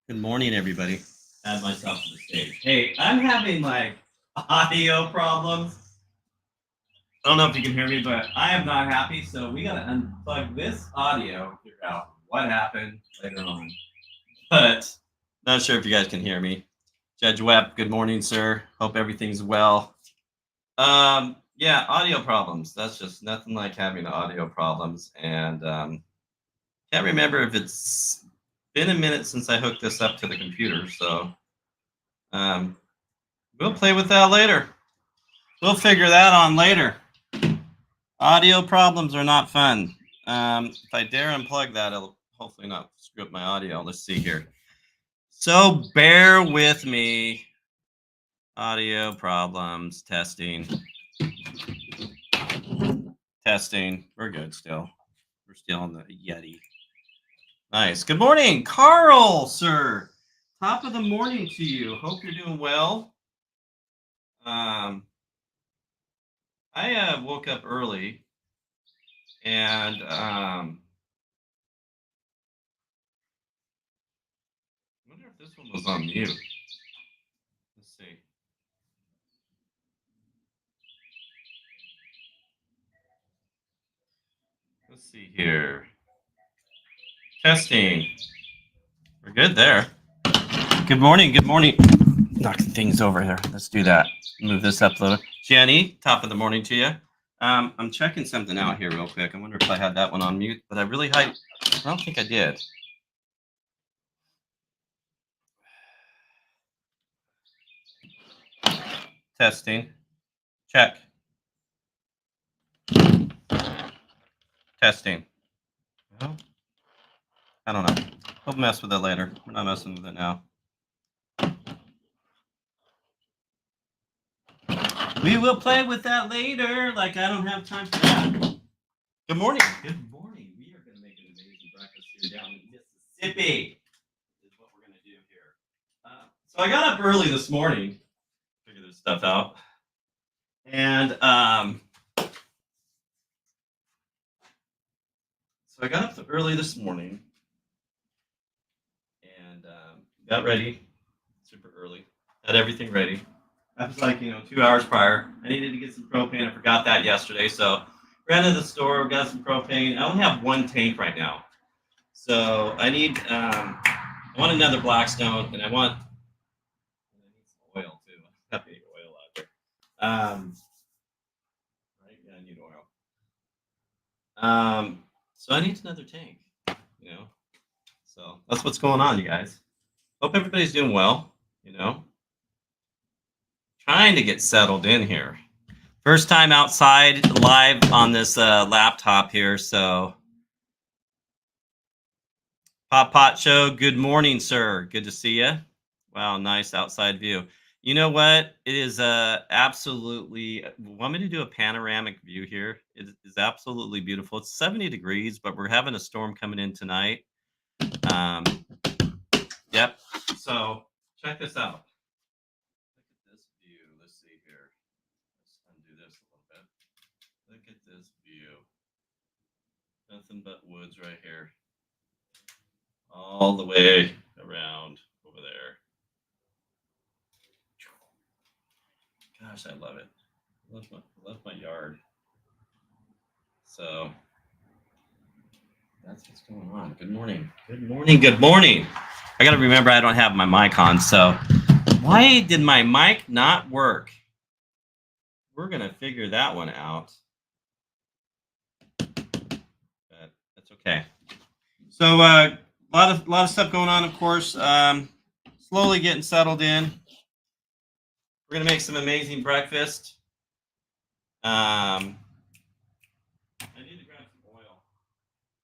Good morning, everybody. Add myself to the stage. Hey, I'm having like audio problems. I don't know if you can hear me, but I am not happy. So we gotta unplug this audio, figure out what happened later on. But not sure if you guys can hear me. Judge Webb, good morning, sir. Hope everything's well. Yeah, audio problems. That's just nothing like having audio problems. And can't remember if it's been a minute since I hooked this up to the computer. So um, we'll play with that later. We'll figure that on later. Audio problems are not fun. If I dare unplug that, it'll hopefully not screw up my audio. Let's see here. So bear with me. Audio problems, testing. Testing. We're good still. We're still on the Yeti. Nice. Good morning, Carl, sir. Top of the morning to you. Hope you're doing well. I woke up early and I wonder if this one was on mute. Let's see. Let's see here. Testing. We're good there. Good morning. Good morning. Knocking things over here. Let's do that. Move this up a little. Jenny, top of the morning to you. I'm checking something out here real quick. I wonder if I had that one on mute, but I don't think I did. Testing. Check. Testing. Well, I don't know. We'll mess with it later. We're not messing with it now. We will play with that later. Like I don't have time for that. Good morning. Good morning. We are going to make an amazing breakfast here down in Mississippi. Is what we're going to do here. So I got up early this morning, figure this stuff out, and so I got up early this morning and got ready super early, had everything ready. That was like 2 hours prior. I needed to get some propane. I forgot that yesterday, so ran to the store, got some propane. I only have one tank right now, so I need. I want another Blackstone, and I need some oil too. I have to get oil out there. Right? Yeah, I need oil. So I need another tank. So that's what's going on, you guys. Hope everybody's doing well. Trying to get settled in here. First time outside live on this laptop here. So, Pop Pot Show, good morning, sir. Good to see you. Wow, nice outside view. You know what? It is absolutely. Want me to do a panoramic view here? It is absolutely beautiful. It's 70 degrees, but we're having a storm coming in tonight. Yep. So check this out. Look at this view. Let's see here. Let's undo this a little bit. Look at this view. Nothing but woods right here. All the way around over there. Gosh, I love it. Love my yard. So that's what's going on. Good morning. Good morning. Good morning. I got to remember I don't have my mic on. So why did my mic not work? We're going to figure that one out. But that's okay. So a lot of stuff going on, of course. Slowly getting settled in. We're going to make some amazing breakfast. I need to grab some oil.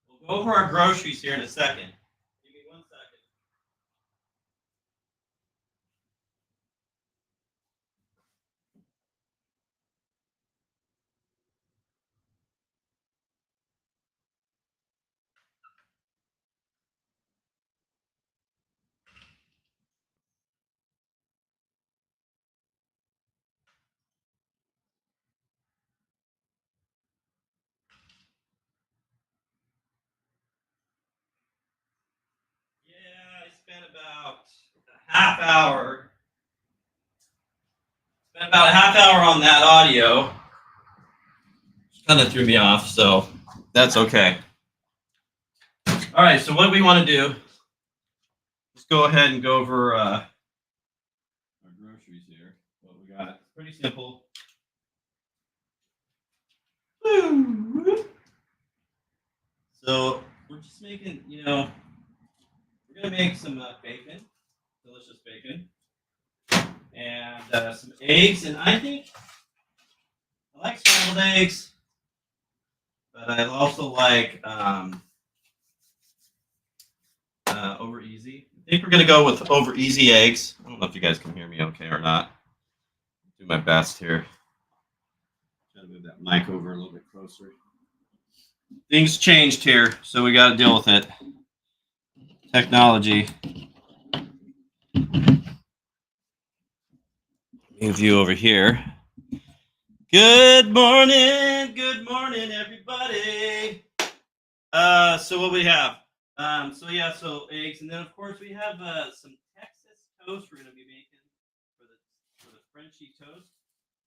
We'll go over our groceries here in a second. Give me 1 second. spent about a half hour. Spent about a half hour on that audio. Kind of threw me off, so that's okay. All right, so what we want to do, let's go ahead and go over our groceries here. What we got, it's pretty simple. So we're just making, we're gonna make some bacon, delicious bacon, and some eggs. And I think I like scrambled eggs, but I also like over easy. I think we're gonna go with over easy eggs. I don't know if you guys can hear me okay or not. I'll do my best here. Try to move that mic over a little bit closer. Things changed here, so we got to deal with it. Technology. Move you over here. Good morning, everybody. So what we have? So eggs, and then of course we have some Texas toast we're gonna be making for the Frenchy toast.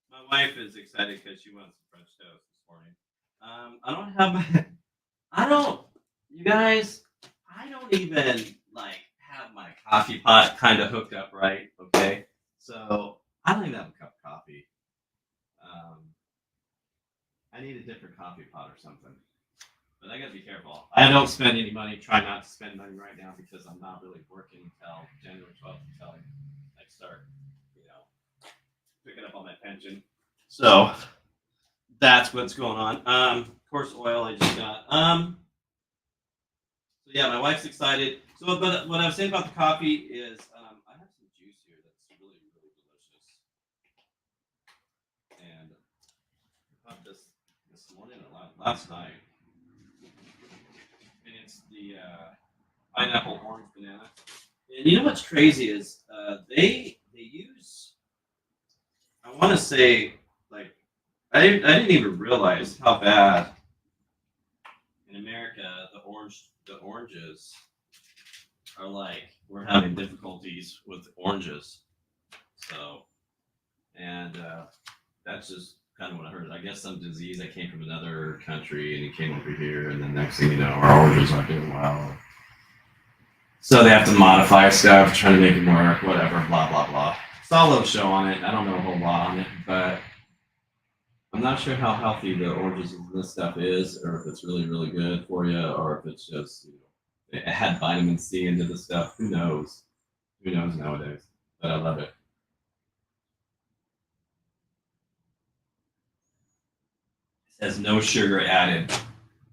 My wife is excited because she wants some French toast this morning. You guys, I don't even like have my coffee pot kind of hooked up right. Okay, so I don't even have a cup of coffee. I need a different coffee pot or something. But I gotta be careful. I don't spend any money. Try not to spend money right now because I'm not really working until January 12th until I start, picking up on my pension. So that's what's going on. Of course, oil I just got. So yeah, my wife's excited. So, but what I was saying about the coffee is, I have some juice here that's really, really delicious, and I got this morning or last night. And it's the pineapple orange banana. And you know what's crazy is they use. I want to say like I didn't even realize how bad in America the oranges are like. We're having difficulties with oranges. So and that's just kind of what I heard. I guess some disease that came from another country and it came over here, and then next thing you know, our oranges aren't doing well. So they have to modify stuff, try to make it work, whatever, blah blah blah. Saw a little show on it. I don't know a whole lot on it, but I'm not sure how healthy the oranges and this stuff is, or if it's really really good for you, or if it's just it had vitamin C into the stuff. Who knows? Who knows nowadays? But I love it. Has no sugar added.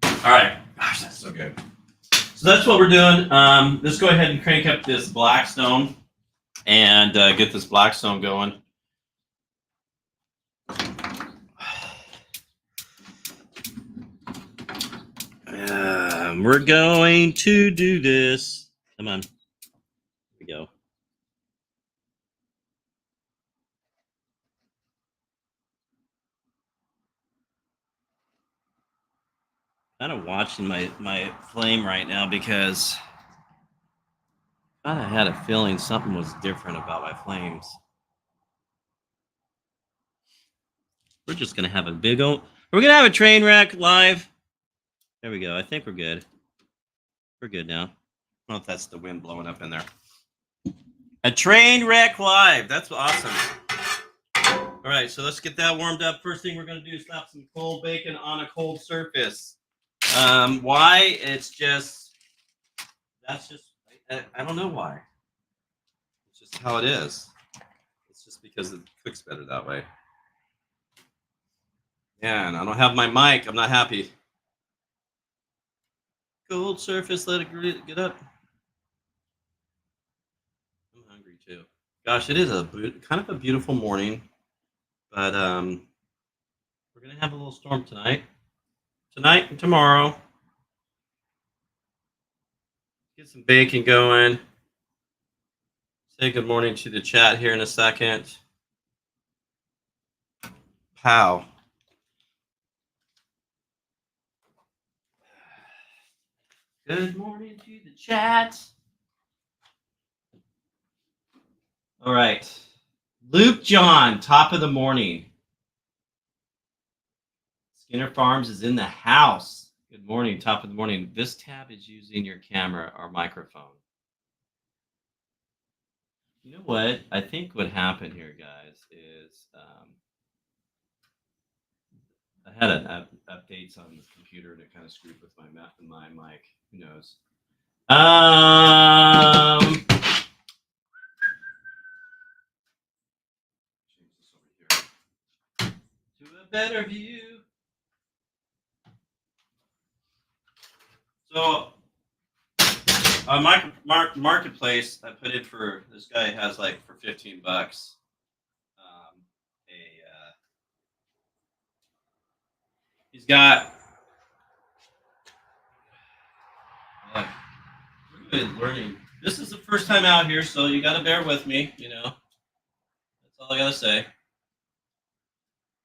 All right. Gosh, that's so good. So that's what we're doing. Let's go ahead and crank up this Blackstone and get this Blackstone going. We're going to do this. Come on. Here we go. Kind of watching my flame right now because I kind of had a feeling something was different about my flames. We're just gonna have a big old. We're gonna have a train wreck live. There we go. I think we're good. We're good now. I don't know if that's the wind blowing up in there. A train wreck live. That's awesome. All right, so let's get that warmed up. First thing we're gonna do is slap some cold bacon on a cold surface. Why? It's just that's just I don't know why. It's just how it is. It's just because it cooks better that way. Yeah, and I don't have my mic. I'm not happy. Cold surface, let it get up. I'm hungry too. Gosh, it is a kind of a beautiful morning, but we're gonna have a little storm tonight and tomorrow. Get some bacon going. Say good morning to the chat here in a second. Pow. Good morning to the chat. All right. Luke John, top of the morning. Skinner Farms is in the house. Good morning, top of the morning. This tab is using your camera or microphone. You know what? I think what happened here, guys, is I had an updates on the computer and it kind of screwed with my mic. Who knows? Change this over here to a better view. So on my marketplace, I put in for this guy has like for $15. He's got we're good learning. This is the first time out here, so you got to bear with me. You know, that's all I gotta say.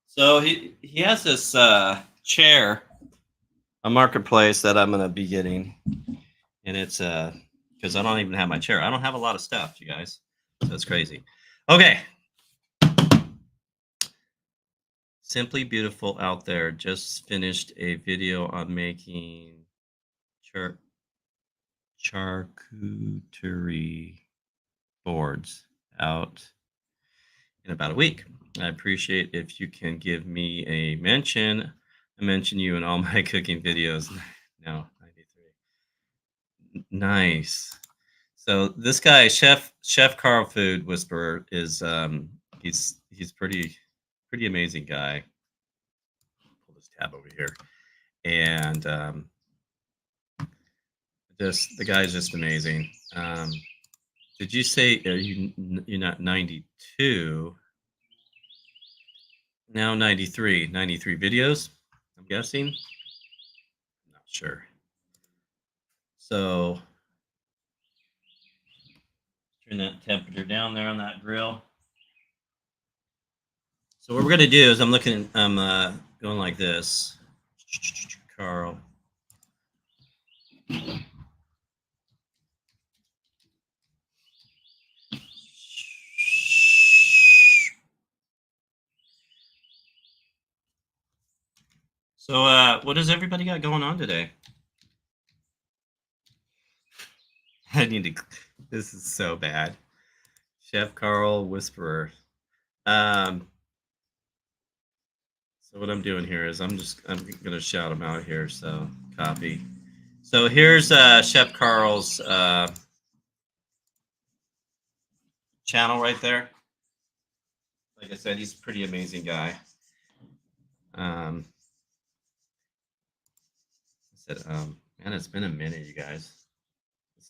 So he has this chair, a marketplace that I'm gonna be getting, and it's because I don't even have my chair. I don't have a lot of stuff, you guys. So that's crazy. Okay. Simply Beautiful out there just finished a video on making charcuterie boards out in about a week. I appreciate if you can give me a mention. I mention you in all my cooking videos. No, 93. Nice. So this guy, Chef Carl Food Whisperer, is he's pretty amazing guy. Pull this tab over here, and just the guy's just amazing. Did you say you're not 92? Now 93 videos, I'm guessing. I'm not sure. So turn that temperature down there on that grill. So what we're gonna do is I'm going like this. Carl. So what does everybody got going on today? I need to. This is so bad. Chef Carl Whisperer. So what I'm doing here is I'm gonna shout him out here. So copy. So here's Chef Carl's channel right there. Like I said, he's a pretty amazing guy. I said, man, it's been a minute, you guys. It's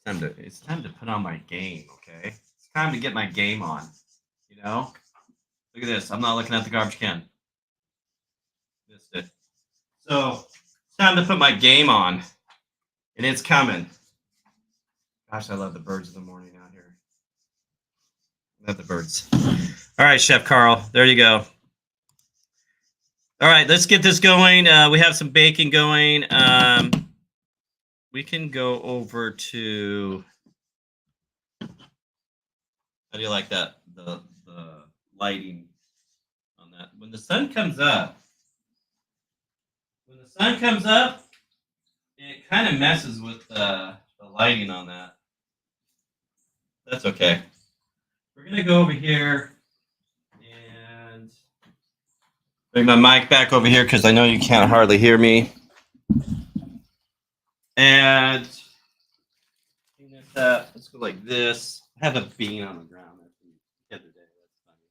time to put on my game, okay? It's time to get my game on. You know? Look at this. I'm not looking at the garbage can. Missed it. So it's time to put my game on. And it's coming. Gosh, I love the birds in the morning out here. Love the birds. All right, Chef Carl. There you go. All right, let's get this going. We have some bacon going. We can go over to. How do you like that? The lighting on that. When the sun comes up, it kind of messes with the lighting on that. That's okay. We're gonna go over here and bring my mic back over here because I know you can't hardly hear me. And clean this up. Let's go like this. I have a bean on the ground the other day. That's funny.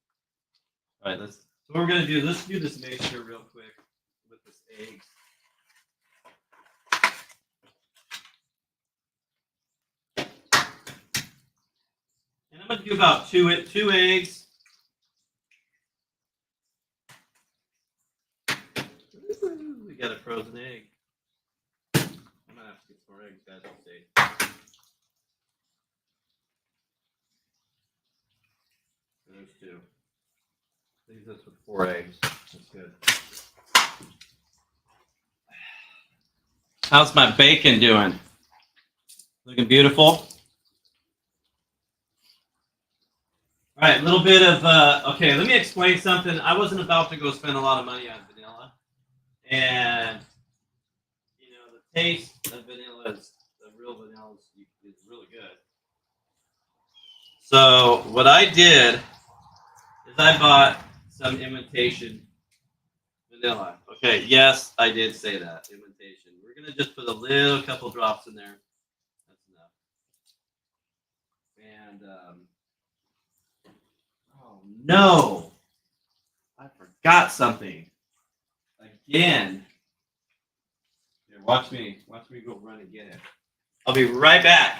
All right, so what we're gonna do. Let's do this mixture real quick with this eggs. And I'm gonna do about two eggs. Ooh, we got a frozen egg. I'm gonna have to get more eggs, guys. I'll see. There's two. Leaves us with 4 eggs. That's good. How's my bacon doing? Looking beautiful? All All right, a little bit of okay. Let me explain something. I wasn't about to go spend a lot of money on vanilla, and you know the taste of vanilla is the real vanilla is really good. So what I did is I bought some imitation vanilla. Okay, yes, I did say that imitation. We're gonna just put a little couple drops in there. That's enough. And oh no, I forgot something again. Here, watch me go run and get it. I'll be right back.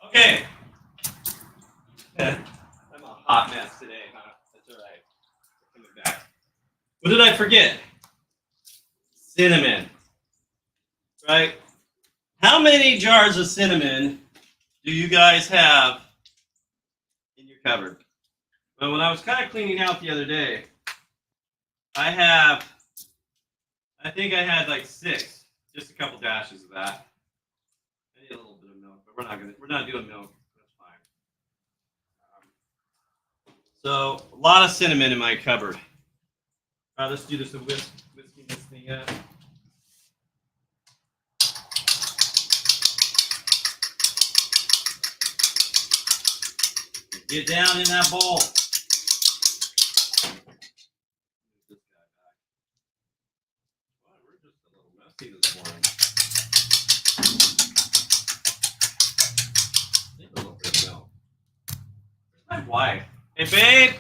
Okay. I'm a hot mess today, huh? That's all right. We're coming back. What did I forget? Cinnamon. Right? How many jars of cinnamon do you guys have in your cupboard? Well, when I was kind of cleaning out the other day, I think I had like 6, just a couple dashes of that. I need a little bit of milk, but we're not doing milk. That's fine. So a lot of cinnamon in my cupboard. All right, let's do this with whisking this thing up. Get down in that bowl. This guy back. Well, we're just a little messy this morning. I need a little bit of milk. Where's my wife? Hey, babe.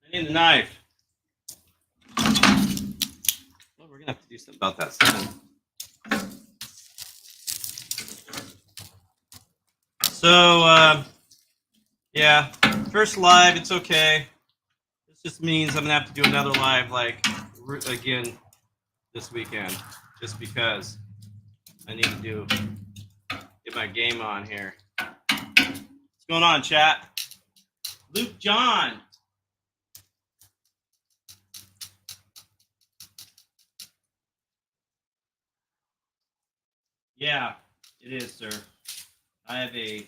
I need a knife. Well, we're gonna have to do something about that cinnamon. So, yeah, first live, it's okay. This just means I'm gonna have to do another live, like again this weekend, just because I need to get my game on here. What's going on, chat? Luke John. Yeah, it is, sir. I have a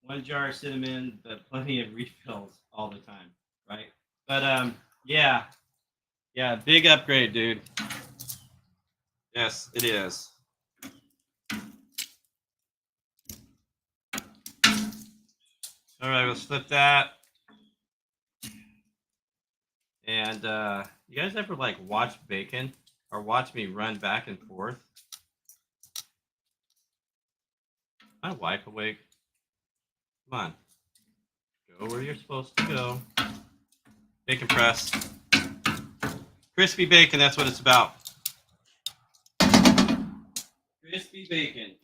1 jar of cinnamon, but plenty of refills all the time, right? But yeah, big upgrade, dude. Yes, it is. All right, let's flip that. And you guys ever like watch bacon or watch me run back and forth? My wife awake? Come on, go where you're supposed to go. Bacon press, crispy bacon. That's what it's about. Crispy bacon.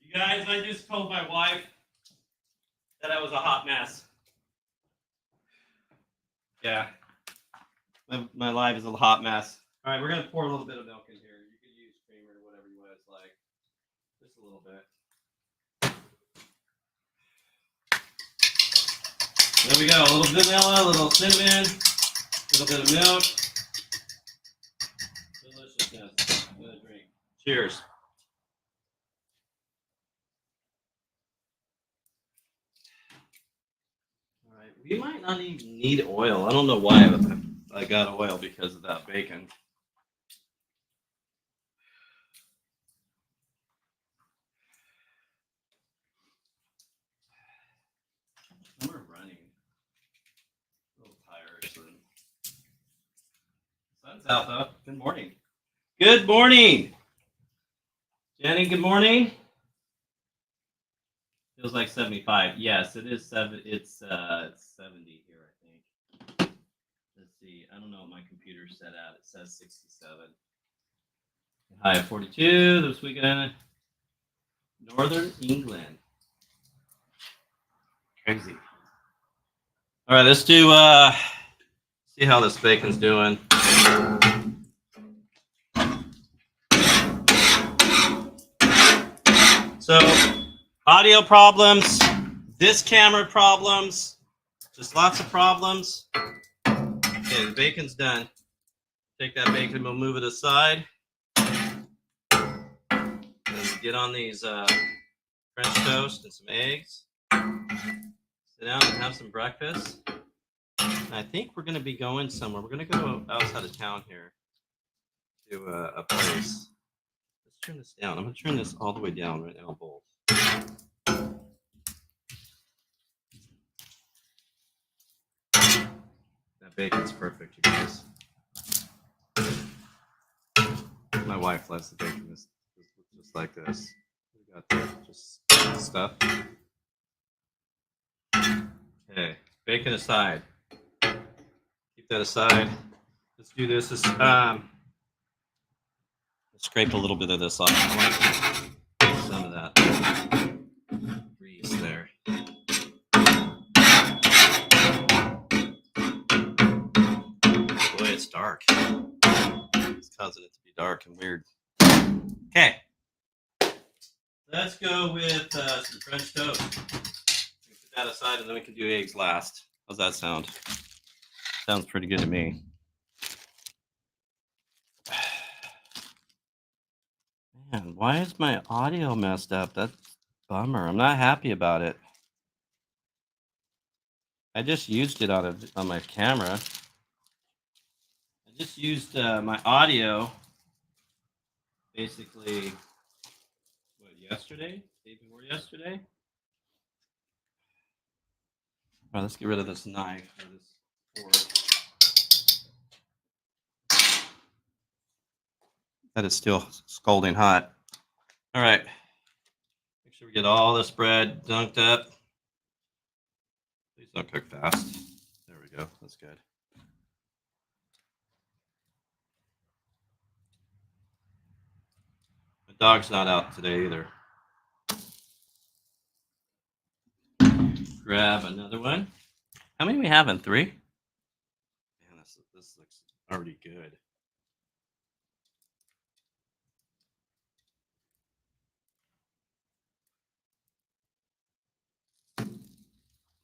You guys, I just told my wife that I was a hot mess. Yeah. My life is a hot mess. All right, we're going to pour a little bit of milk in here. You could use creamer or whatever you guys like. Just a little bit. There we go. A little vanilla, a little cinnamon, a little bit of milk. Deliciousness. I'm going to drink. Cheers. All right. We might not even need oil. I don't know why I got oil because of that bacon. We're running. A little tired. Sun's out though. Good morning. Good morning. Jenny, good morning. Feels like 75. Yes, it is 7. It's 70 here, I think. Let's see. I don't know what my computer's set at. It says 67. High of 42 this weekend. Northern England. Crazy. All right, let's do see how this bacon's doing. So, audio problems, this camera problems, just lots of problems. Okay, the bacon's done. Take that bacon, we'll move it aside. And get on these French toast and some eggs. Sit down and have some breakfast. And I think we're going to be going somewhere. We're going to go outside of town here to a place. Let's turn this down. I'm going to turn this all the way down right now, both. That bacon's perfect, you guys. My wife loves the bacon just like this. We got the just stuff. Okay, bacon aside. Keep that aside. Let's do this. Let's scrape a little bit of this off. I want some of that grease there. Boy, it's dark. It's causing it to be dark and weird. Okay. Let's go with some French toast. Put that aside, and then we can do eggs last. How's that sound? Sounds pretty good to me. Man, why is my audio messed up? That's a bummer. I'm not happy about it. I just used it on my camera. I just used my audio basically, yesterday? Day before yesterday? All right, let's get rid of this knife or this fork. That is still scalding hot. All right. Make sure we get all this bread dunked up. Please don't cook fast. There we go. That's good. The dog's not out today either. Grab another one. How many we having? 3? Man, this looks already good.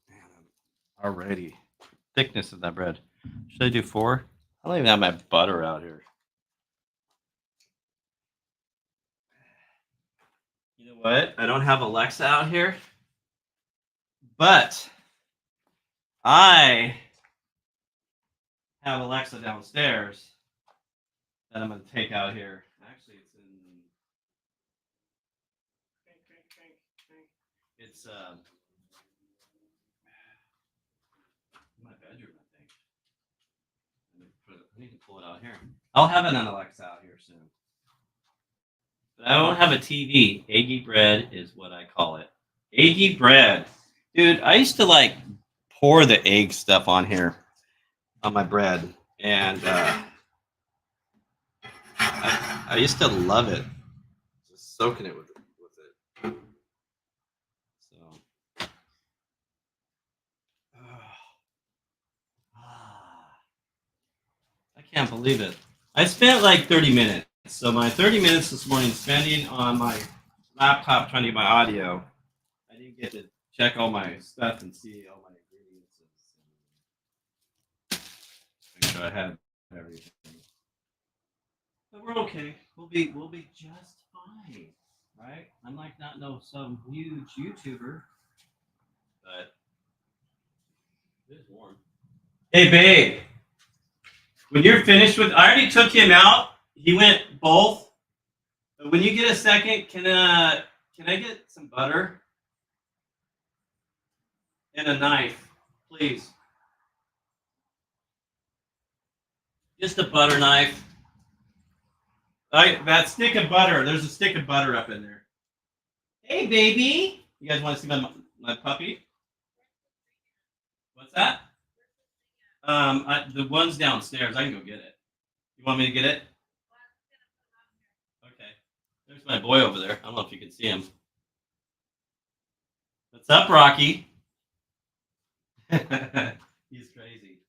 Man, already. Thickness of that bread. Should I do 4? I don't even have my butter out here. You know what? I don't have Alexa out here, but I have Alexa downstairs that I'm going to take out here. Actually, it's in. It's my bedroom, I think. I need to pull it out here. I'll have an Alexa out here soon. But I don't have a TV. Eggy bread is what I call it. Eggy bread. Dude, I used to pour the egg stuff on here on my bread. And I used to love it. Just soaking it with it. can't believe it. I spent like 30 minutes. So my 30 minutes this morning spending on my laptop trying to get my audio. I didn't get to check all my stuff and see all my ingredients. Make sure I had everything. But we're okay. We'll be just fine, right? I might not know some huge YouTuber, but it is warm. Hey, babe. When you're finished with, I already took him out. He went both. But when you get a second, can I get some butter and a knife, please? Just a butter knife. That stick of butter. There's a stick of butter up in there. Hey, baby. You guys want to see my puppy? What's that? The one's downstairs. I can go get it. You want me to get it? Okay. There's my boy over there. I don't know if you can see him. What's up, Rocky? He's crazy.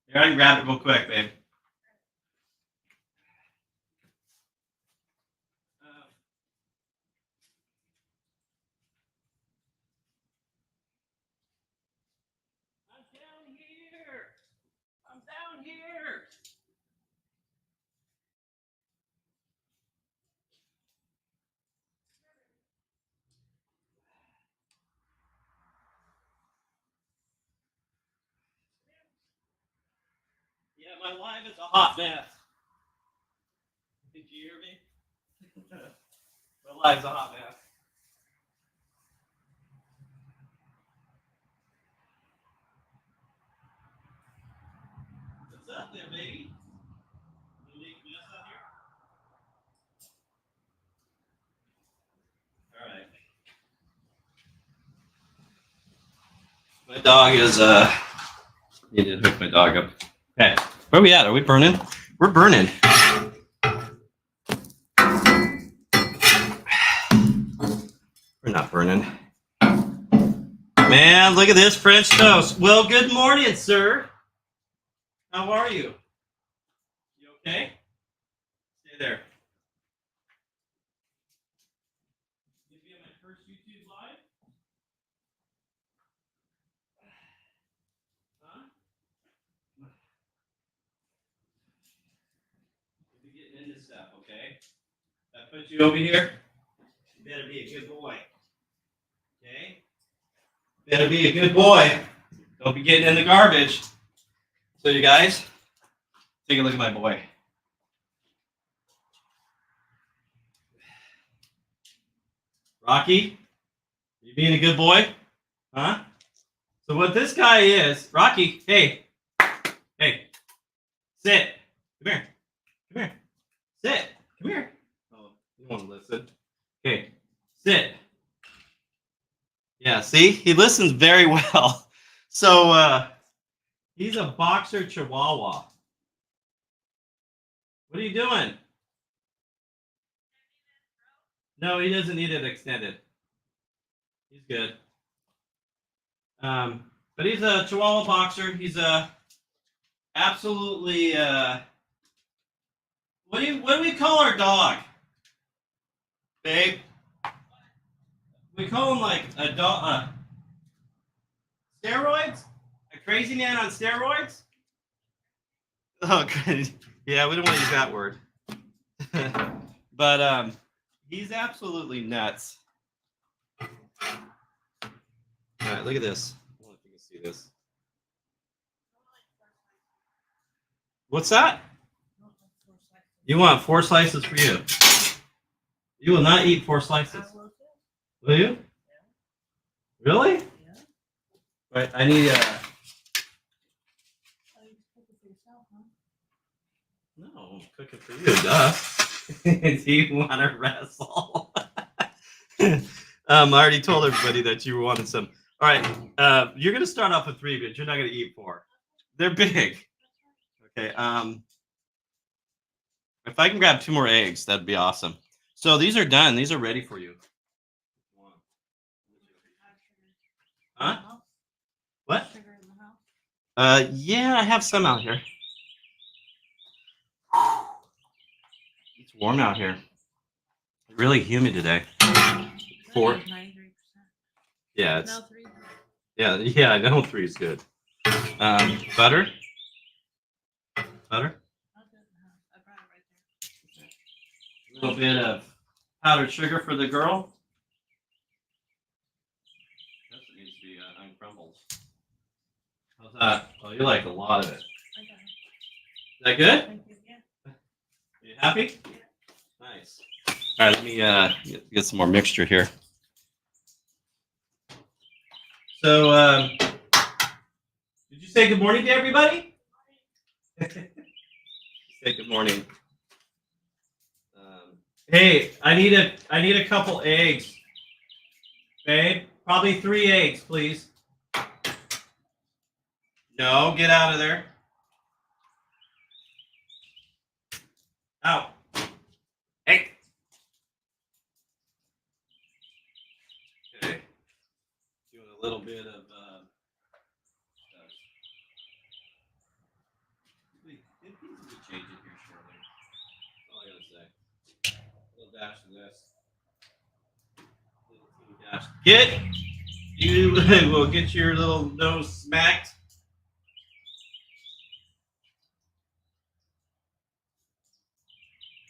Here, I can grab it real quick, babe. I'm down here. Yeah, my life is a hot mess. Did you hear me? My life's a hot mess. What's up there, baby? You make a mess out here? All right. My dog is need to hook my dog up. Okay, where are we at? Are we burning? We're burning. We're not burning. Man, look at this French toast. Well, good morning, sir. How are you? You okay? Stay there. This be my first YouTube live? Huh? We'll be getting into stuff, okay? I put you over here. You better be a good boy. Okay? Better be a good boy. Don't be getting in the garbage. So you guys, take a look at my boy. Rocky, you being a good boy? Huh? So what this guy is, Rocky, hey, sit. Come here. Come here. Sit. Come here. Oh, you want to listen? Okay, sit. Yeah, see? He listens very well. So he's a boxer chihuahua. What are you doing? No, he doesn't need it extended. He's good. But he's a chihuahua boxer. He's a absolutely what do we call our dog? Babe? We call him like a dog steroids? A crazy man on steroids? Oh, good. Yeah, we don't want to use that word. But he's absolutely nuts. All right, look at this. I don't know if you can see this. What's that? You want 4 slices for you. You will not eat 4 slices. Will you? Really? Yeah. Right, I need No, I'm cooking for you, duh. Do you want to wrestle? I already told everybody that you wanted some. All right, you're gonna start off with 3, but you're not gonna eat 4. They're big. Okay. If I can grab 2 more eggs, that'd be awesome. So these are done. These are ready for you. Huh? What? Yeah, I have some out here. It's warm out here. Really humid today. 93%. Yeah, it's. No, 3. Yeah, I know 3 is good. Butter. Butter. I brought it right there. A little bit of powdered sugar for the girl. That needs to be uncrumbled. How's that? Oh, you like a lot of it. Is that good? Thank you. Yeah. Are you happy? Yeah. Nice. All right, let me get some more mixture here. So, did you say good morning to everybody? Say good morning. Hey, I need a couple eggs. Babe, probably 3 eggs, please. No, get out of there. Out. Hey. Okay. Doing a little bit of change it here shortly. That's all I gotta say. A little dash of this. Little dash. You will get your little nose smacked.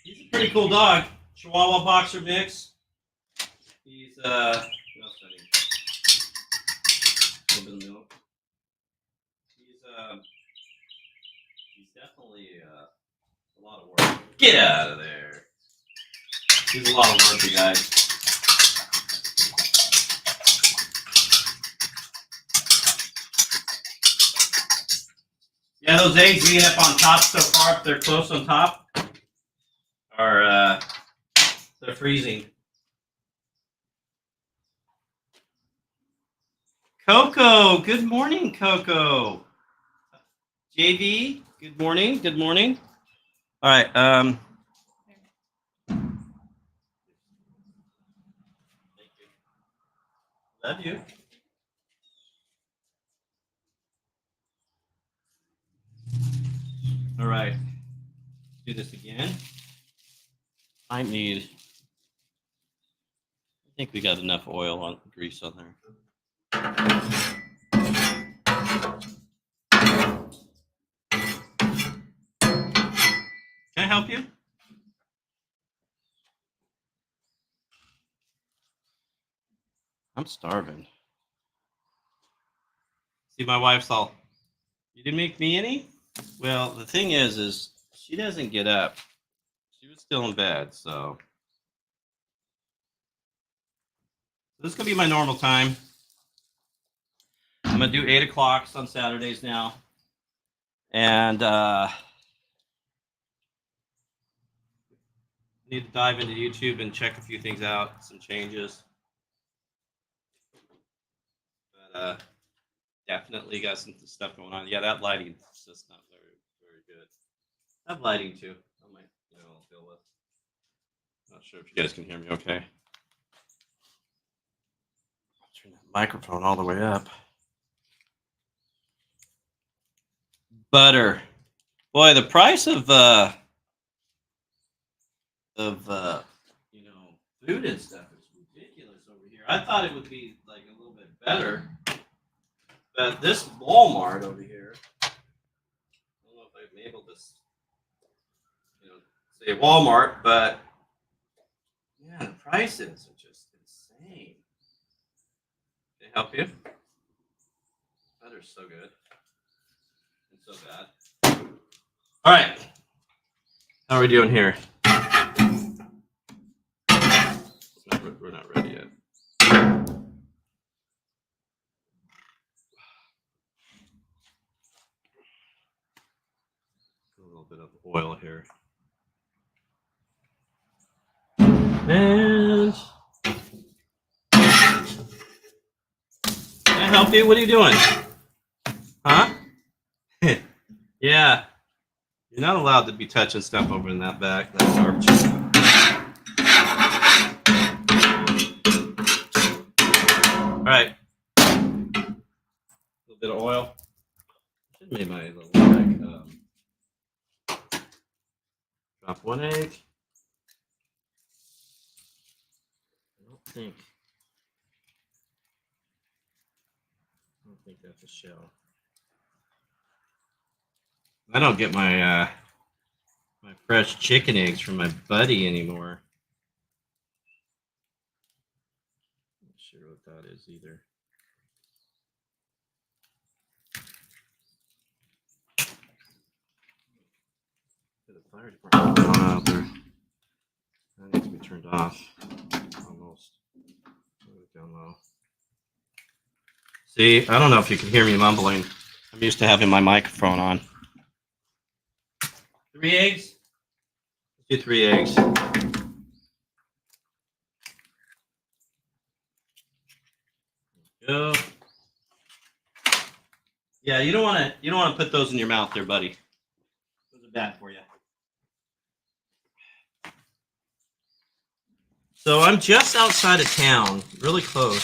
He's a pretty cool dog. Chihuahua boxer mix. He's what else I need? A little bit of milk. He's definitely a lot of work. Get out of there. He's a lot of work, you guys. Yeah, those eggs being up on top so far, if they're close on top, are they're freezing. Coco, good morning, Coco. JV, good morning. Good morning. All right. Thank you. Love you. All right. Do this again. I think we got enough oil on grease on there. Can I help you? I'm starving. See, my wife's all, you didn't make me any? Well, the thing is she doesn't get up. She was still in bed, so this is going to be my normal time. I'm going to do 8 o'clock on Saturdays now. And need to dive into YouTube and check a few things out, some changes. But definitely got some stuff going on. Yeah, that lighting is just not very, very good. I have lighting too. I might, deal with. Not sure if you guys can hear me okay. I'll turn that microphone all the way up. Butter. Boy, the price of food and stuff is ridiculous over here. I thought it would be like a little bit better, but this Walmart over here, I don't know if I'm able to, say Walmart, but yeah, the prices are just insane. Can I help you? Butter's so good and so bad. All right, how are we doing here? We're not ready yet. A little bit of oil here. And can I help you? What are you doing? Huh? Yeah. You're not allowed to be touching stuff over in that back. That's garbage. All right. A little bit of oil. I should have made my little drop 1 egg. don't think that's a shell. I don't get my my fresh chicken eggs from my buddy anymore. Not sure what that is either. The fire department on out there. That needs to be turned off. Almost. Move it down low. See, I don't know if you can hear me mumbling. I'm used to having my microphone on. 3 eggs? Let's do 3 eggs. Go. Yeah, you don't want to put those in your mouth there, buddy. Those are bad for you. So I'm just outside of town, really close,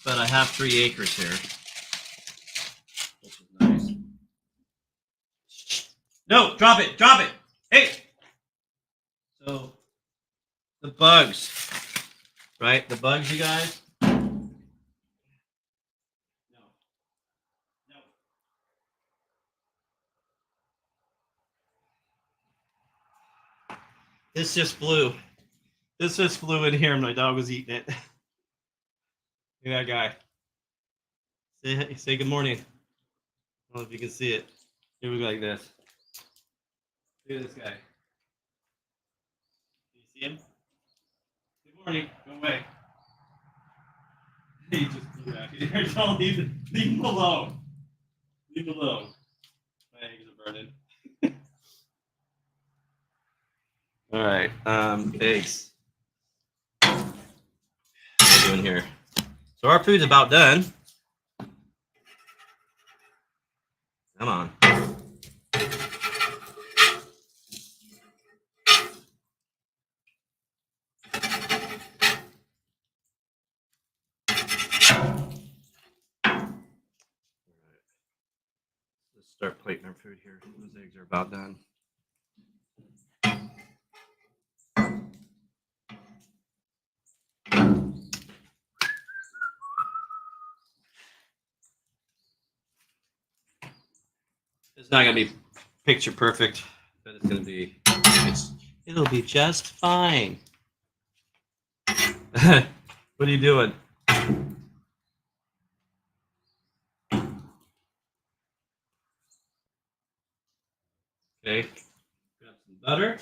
but I have 3 acres here, which is nice. No, drop it, hey! So the bugs, right? The bugs, you guys. No. This just flew. This just flew in here, and my dog was eating it. Look at that guy. Say good morning. I don't know if you can see it. Here we go like this. Look at this guy. Do you see him? Good morning. Go away. He just flew back in here. Don't leave him alone. Leave him alone. My eggs are burning. All right. Eggs. What are we doing here? So our food's about done. Come on. Let's start plating our food here. Those eggs are about done. It's not gonna be picture perfect, but it's gonna be. It'll be just fine. What are you doing? Okay, grab some butter.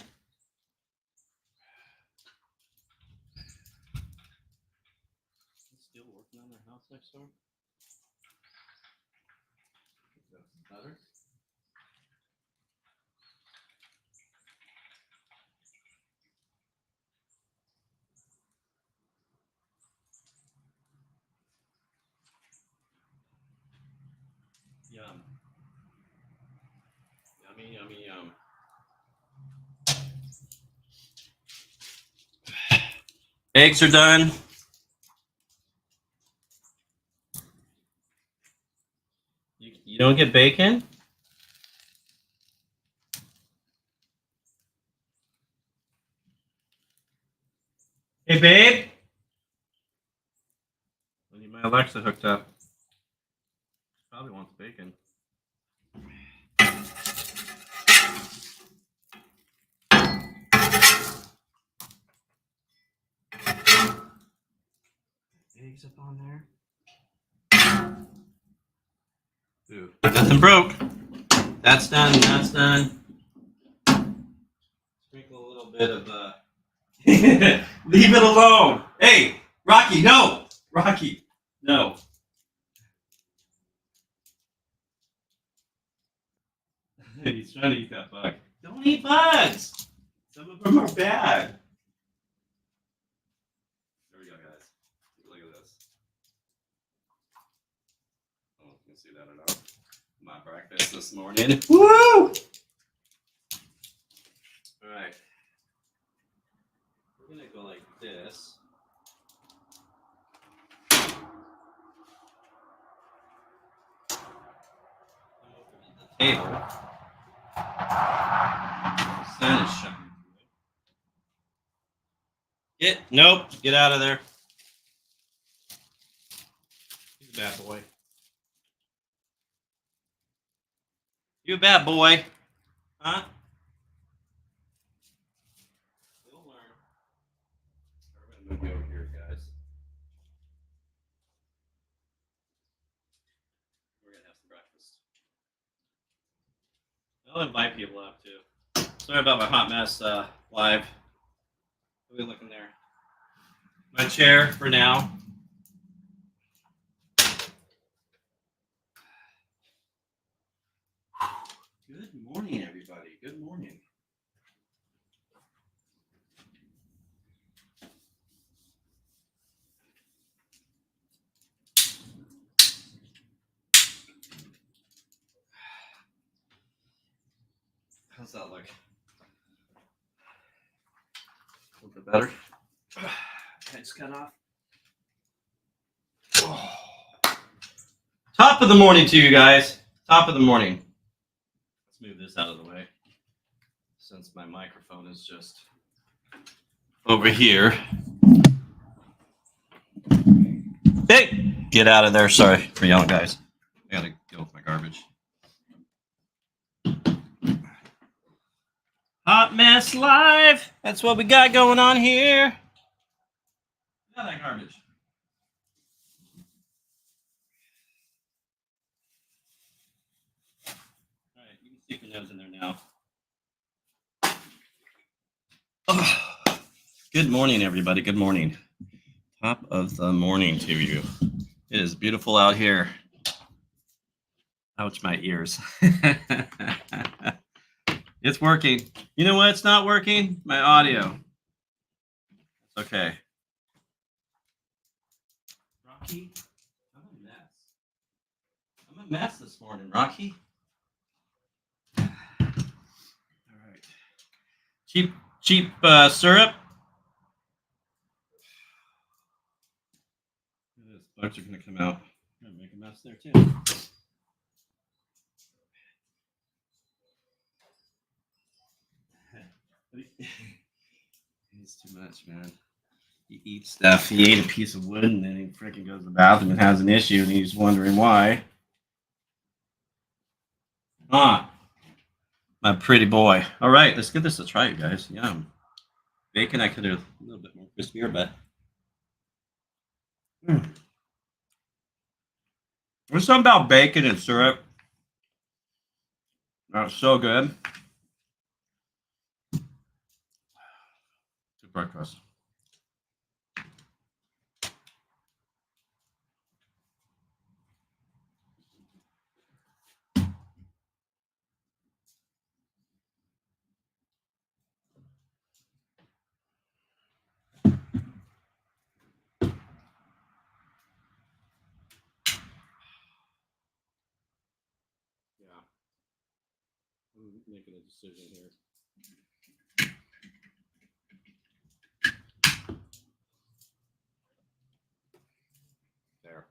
Still working on our house next door. Grab some butter. Yum. Yummy, yummy, yum. Eggs are done. You don't get bacon? Hey, babe. I need my Alexa hooked up. Probably wants bacon. Eggs up on there. Ooh, nothing broke. That's done. That's done. Sprinkle a little bit of leave it alone. Hey, Rocky, no. Rocky, no. He's trying to eat that bug. Don't eat bugs. Some of them are bad. There we go, guys. Look at this. Oh, you can see that or not. My breakfast this morning. Woo! All right. We're gonna go like this. Come over to the table. The sun is shining through Nope. Get out of there. He's a bad boy. You a bad boy. Huh? You'll learn. We're gonna move you over here, guys. We're gonna have some breakfast. I'll invite people up too. Sorry about my hot mess live. What are we looking there? My chair for now. Good morning, everybody. Good morning. How's that look? A little bit better. Head's cut off. Oh. Top of the morning to you guys. Top of the morning. Let's move this out of the way since my microphone is just over here. Hey, get out of there. Sorry for yelling, guys. I gotta go with my garbage. Hot Mess Live. That's what we got going on here. Got that garbage. All right, you can stick your nose in there now. Oh, good morning, everybody. Good morning. Top of the morning to you. It is beautiful out here. Ouch, my ears. It's working. You know what? It's not working? My audio. Okay. Rocky, I'm a mess. I'm a mess this morning, Rocky. All right. Cheap syrup. Bugs are going to come out. I'm going to make a mess there, too. It's too much, man. He eats stuff. He ate a piece of wood and then he freaking goes to the bathroom and has an issue and he's wondering why. Ah, my pretty boy. All right, let's give this a try, you guys. Yum. Bacon, I could have a little bit more crispier, but there's something about bacon and syrup. That's so good. To breakfast. I'm making a decision here. There.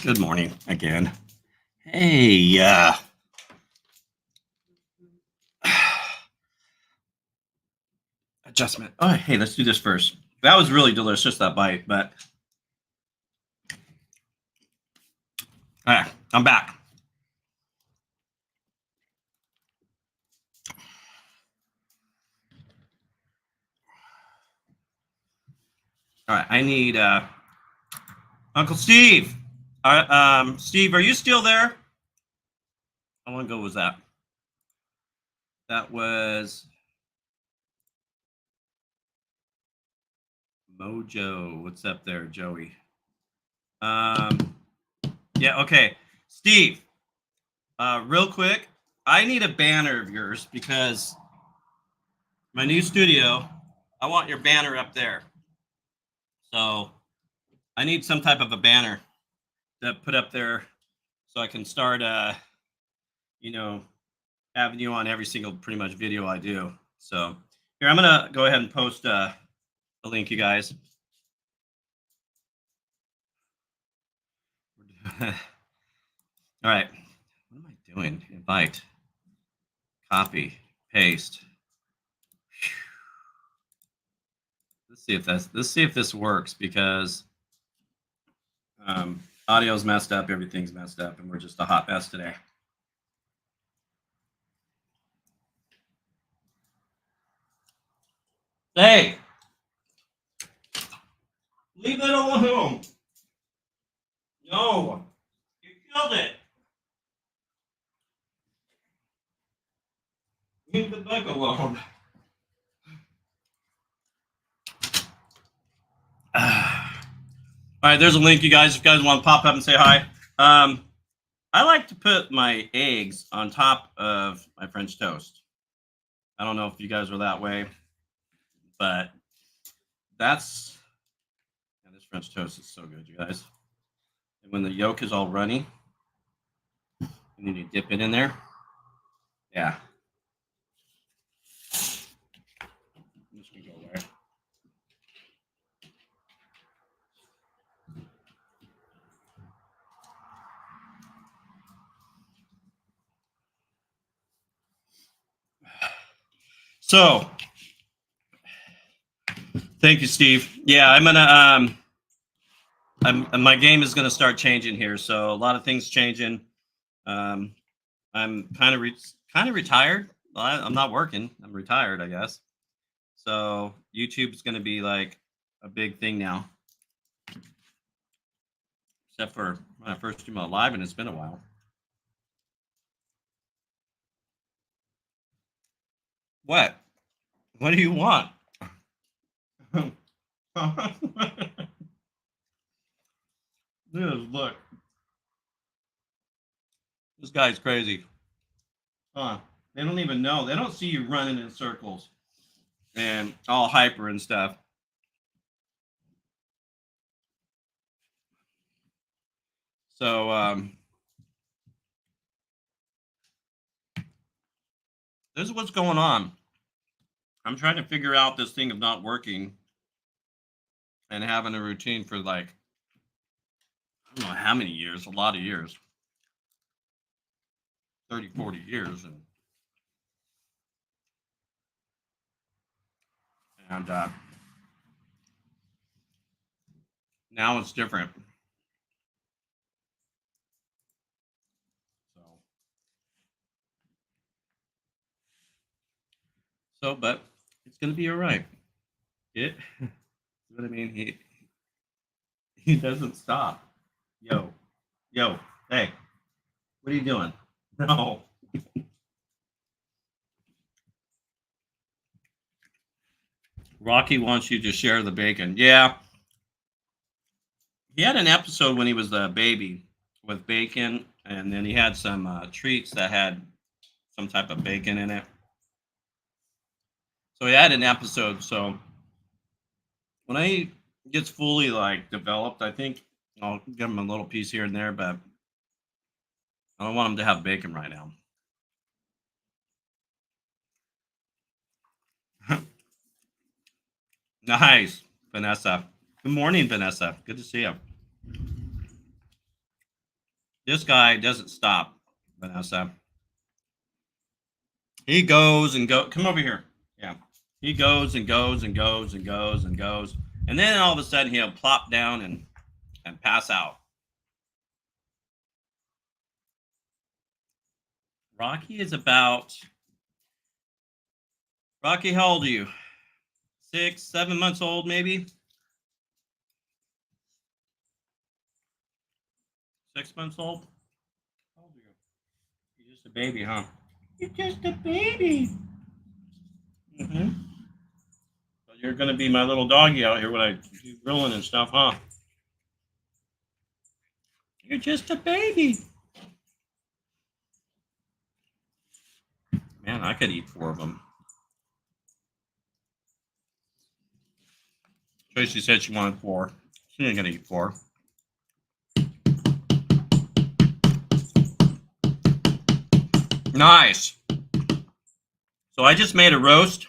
Good morning again. Hey, adjustment. Oh, hey, let's do this first. That was really delicious, that bite, but all right, I'm back. All right, I need Uncle Steve. Steve, are you still there? How long ago was that? That was Mojo. What's up there, Joey? Yeah, okay. Steve, real quick, I need a banner of yours because my new studio, I want your banner up there. So I need some type of a banner to put up there so I can start, you know, having you on every single pretty much video I do. So here, I'm going to go ahead and post a link, you guys. All right. What am I doing? Invite. Copy, paste. Let's see if this works, because audio's messed up, everything's messed up, and we're just a hot mess today. Hey, leave it alone. No, you killed it. Leave the bug alone. All right, there's a link, you guys. If you guys want to pop up and say hi. I like to put my eggs on top of my French toast. I don't know if you guys are that way, but this French toast is so good, you guys. And when the yolk is all runny, you need to dip it in there. Yeah. I'm just gonna go away. So, thank you, Steve. Yeah, I'm gonna my game is gonna start changing here. So a lot of things changing. I'm kind of retired. Well, I'm not working. I'm retired, I guess. So YouTube's gonna be like a big thing now. Except for when I first do my live, and it's been a while. What? What do you want? Dude, look. This guy's crazy. Huh. They don't even know. They don't see you running in circles and all hyper and stuff. So, this is what's going on. I'm trying to figure out this thing of not working and having a routine for like, I don't know how many years, a lot of years. 30, 40 years. And now it's different. But it's going to be all right. What I mean, he doesn't stop. Yo, hey, what are you doing? No. Rocky wants you to share the bacon. Yeah. He had an episode when he was a baby with bacon, and then he had some treats that had some type of bacon in it. So he had an episode. So when he gets fully like developed, I think I'll give him a little piece here and there, but I don't want him to have bacon right now. Nice, Vanessa. Good morning, Vanessa. Good to see you. This guy doesn't stop, Vanessa. He goes and goes. Come over here. Yeah. He goes and goes and goes and goes and goes. And then all of a sudden he'll plop down and pass out. Rocky, how old are you? 6, 7 months old, maybe? 6 months old? How old are you? You're just a baby, huh? You're just a baby. Mm-hmm. So you're going to be my little doggy out here when I do grilling and stuff, huh? You're just a baby. Man, I could eat 4 of them. Tracy said she wanted 4. She ain't going to eat 4. Nice. So I just made a roast.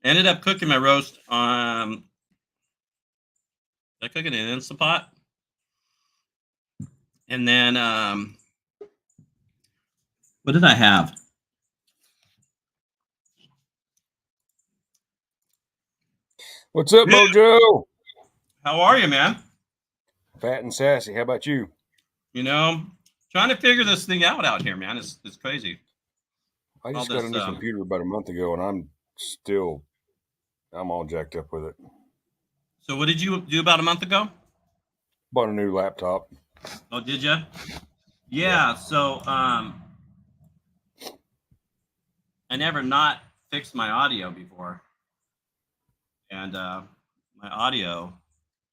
Ended up cooking my roast on. Did I cook it in an Instant Pot? And then what did I have? What's up, Yeah. Mojo? How are you, man? Fat and sassy. How about you? You know, trying to figure this thing out here, man. It's crazy. I just All got a this, new computer about a month ago, and I'm all jacked up with it. So what did you do about a month ago? Bought a new laptop. Oh, did you? Yeah. So I never not fixed my audio before, and my audio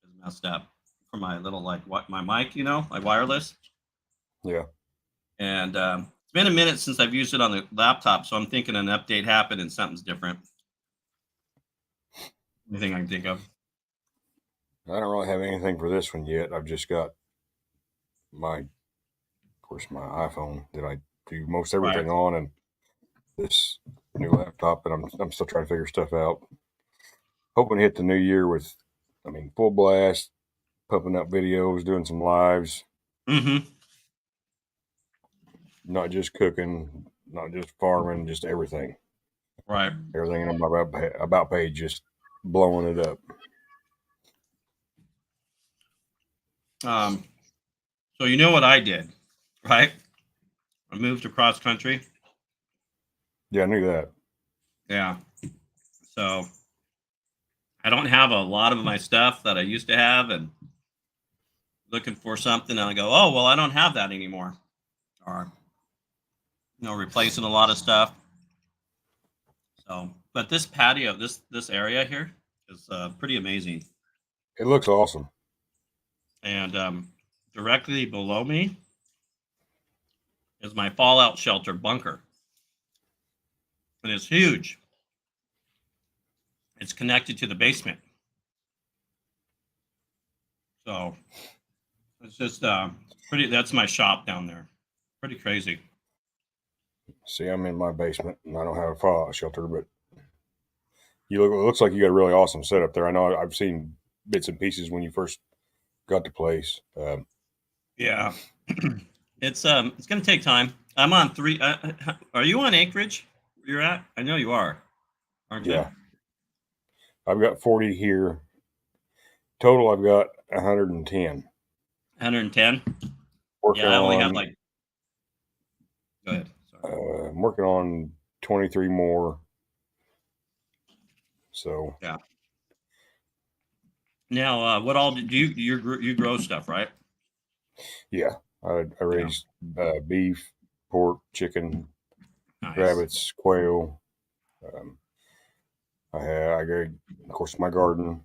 is messed up for my little my mic, like wireless. Yeah. And it's been a minute since I've used it on the laptop, so I'm thinking an update happened and something's different. Anything I can think of? I don't really have anything for this one yet. I've just got my iPhone that I do most everything on, and this new laptop, and I'm still trying to figure stuff out. Hoping to hit the new year with, full blast, pumping up videos, doing some lives. Mm-hmm. Not just cooking, not just farming, just everything. Right. Everything in my about page, just blowing it up. So you know what I did, right? I moved across country. Yeah, I knew that. Yeah. So I don't have a lot of my stuff that I used to have, and looking for something, and I go, oh, well, I don't have that anymore. Or, replacing a lot of stuff. So, but this patio, this area here is pretty amazing. It looks awesome. And directly below me is my fallout shelter bunker. And it's huge. It's connected to the basement. So it's just that's my shop down there. Pretty crazy. See, I'm in my basement and I don't have a fallout shelter, but it looks like you got a really awesome setup there. I know I've seen bits and pieces when you first got the place. Yeah. It's going to take time. I'm on 3. Are you on acreage? You're at? I know you are, aren't you? Yeah. I've got 40 here. Total, I've got 110. 110? Working I only on, have like. Go ahead. Sorry. I'm working on 23 more. So. Yeah. Now, what all did you grow stuff, right? Yeah. I raised beef, pork, chicken, Nice. rabbits, quail. I got, of course, my garden.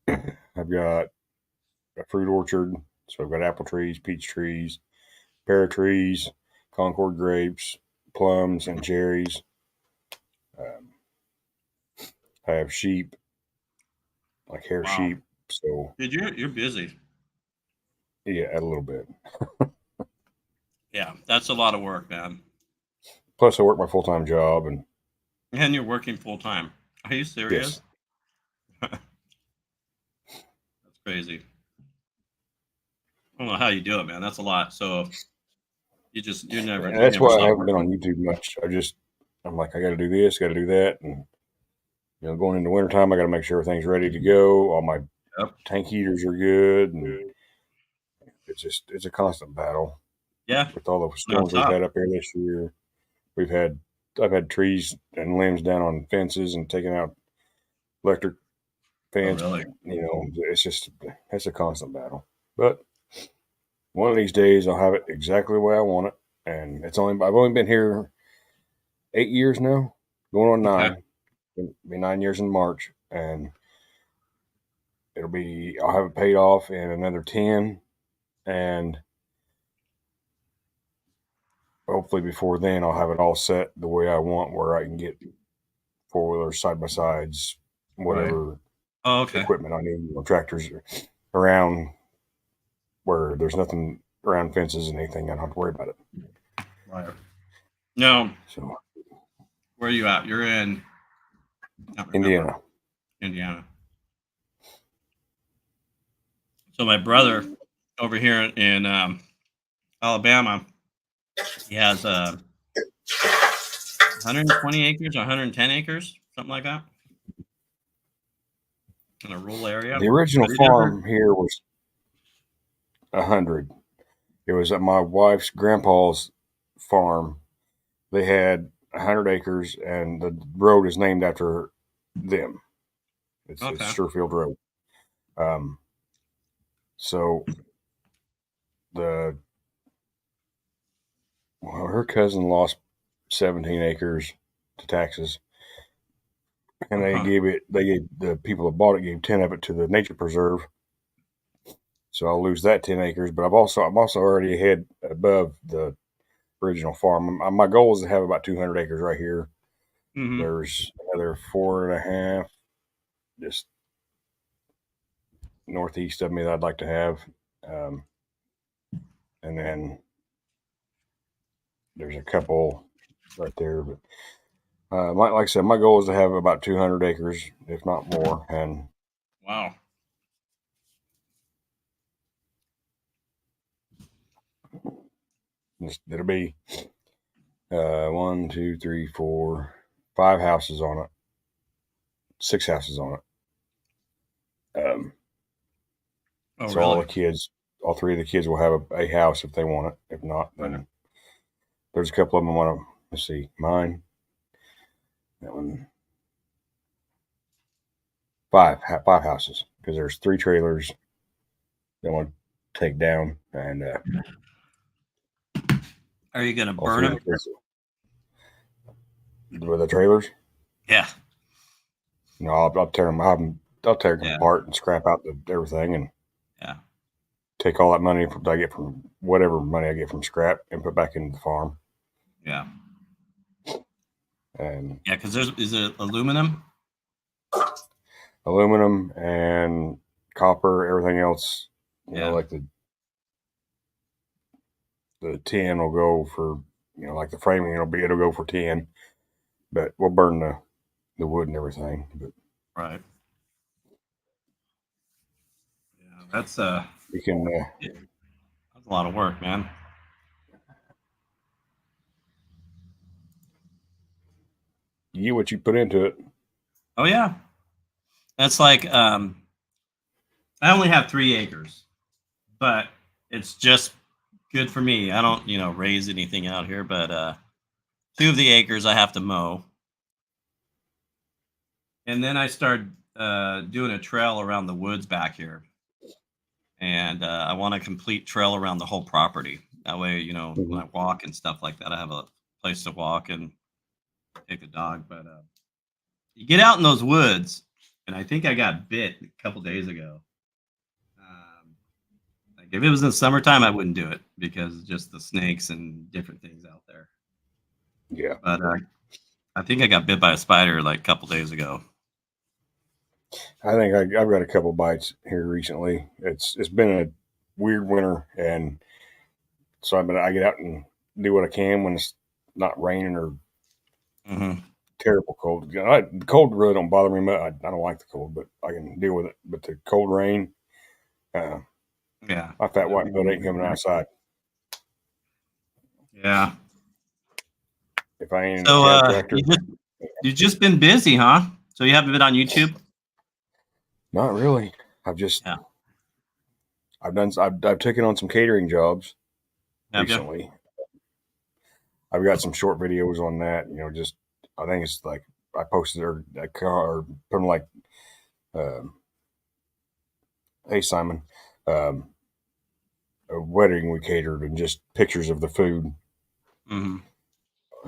I've got a fruit orchard, so I've got apple trees, peach trees, pear trees, Concord grapes, plums, and cherries. I have sheep, like hair sheep. So Dude, you're busy. Yeah, a little bit. Yeah, that's a lot of work, man. Plus, I work my full-time job, And you're working full time. Are you serious? Yes. That's crazy. I don't know how you do it, man. That's a lot. So you're never. And that's why I haven't been working. on YouTube much. I'm like, I got to do this, got to do that, and going into wintertime, I got to make sure everything's ready to go. All my tank heaters are good, and it's a constant battle. Yeah. With all the storms we've had up here this year, I've had trees and limbs down on fences and taking out electric fence. Oh, really? It's a constant battle. But one of these days I'll have it exactly the way I want it. And I've only been here 8 years now, going on 9. Okay. It'll be 9 years in March, and I'll have it paid off in another 10, and hopefully before then I'll have it all set the way I want, where I can get 4-wheelers, side-by-sides, whatever equipment I need, tractors around where there's nothing around fences and anything. I don't have to worry about it. Right. No. So, where are you at? You're in Indiana. So my brother over here in Alabama, he has 120 acres, 110 acres, something like that. in a rural area. The original Have you ever- farm here was 100. It was at my wife's grandpa's farm. They had 100 acres, and the road is named after them. It's Okay. Sherfield Road. So her cousin lost 17 acres to taxes, and they gave the people that bought it gave 10 of it to the nature preserve. So I'll lose that 10 acres, but I'm also already ahead above the original farm. My goal is to have about 200 acres right here. Mhm. There's another 4.5 just northeast of me that I'd like to have. And then there's a couple right there. But like I said, my goal is to have about 200 acres, if not more. And Wow. it'll be 1, 2, 3, 4, 5 houses on it, 6 houses on it. Oh, So really? all 3 of the kids will have a house if they want it. If not, then there's a couple of them I want to, let's see, mine, that one, 5 houses, because there's 3 trailers they want to take down, and Are you gonna all burn 3 of them? the kids with the trailers. Yeah. No, I'll tear them. I'll tear them Yeah. apart and scrap out everything, and Yeah. take all that money I get from whatever money I get from scrap and put back into the farm. Yeah. And Yeah, because is it aluminum? aluminum and copper, everything else, like the tin will go for, like the framing, it'll go for 10, but we'll burn the wood and everything. But Right. Yeah, that's you can, that's a lot of work, man. you get what you put into it. Oh yeah. That's like I only have 3 acres, but it's just good for me. I don't, raise anything out here, but 2 of the acres I have to mow. And then I started doing a trail around the woods back here. And I want a complete trail around the whole property. That way, when I walk and stuff like that, I have a place to walk and take the dog. But you get out in those woods, and I think I got bit a couple days ago. Like if it was in the summertime, I wouldn't do it because just the snakes and different things out there. Yeah. But I think I got bit by a spider like a couple days ago. I think I've got a couple bites here recently. It's been a weird winter, and so I get out and do what I can when it's not raining or terrible cold. The cold really don't bother me much. I don't like the cold, but I can deal with it. But the cold rain, Yeah. my fat white butt ain't coming outside. Yeah. If I ain't in So a tractor. you've just been busy, huh? So you haven't been on YouTube? Not really. I've taken on some catering jobs recently. I've got some short videos on that. I think it's like I posted or put them like, hey Simon, a wedding we catered and just pictures of the food. Mm-hmm.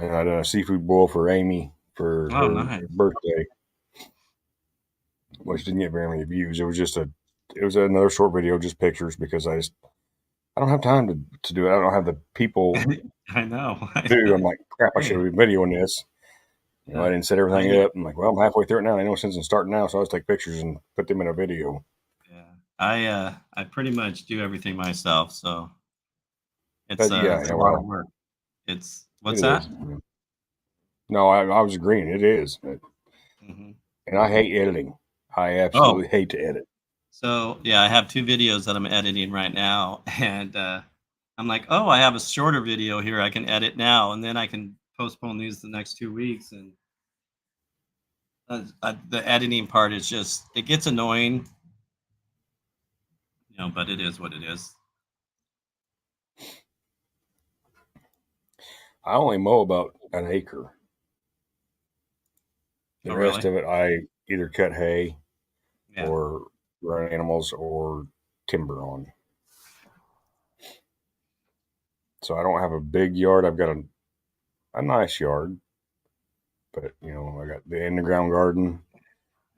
And I done a seafood boil for Amy for her birthday, which didn't get very many views. It was another short video, just pictures, because I don't have time to do it. I don't have the people. I know. I'm like, crap, I should have been videoing this. I didn't set everything up. I'm like, well, I'm halfway through it now. I know since I'm starting now, so I just take pictures and put them in a video. Yeah, I pretty much do everything myself, so it's a lot of work. What's that? No, I was agreeing. It is, and I hate editing. I absolutely hate to edit. So yeah, I have 2 videos that I'm editing right now, and I'm like, oh, I have a shorter video here I can edit now, and then I can postpone these the next 2 weeks, and The editing part is just, it gets annoying, but it is what it is. I only mow about an acre. The Oh, rest really? of it, I either cut hay Yeah. or run animals or timber on. So I don't have a big yard. I've got a nice yard, but I got the in the ground garden.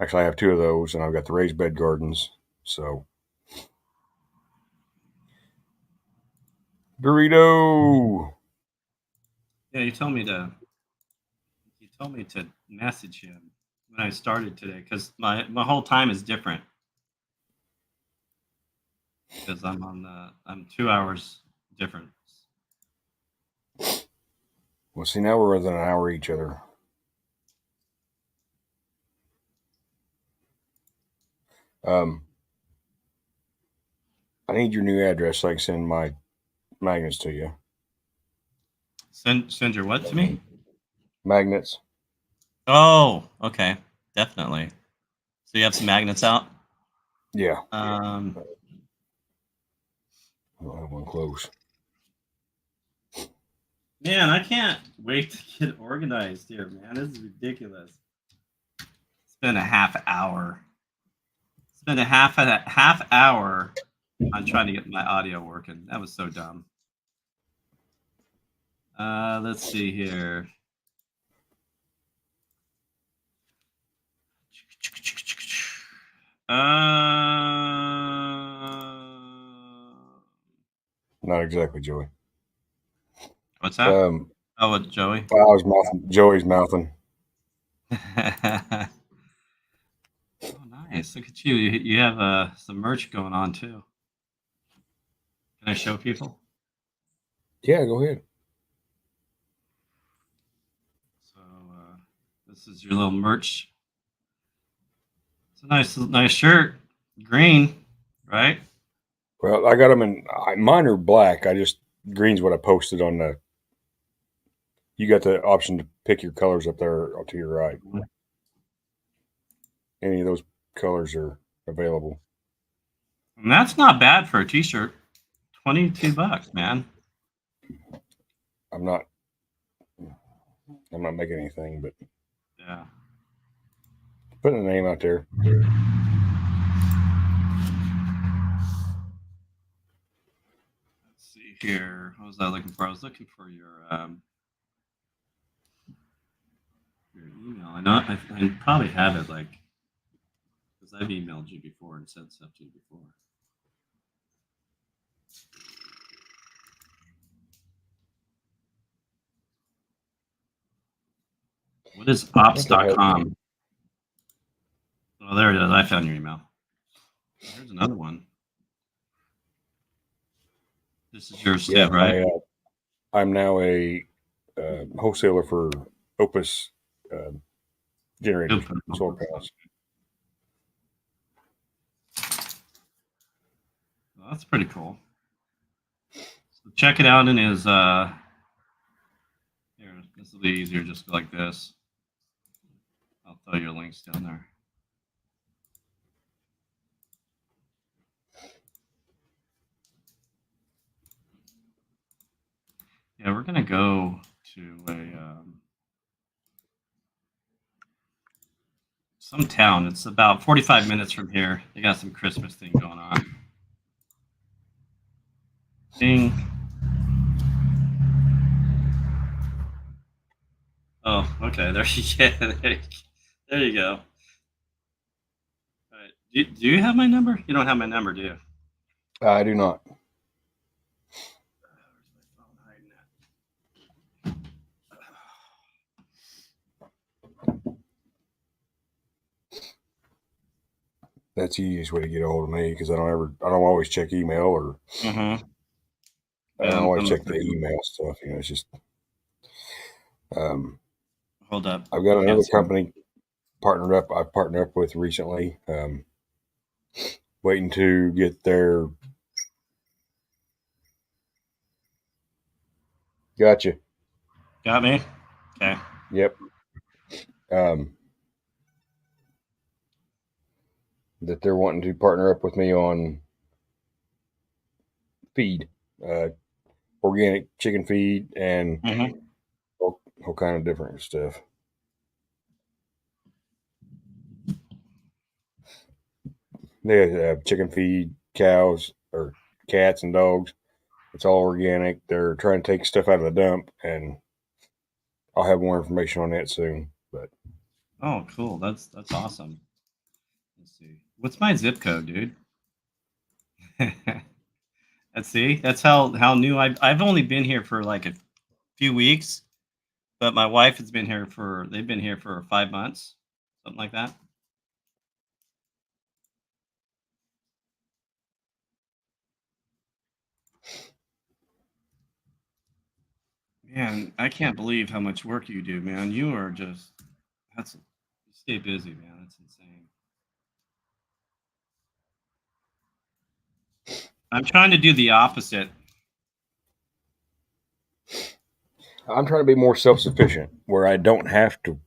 Actually, I have two of those, and I've got the raised bed gardens. So Dorito. Yeah, you told me to message him when I started today, because my whole time is different, because I'm 2 hours different. Well, see, now we're within an hour each other. I need your new address so I can send my magnets to you. Send your what to me? Magnets. Oh, okay, definitely. So you have some magnets out? Yeah. Um, I don't have one close. Man, I can't wait to get organized here, man. This is ridiculous. It's been a half hour. It's been a half hour on trying to get my audio working. That was so dumb. Let's see here. Not exactly, Joey. What's that? Oh, with Joey. I was mouthing. Joey's mouthing. Oh, nice! Look at you. You have some merch going on too. Can I show people? Yeah, go ahead. So this is your little merch. It's a nice shirt. Green, right? Well, I got them in. Mine are black. Green's what I posted on the. You got the option to pick your colors up there to your right. Any of those colors are available. And that's not bad for a t-shirt. $22, man. I'm not making anything, but Yeah. putting a name out there. Let's see here. What was I looking for? I was looking for your email. I know I probably have it, like, because I've emailed you before and sent stuff to you before. What is ops.com? Oh, there it is. I found your email. There's another one. This is yours too, right? I'm now a wholesaler for Opus generators, solar panels. Well, that's pretty cool. So check it out in his here. This will be easier, just like this. I'll throw your links down there. Yeah, we're gonna go to some town. It's about 45 minutes from here. They got some Christmas thing going on. Ding. Oh, okay. There you go. All right. Do you have my number? You don't have my number, do you? I do not. That's the easiest way to get a hold of me because I don't always check email or I don't always check the email stuff. It's just hold up. I've got another company I've partnered up with recently. Waiting to get their. Gotcha. Got me? Okay. Yep. that they're wanting to partner up with me on feed, organic chicken feed, and all kind of different stuff. They have chicken feed, cows or cats and dogs. It's all organic. They're trying to take stuff out of the dump, and I'll have more information on that soon. But Oh, cool. That's awesome. Let's see. What's my zip code, dude? Let's see. That's how new I've only been here for like a few weeks, but my wife has been here for they've been here for 5 months, something like that. Man, I can't believe how much work you do, man. You are just you stay busy, man. That's insane. I'm trying to do the opposite. I'm trying to be more self sufficient where I don't have to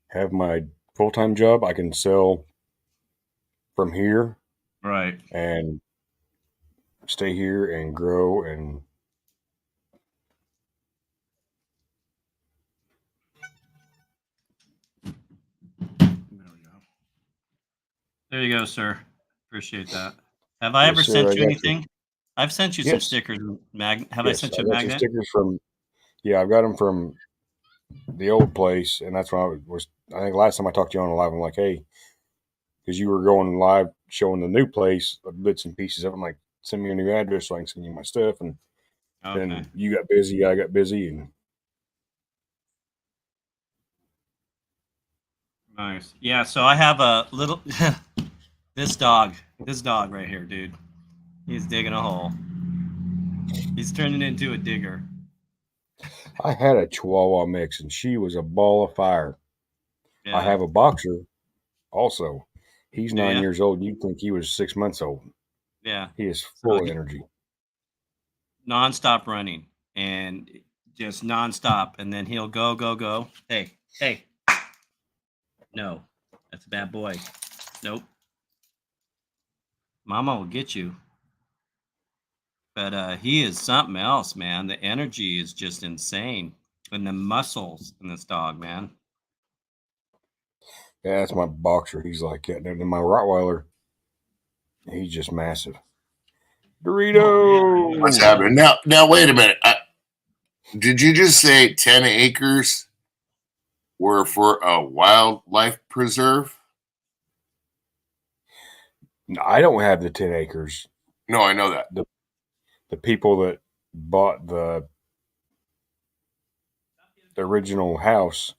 have my full time job. I can sell from here Right. and stay here and grow and There you go, sir. Appreciate that. Have I yes, ever sir. sent I you got anything? I've sent you some yes, stickers. Have I yes. sent I you a got your magnet? stickers from I've got them from the old place, and that's when I was. I think last time I talked to you on live, I'm like, hey, because you were going live showing the new place, bits and pieces of it. I'm like, send me your new address so I can send you my stuff. And Okay. then you got busy, I got busy, and Nice. Yeah, so I have a little this dog right here, dude. He's digging a hole. He's turning into a digger. I had a Chihuahua mix, and she was a ball of fire. I Yeah. have a boxer also. He's Do 9 ya? years old. You'd think he was 6 months old. Yeah. He is So full of energy. nonstop running and just nonstop, and then he'll go. Hey. No, that's a bad boy. Nope. Mama will get you. But he is something else, man. The energy is just insane, and the muscles in this dog, man. Yeah, that's my boxer. He's like that. And then my Rottweiler, he's just massive. Dorito. What's happening now? Wait a minute. Did you just say 10 acres were for a wildlife preserve? No, I don't have the 10 acres. No, I know that. The people that bought the original house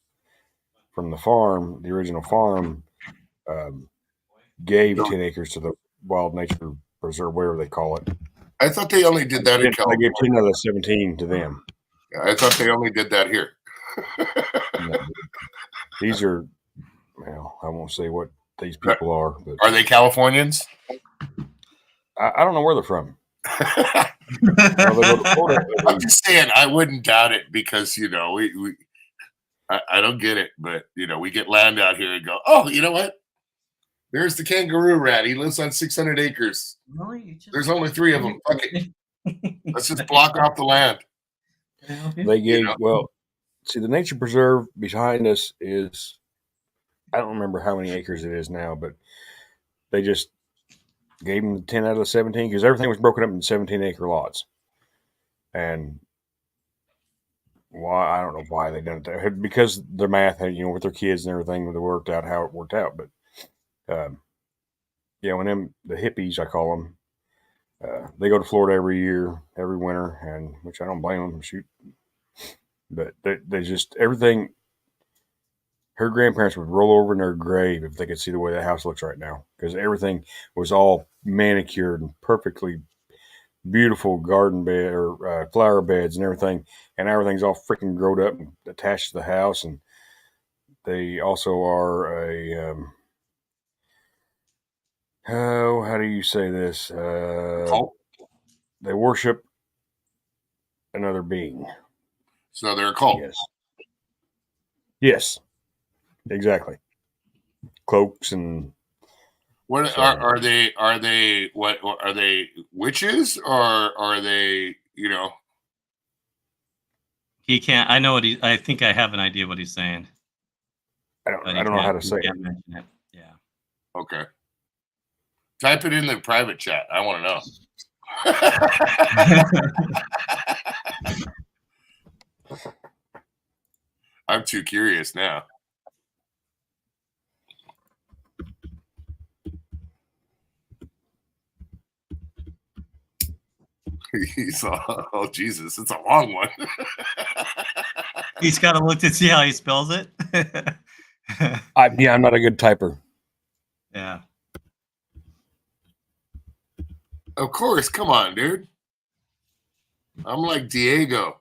from the original farm, gave 10 acres to the Wild Nature Preserve, whatever they call it. I thought they only did that in I California. gave 10 out of the 17 to them. I thought they only did that here. No, these are, well, I won't say what these people are, but Are they Californians? I don't know where they're from. Well, they go to Florida. I'm just saying, I wouldn't doubt it because I don't get it, but we get land out here and go, oh, you know what? There's the kangaroo rat. He lives on 600 acres. There's only 3 of them. Fuck it. Let's just block off the land. They gave, well, see, the nature preserve behind us is, I don't remember how many acres it is now, but they just gave them 10 out of the 17 because everything was broken up in 17-acre lots. And why, I don't know why they done it that, because their math had, with their kids and everything, they worked out how it worked out. But yeah, when the hippies, I call them, they go to Florida every year, every winter, and which I don't blame them. Shoot, but they just everything. Her grandparents would roll over in their grave if they could see the way the house looks right now, because everything was all manicured and perfectly beautiful garden bed or flower beds and everything's all freaking growed up and attached to the house. And they also are a how do you say this? They worship another being. So they're a cult. Yes, exactly. Cloaks and What So- are they? Are they what? Are they witches or are they? You know, He can't. I know what he. I think I have an idea what he's saying. I But don't know how to he say it. can't mention it. Yeah. okay. Type it in the private chat. I want to know. I'm too curious now. He's oh Jesus, it's a long one. He's got to look to see how he spells it. I'm not a good typer. Yeah. Of course, come on, dude. I'm like Diego.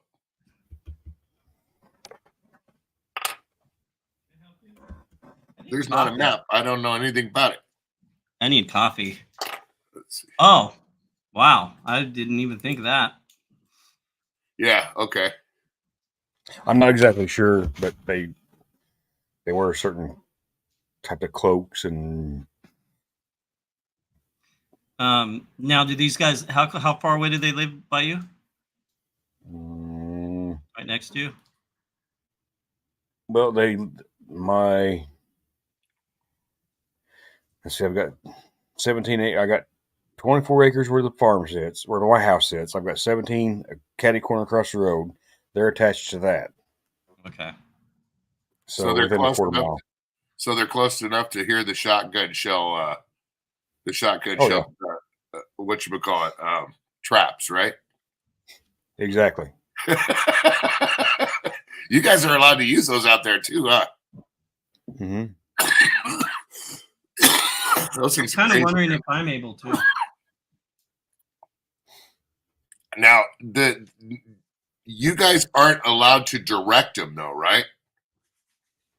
There's not a map. I don't know anything about it. I need coffee. Let's see. Oh, wow. I didn't even think of that. Yeah, okay. I'm not exactly sure, but they wear certain type of cloaks and Now, do these guys, how far away do they live by you? Right next to you? well, let's see, I've got 17. I got 24 acres where the farm sits, where my house sits. I've got 17 catty corner across the road. They're attached to that. Okay. So they're within a close quarter enough. mile. So they're close enough to hear the shotgun shell. The shotgun Oh, shell. What you would call it? Traps, right? Exactly. You guys are allowed to use those out there too, huh? Mm-hmm. Those I'm things kind of crazy. wondering if I'm able to. Now, you guys aren't allowed to direct them, though, right?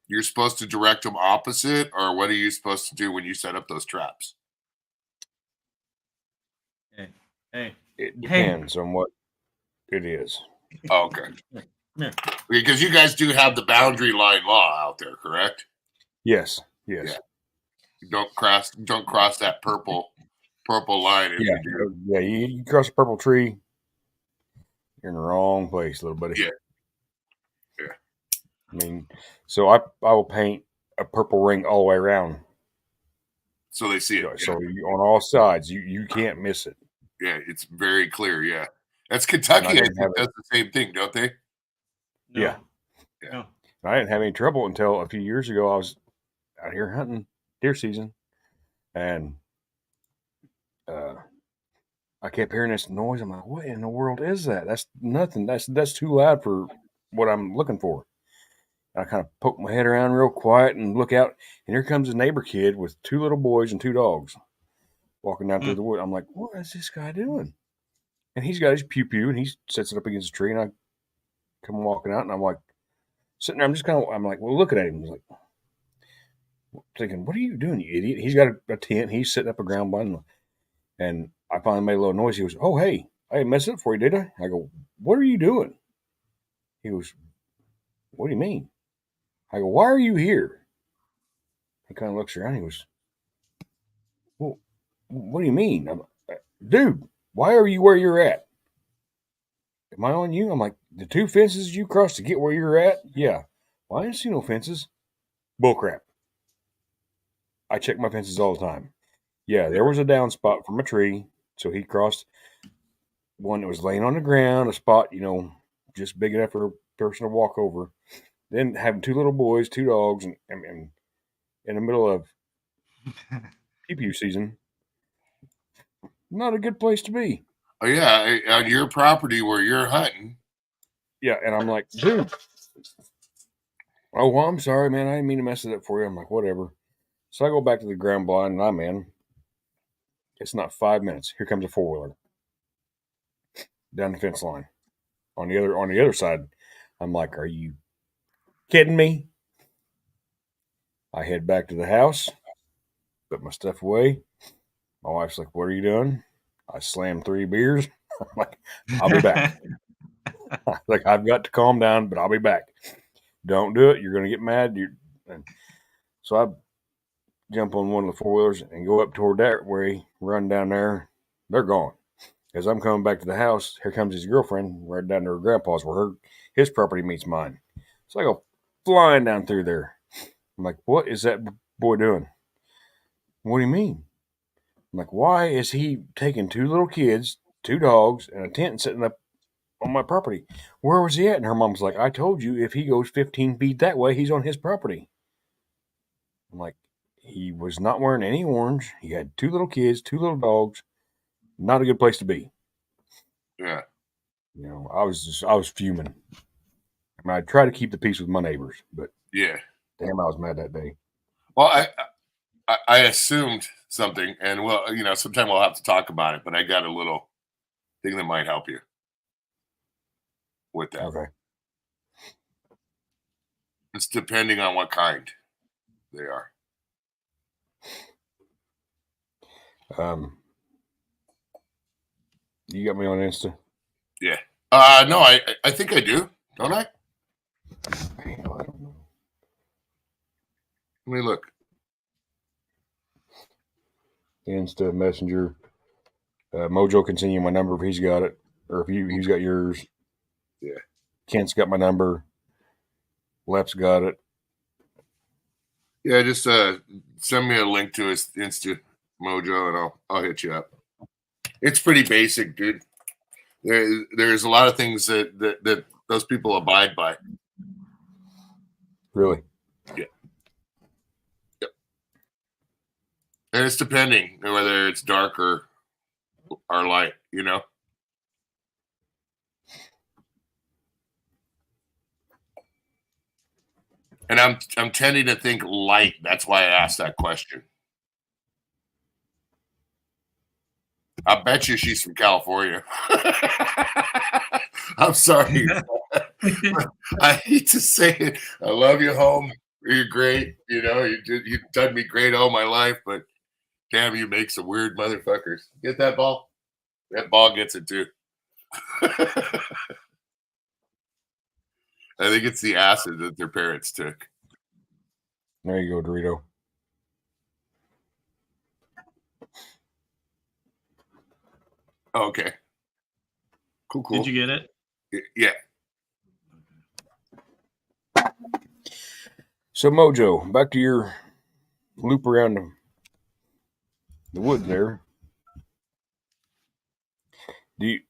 You're supposed to direct them opposite, or what are you supposed to do when you set up those traps? Hey. It depends on what it is. Oh, okay. Yeah. Because you guys do have the boundary line law out there, correct? Yes. Yeah. Don't cross that purple line. If Yeah. you do. Yeah. You cross a purple tree, you're in the wrong place, little buddy. Yeah. I mean, so I will paint a purple ring all the way around. So they see it. So on all sides, you can't miss it. Yeah, it's very clear. Yeah. That's Kentucky. I think does the same thing, don't they? No. Yeah. No. I didn't have any trouble until a few years ago. I was out here hunting deer season, and I kept hearing this noise. I'm like, "What in the world is that? That's nothing. That's too loud for what I'm looking for." And I kind of poke my head around real quiet and look out, and here comes a neighbor kid with 2 little boys and 2 dogs walking down through the wood. I'm like, "What is this guy doing?" And he's got his pew, and he sets it up against a tree, and I come walking out, and I'm like, sitting there. I'm like, well, looking at him. He's like, thinking, what are you doing, you idiot? He's got a tent. He's setting up a ground blind. And I finally made a little noise. He goes, oh, hey, I didn't mess it up for you, did I? I go, what are you doing? He goes, what do you mean? I go, why are you here? He kind of looks around. He goes, well, what do you mean? Dude, why are you where you're at? Am I on you? I'm like, the 2 fences you crossed to get where you're at? Yeah. Well, I didn't see no fences. Bullcrap. I check my fences all the time. Yeah, there was a down spot from a tree. So he crossed one that was laying on the ground, a spot, just big enough for a person to walk over. Then having 2 little boys, 2 dogs, and in the middle of pew season. Not a good place to be. Oh, yeah. On your property where you're hunting. Yeah, and I'm like, dude. Oh, well, I'm sorry, man. I didn't mean to mess it up for you. I'm like, whatever. So I go back to the ground blind, and I'm in. It's not 5 minutes. Here comes a 4-wheeler down the fence line. On the other side, I'm like, are you kidding me? I head back to the house, put my stuff away. My wife's like, what are you doing? I slammed 3 beers. I'm like, I'll be back. Like, I've got to calm down, but I'll be back. Don't do it. You're going to get mad. So I jump on one of the 4-wheelers and go up toward that way, run down there. They're gone. As I'm coming back to the house, here comes his girlfriend right down to her grandpa's where his property meets mine. So I go flying down through there. I'm like, what is that boy doing? What do you mean? I'm like, why is he taking 2 little kids, 2 dogs, and a tent and sitting up on my property? Where was he at? And her mom's like, I told you if he goes 15 feet that way, he's on his property. I'm like, he was not wearing any orange. He had 2 little kids, 2 little dogs. Not a good place to be. Yeah. I was fuming. I mean, I try to keep the peace with my neighbors, but Yeah. damn, I was mad that day. Well, I assumed something, and sometime we'll have to talk about it. But I got a little thing that might help you with that. Okay. It's depending on what kind they are. You got me on Insta? Yeah. No, I think I do. Don't I? I don't know. Let me look. Insta, Messenger. Mojo can send you my number if he's got it, or if he's got yours. Yeah. Kent's got my number. Lep's got it. Yeah, just send me a link to his Insta Mojo, and I'll hit you up. It's pretty basic, dude. There's a lot of things that those people abide by. Really? Yeah. Yep. And it's depending whether it's dark or light, And I'm tending to think light. That's why I asked that question. I bet you she's from California. I'm sorry. I hate to say it. I love you, home. You're great. You've done me great all my life, but damn, you make some weird motherfuckers. Get that ball? That ball gets it too. I think it's the acid that their parents took. There you go, Dorito. Okay. Cool. Did you get it? Yeah. So, Mojo, back to your loop around the woods there.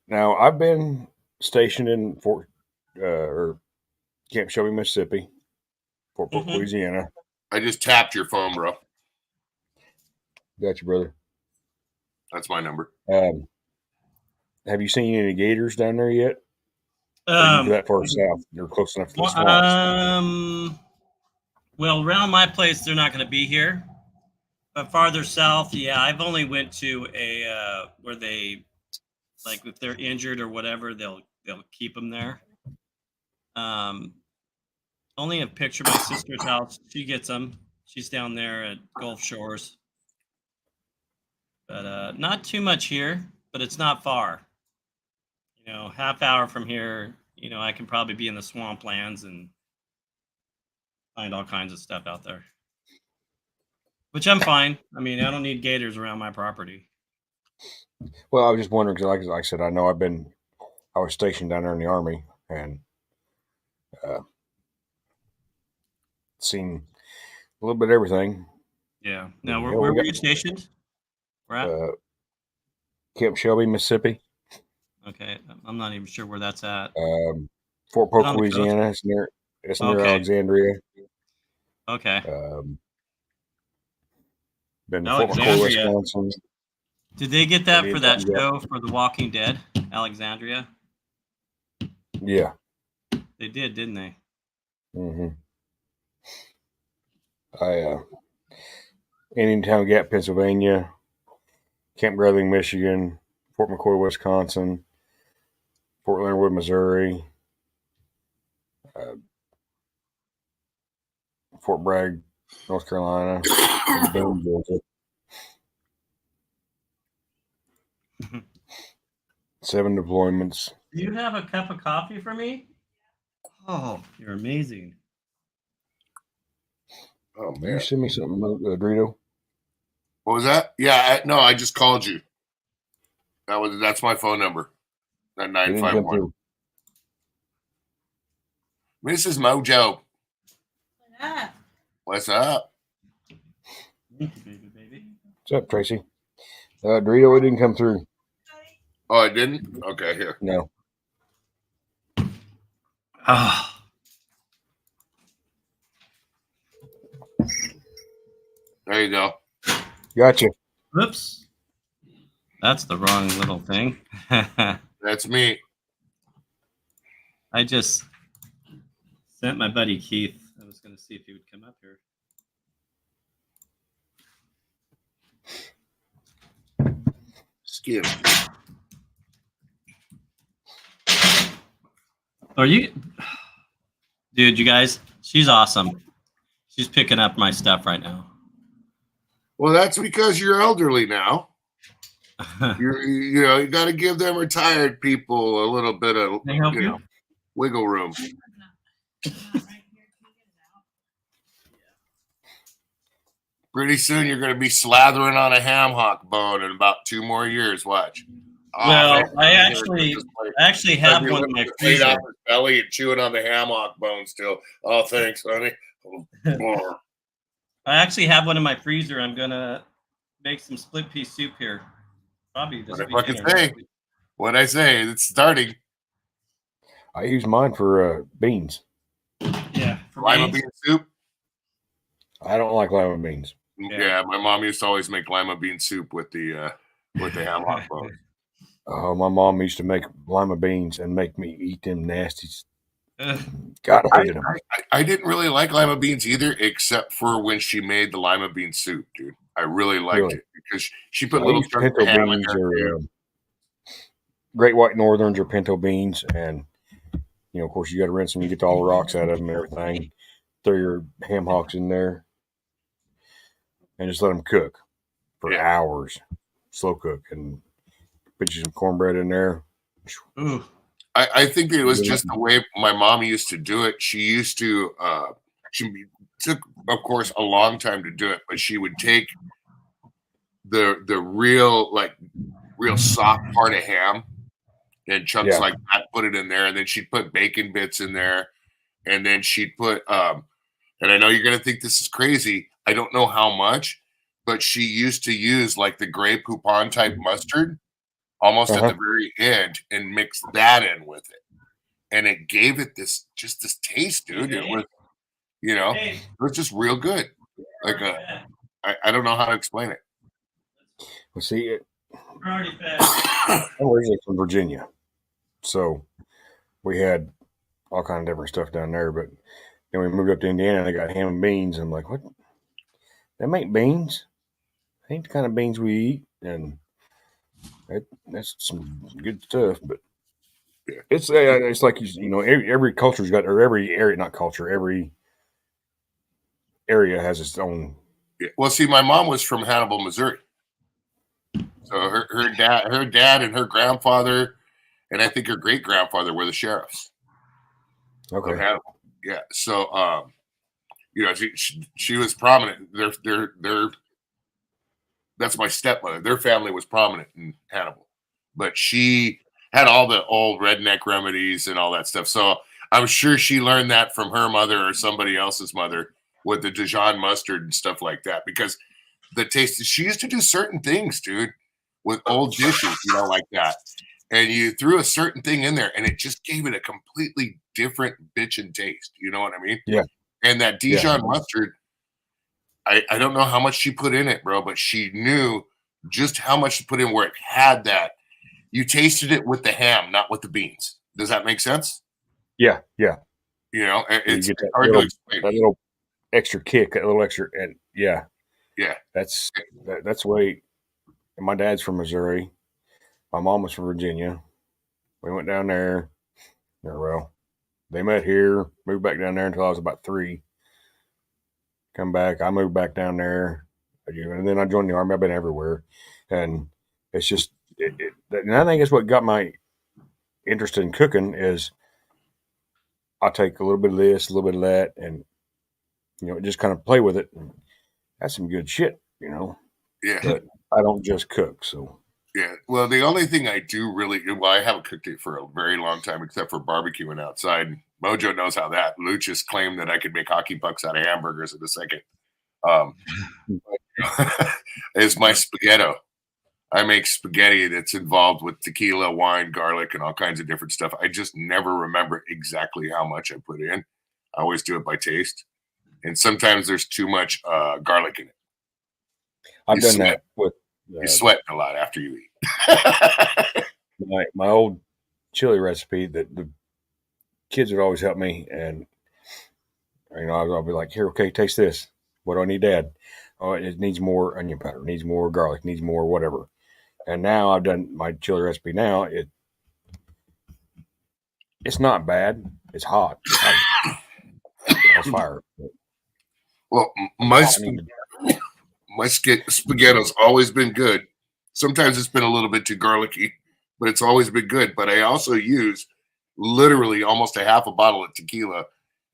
Now, I've been stationed in Camp Shelby, Mississippi, Fort Polk, Louisiana. I just tapped your phone, bro. Got you, brother. That's my number. Have you seen any gators down there yet? Are you that far south? You're close enough to the swamps. Well, around my place, they're not going to be here. But farther south, yeah, I've only went to a where they, like, if they're injured or whatever, they'll keep them there. Only a picture of my sister's house. She gets them. She's down there at Gulf Shores. But not too much here, but it's not far. Half hour from here, I can probably be in the swamplands and find all kinds of stuff out there. Which I'm fine. I mean, I don't need gators around my property. Well, I was just wondering, because like I said, I know I was stationed down there in the Army and seen a little bit of everything. Yeah. Now, where were you stationed? Where at? Camp Shelby, Mississippi. Okay. I'm not even sure where that's at. Fort Polk, Louisiana. It's near Alexandria. Okay. Been to Fort McCoy, Wisconsin. Did they get that for that show for The Walking Dead, Alexandria? Yeah. They did, didn't they? Mm-hmm. Indiantown Gap, Pennsylvania. Camp Grethling, Michigan. Fort McCoy, Wisconsin. Fort Leonard Wood, Missouri. Fort Bragg, North Carolina. Boone, Georgia. 7 deployments. Do you have a cup of coffee for me? Oh, you're amazing. Oh, man. You send me something, Dorito? What was that? Yeah, no, I just called you. That's my phone number. That It didn't come 951. through. Mrs. Mojo, what's up? Thank you, baby. What's up, Tracy? Dorito, it didn't come through. Oh, it didn't? Okay, here. No. Ah, There you go. Gotcha. whoops. That's the wrong little thing. That's me. I just sent my buddy Keith. I was going to see if he would come up here. Skin. Are you, dude? You guys, she's awesome. She's picking up my stuff right now. Well, that's because you're elderly now. You got to give them retired people a little bit of Can I help you? wiggle room. Pretty soon you're going to be slathering on a ham hock bone in about 2 more years. Watch. Well, man, I actually have one in my laid freezer. off his belly and chewing on the ham hock bone still. Oh, thanks, honey. I actually have one in my freezer. I'm gonna make some split pea soup here. Probably this What'd I weekend. fucking or say? next week. What'd I say? It's starting. I use mine for beans. Yeah, for Lima beans. bean soup. I don't like lima beans. Yeah, my mom used to always make lima bean soup with the ham hock bone. My mom used to make lima beans and make me eat them nasties. Ugh. God, I hated them. I didn't really like lima beans either, except for when she made the lima bean soup, dude. I really liked Really? it because she put I little use chunks pinto of ham in beans there. or Great White Northerns or pinto beans, and of course, you got to rinse them. You get all the rocks out of them and everything. Throw your ham hocks in there, and just let them cook for hours. Slow cook, and put you some cornbread in there. Ooh. I think it was just the way my mom used to do it. She used to, she took, of course, a long time to do it, but she would take the real soft part of ham and chunks like that, put it in there, and then she'd put bacon bits in there, and then she'd put, and I know you're gonna think this is crazy. I don't know how much, but she used to use like the Grey Poupon type mustard almost at the very end and mix that in with it. And it gave it this taste, dude. It was, it was just real good. Like I don't know how to explain it. Well, see, We're already fed. I'm originally from Virginia, so we had all kind of different stuff down there. But then we moved up to Indiana, and they got ham and beans. And I'm like, what? Them ain't beans. They ain't the kind of beans we eat. And that's some good stuff. But it's like every culture's got, or every area, not culture, every area has its own. Yeah. Well, see, my mom was from Hannibal, Missouri. So her dad and her grandfather, and I think her great grandfather were the sheriffs. Okay. Of Hannibal. Yeah. So she was prominent. They're that's my stepmother. Their family was prominent in Hannibal, but she had all the old redneck remedies and all that stuff. So I'm sure she learned that from her mother or somebody else's mother with the Dijon mustard and stuff like that. Because the taste, she used to do certain things, dude, with old dishes, like that. And you threw a certain thing in there and it just gave it a completely different bitchin' taste. You know what I mean? Yeah. And that Dijon mustard, I don't know how much she put in it, bro, but she knew just how much to put in where it had that. You tasted it with the ham, not with the beans. Does that make sense? Yeah, yeah. It's you get hard to explain. That little extra kick, that little extra, and yeah. That's the way. And my dad's from Missouri. My mom was from Virginia. We went down there. Well, they met here, moved back down there until I was about 3. Come back. I moved back down there. And then I joined the Army. I've been everywhere. And it's just, and I think it's what got my interest in cooking is I take a little bit of this, a little bit of that, and, just kind of play with it. And that's some good shit, Yeah. but I don't just cook. So Yeah. Well, the only thing I do really well, I haven't cooked it for a very long time, except for barbecuing outside. Mojo knows how that. Luchas claimed that I could make hockey pucks out of hamburgers in a second. Is my spaghetto. I make spaghetti that's involved with tequila, wine, garlic, and all kinds of different stuff. I just never remember exactly how much I put in. I always do it by taste. And sometimes there's too much garlic in it. I've done that with You sweat a lot after you eat. my old chili recipe that the kids would always help me, and I'll be like, here, okay, taste this. What do I need to add? Oh, it needs more onion powder, needs more garlic, needs more whatever. And now I've done my chili recipe. Now it's not bad. It's hot. It's fire. Well, my spaghetti's always been good. Sometimes it's been a little bit too garlicky, but it's always been good. But I also use literally almost a half a bottle of tequila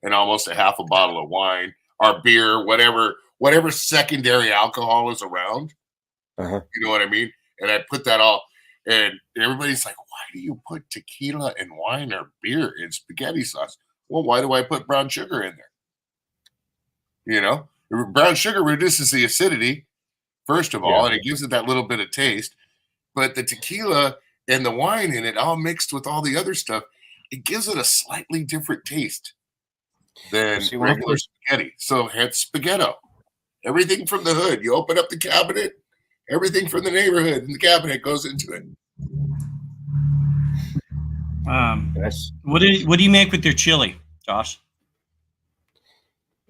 and almost a half a bottle of wine or beer, whatever secondary alcohol is around. Uh-huh. You know what I mean? And I put that all, and everybody's like, why do you put tequila and wine or beer in spaghetti sauce? Well, why do I put brown sugar in there? Brown sugar reduces the acidity, first of all, and it gives it that little bit of taste. But the tequila and the wine in it, all mixed with all the other stuff, it gives it a slightly different taste than regular spaghetti. So it's spaghetto. Everything from the hood. You open up the cabinet, everything from the neighborhood in the cabinet goes into it. What do you make with your chili, Josh?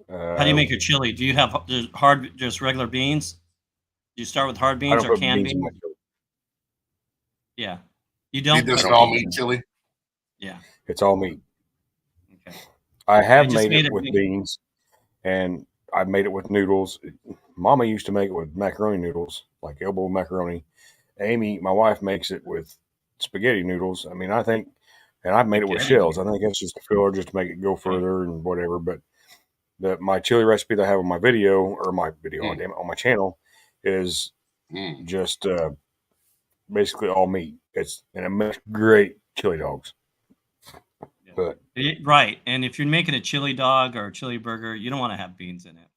How do you make your chili? Do you have just regular beans? Do you start with hard beans or canned beans? Yeah, you don't. This is all meat chili. Yeah, it's all meat. Okay. I have made it with beans, and I've made it with noodles. Mama used to make it with macaroni noodles, like elbow macaroni. Amy, my wife, makes it with spaghetti noodles. I mean, and I've made it with shells. I think that's just a filler, just to make it go further and whatever. But my chili recipe that I have on my video on my channel is just basically all meat. And it makes great chili dogs. But right, and if you're making a chili dog or a chili burger, you don't want to have beans in it.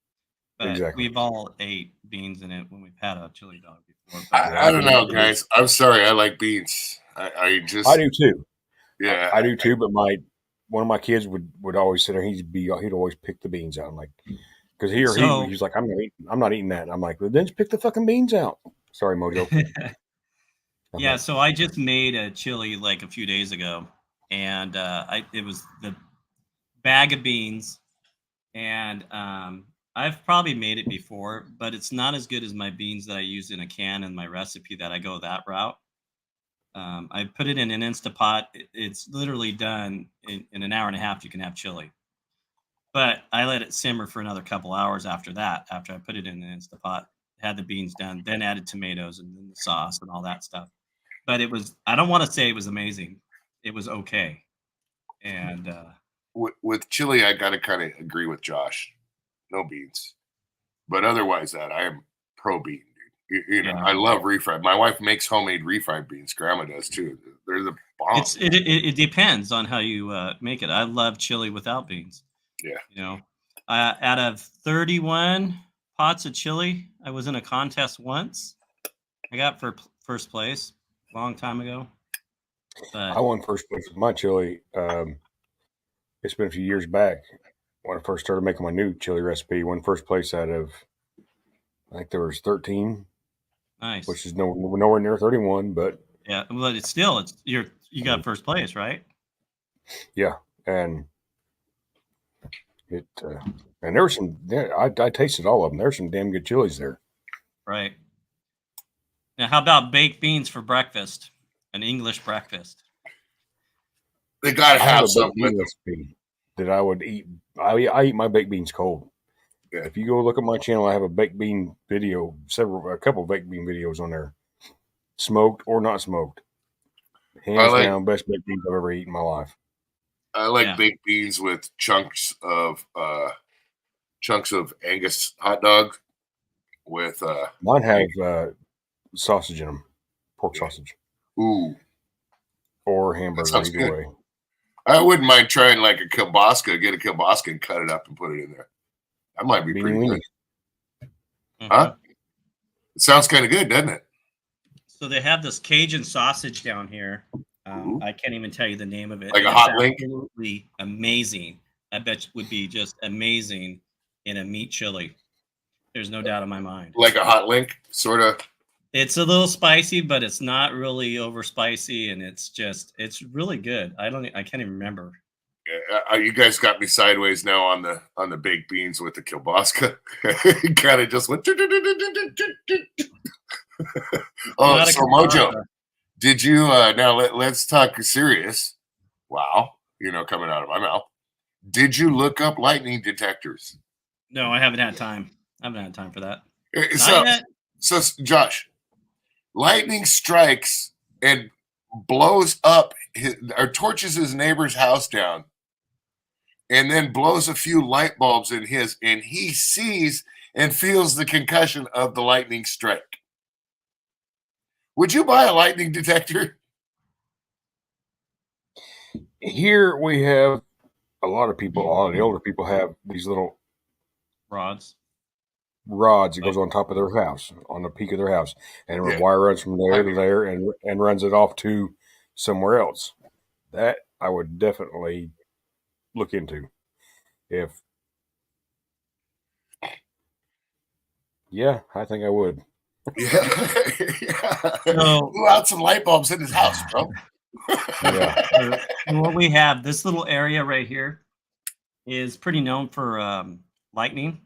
But exactly. We've all ate beans in it when we've had a chili dog before. I don't know, guys. I'm sorry. I like beans. I do too. Yeah, I do too. But one of my kids would always sit there. He'd always pick the beans out. I'm like, because he's like, I'm not eating that. And I'm like, well, then just pick the fucking beans out. Sorry, Mojo. Yeah. So I just made a chili like a few days ago, and it was the bag of beans, and I've probably made it before, but it's not as good as my beans that I use in a can in my recipe that I go that route. I put it in an Instapot. It's literally done in an hour and a half. You can have chili, but I let it simmer for another couple hours after that. After I put it in an Instapot, had the beans done, then added tomatoes and then the sauce and all that stuff. But I don't want to say it was amazing. It was okay. And with chili, I got to kind of agree with Josh. No beans, but otherwise that I am pro bean, dude. I love refried. My wife makes homemade refried beans. Grandma does too. They're the bomb. It depends on how you make it. I love chili without beans. Yeah. Out of 31 pots of chili, I was in a contest once. I got for first place a long time ago. But I won first place with my chili. It's been a few years back when I first started making my new chili recipe. Won first place out of, I think there was 13. Nice. Which is nowhere near 31, but yeah, but you got first place, right? Yeah, and and there were some. I tasted all of them. There's some damn good chilies there. Right. Now, how about baked beans for breakfast? An English breakfast. They gotta have something with recipe that I would eat. I eat my baked beans cold. Yeah. If you go look at my channel, I have a baked bean video, a couple of baked bean videos on there, smoked or not smoked. Hands down, best baked beans I've ever eaten in my life. I like baked beans with chunks of Angus hot dog with Mine have sausage in them, pork sausage ooh, or that hamburger, sounds either good. way. I wouldn't mind trying like a kielbasa, get a kielbasa and cut it up and put it in there. That might be Beanie pretty good. weenie. Huh? It sounds kind of good, doesn't it? So they have this Cajun sausage down here. Ooh. I can't even tell you the name of it. Like a and hot it's link? absolutely amazing. I bet you would be just amazing in a meat chili. There's no doubt in my mind. Like a hot link, sort of. It's a little spicy, but it's not really over spicy, and it's really good. I can't even remember. You guys got me sideways now on the baked beans with the kielbasa. Kind of just went. Oh, Not a so Mojo, kielbasa. did you? Now let's talk serious. Wow, coming out of my mouth. Did you look up lightning detectors? No, I haven't had time. I haven't had time for that. So, Not yet. so Josh, lightning strikes and blows up or torches his neighbor's house down, and then blows a few light bulbs in his, and he sees and feels the concussion of the lightning strike. Would you buy a lightning detector? Here we have a lot of the older people have these little Rods. that goes on top of their house, on the peak of their house, and Yeah. a wire runs from there to there and runs it off to somewhere else. That I would definitely look into. Yeah, I think I would. Yeah. So- Blew out some light bulbs in his house, bro. Yeah. And what we have, this little area right here, is pretty known for lightning.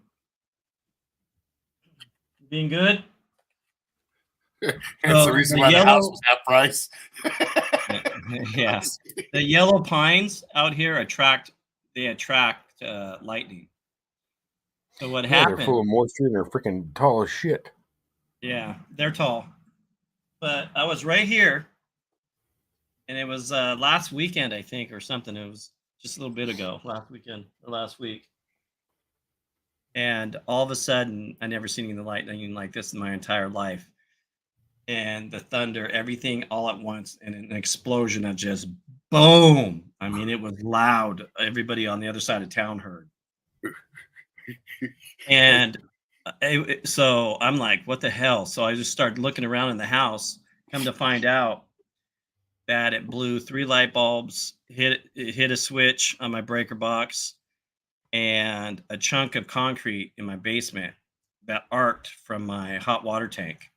Being good. That's So the reason the why the house yellow- was half price. Yeah. The yellow pines out here attract lightning. So what Yeah, happened? they're full of moisture and they're freaking tall as shit. Yeah, they're tall. But I was right here, and it was last weekend, I think, or something. It was just a little bit ago, last weekend or last week. And all of a sudden, I never seen the lightning like this in my entire life. And the thunder, everything all at once, and an explosion of just boom. I mean, it was loud. Everybody on the other side of town heard. And so I'm like, what the hell? So I just started looking around in the house. Come to find out that it blew 3 light bulbs, it hit a switch on my breaker box, and a chunk of concrete in my basement that arced from my hot water tank.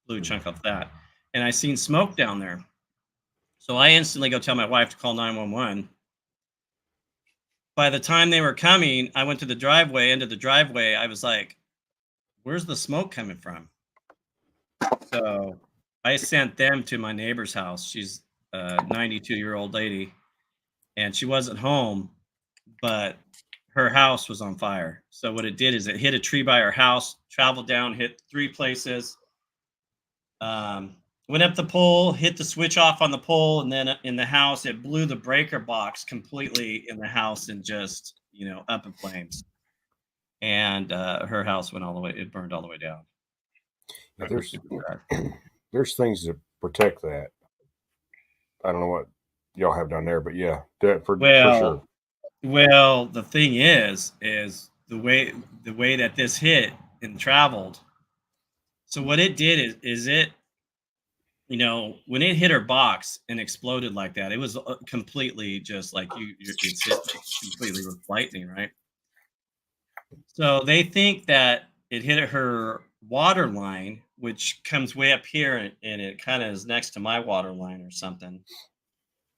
Blew a chunk off that. And I seen smoke down there. So I instantly go tell my wife to call 911. By the time they were coming, I went to the driveway, into the driveway. I was like, where's the smoke coming from? So I sent them to my neighbor's house. She's a 92-year-old lady, and she wasn't home, but her house was on fire. So what it did is it hit a tree by her house, traveled down, hit 3 places, went up the pole, hit the switch off on the pole, and then in the house, it blew the breaker box completely in the house and just, up in flames. And her house went all the way, it burned all the way down. Yeah, there's things to protect that. I don't know what y'all have down there, but yeah, for sure. Well, the thing is the way that this hit and traveled. So what it did is it, when it hit her box and exploded like that, it was completely just like it's hit completely with lightning, right? So they think that it hit her water line, which comes way up here, and it kind of is next to my water line or something,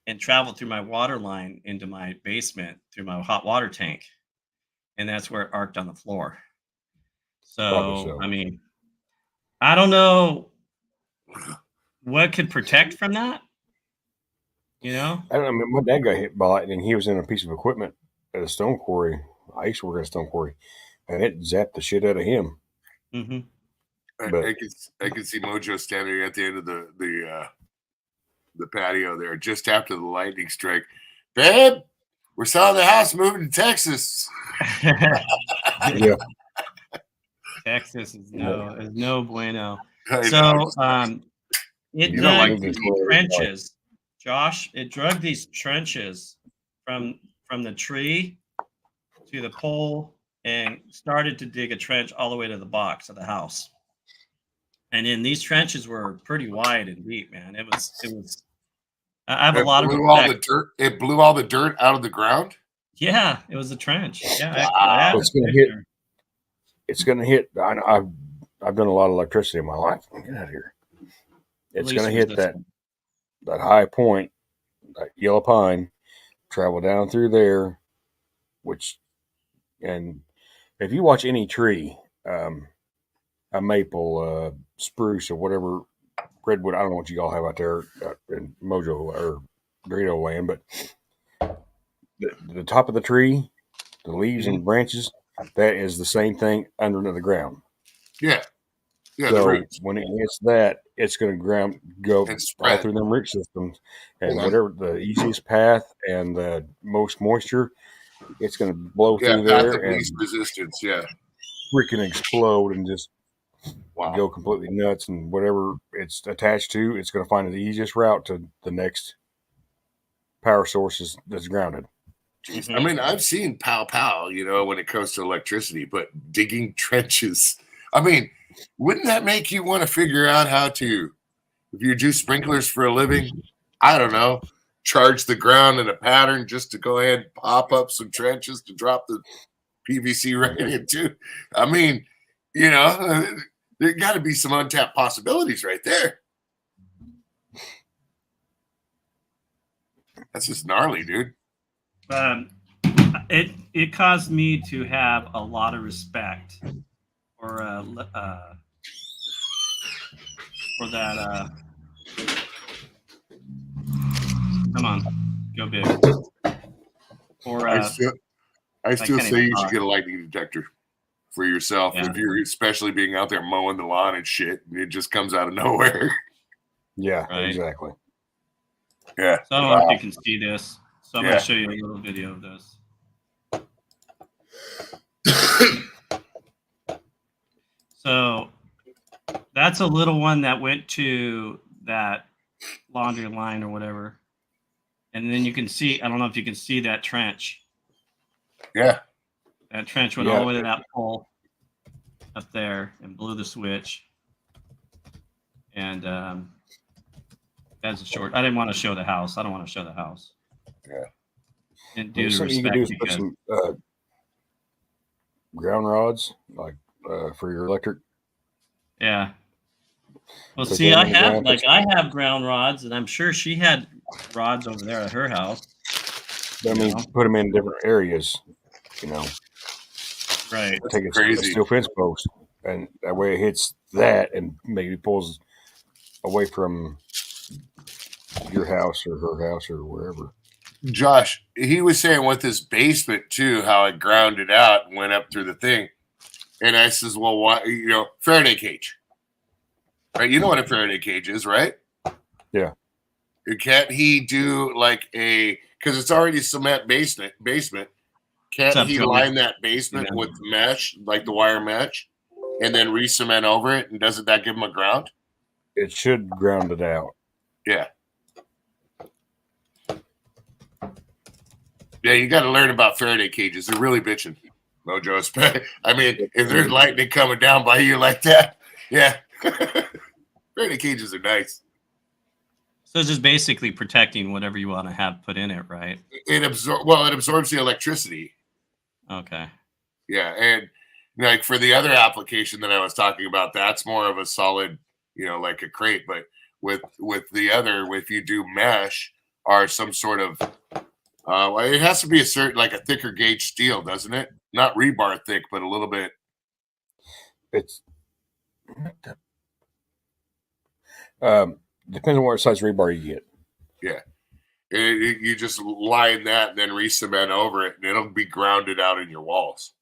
and traveled through my water line into my basement through my hot water tank, and that's where it arced on the floor. So. I mean, I don't know what could protect from that. I don't know. My dad got hit by lightning. He was in a piece of equipment at a stone quarry. I used to work at a stone quarry, and it zapped the shit out of him. Mm-hmm. I can see Mojo standing at the end of the patio there, just after the lightning strike. Babe, we're selling the house, moving to Texas. Yeah. Texas is no bueno. I So know. it You don't dug like these the- trenches, Josh. It dug these trenches from the tree to the pole and started to dig a trench all the way to the box of the house. And then these trenches were pretty wide and deep, man. It was. I have a lot of blew all respect. the dirt. It blew all the dirt out of the ground. Yeah, it was a trench. Yeah, Wow. I have It's a gonna hit. picture. It's going to hit. I've done a lot of electricity in my life. Get out of here. It's going to Least hit that resistance. high point, that yellow pine, travel down through there, and if you watch any tree, a maple, spruce, or whatever, redwood, I don't know what you all have out there in Mojo or Dorito land, but the top of the tree, the leaves and branches, that is the same thing under the ground. Yeah. Yeah. The So roots. when it hits that, it's going to go And all spread. through them root systems, and Hold on. whatever the easiest path and the most moisture, it's going to blow Yeah. through Path there of and least resistance. Yeah. freaking explode and just Wow. go completely nuts. And whatever it's attached to, it's going to find the easiest route to the next power source that's grounded. Mhm. I mean, I've seen pow pow, when it comes to electricity, but digging trenches. I mean, wouldn't that make you want to figure out how to, if you do sprinklers for a living, I don't know, charge the ground in a pattern just to go ahead and pop up some trenches to drop the PVC right into? I mean, there got to be some untapped possibilities right there. That's just gnarly, dude. It caused me to have a lot of respect for that. Come on, go big. For I still can't say even you should talk. get a lightning detector for yourself Yeah. if you're especially being out there mowing the lawn and shit, and it just comes out of nowhere. Yeah, Right. exactly. Yeah. So I don't know if you can see this. So I'm Yeah. going to show you a little video of this. So that's a little one that went to that laundry line or whatever. And then you can see, I don't know if you can see that trench. Yeah. That trench went all the way to that pole up there and blew the switch. And that's a short. I didn't want to show the house. I don't want to show the house. Yeah. And due to Something you respect, can do is put because some ground rods, like for your electric. yeah. Well, Put see, them I in the have ground, I have ground rods, and I'm sure she had rods over there at her house. I mean, know? put them in different areas. Right. Take a crazy. steel fence post, and that way it hits that and maybe pulls away from your house or her house or wherever. Josh, he was saying with his basement too, how it grounded out and went up through the thing. And I says, well, why, Faraday cage. Right? You know what a Faraday cage is, right? Yeah. Can't he do because it's already cement basement. Can't up, he Joey? line that basement Yeah. with mesh, like the wire mesh, and then re-cement over it? And doesn't that give him a ground? It should ground it out. Yeah. Yeah, you got to learn about Faraday cages. They're really bitching, Mojo. I mean, if there's lightning coming down by you like that, yeah. Faraday cages are nice. So it's just basically protecting whatever you want to have put in it, right? It absorbs the electricity. Okay. Yeah, and like for the other application that I was talking about, that's more of a solid, like a crate. But with the other, if you do mesh or some sort of, it has to be a certain, like a thicker gauge steel, doesn't it? Not rebar thick, but a little bit. It's depends on what size rebar you get. Yeah. You just line that and then re-cement over it, and it'll be grounded out in your walls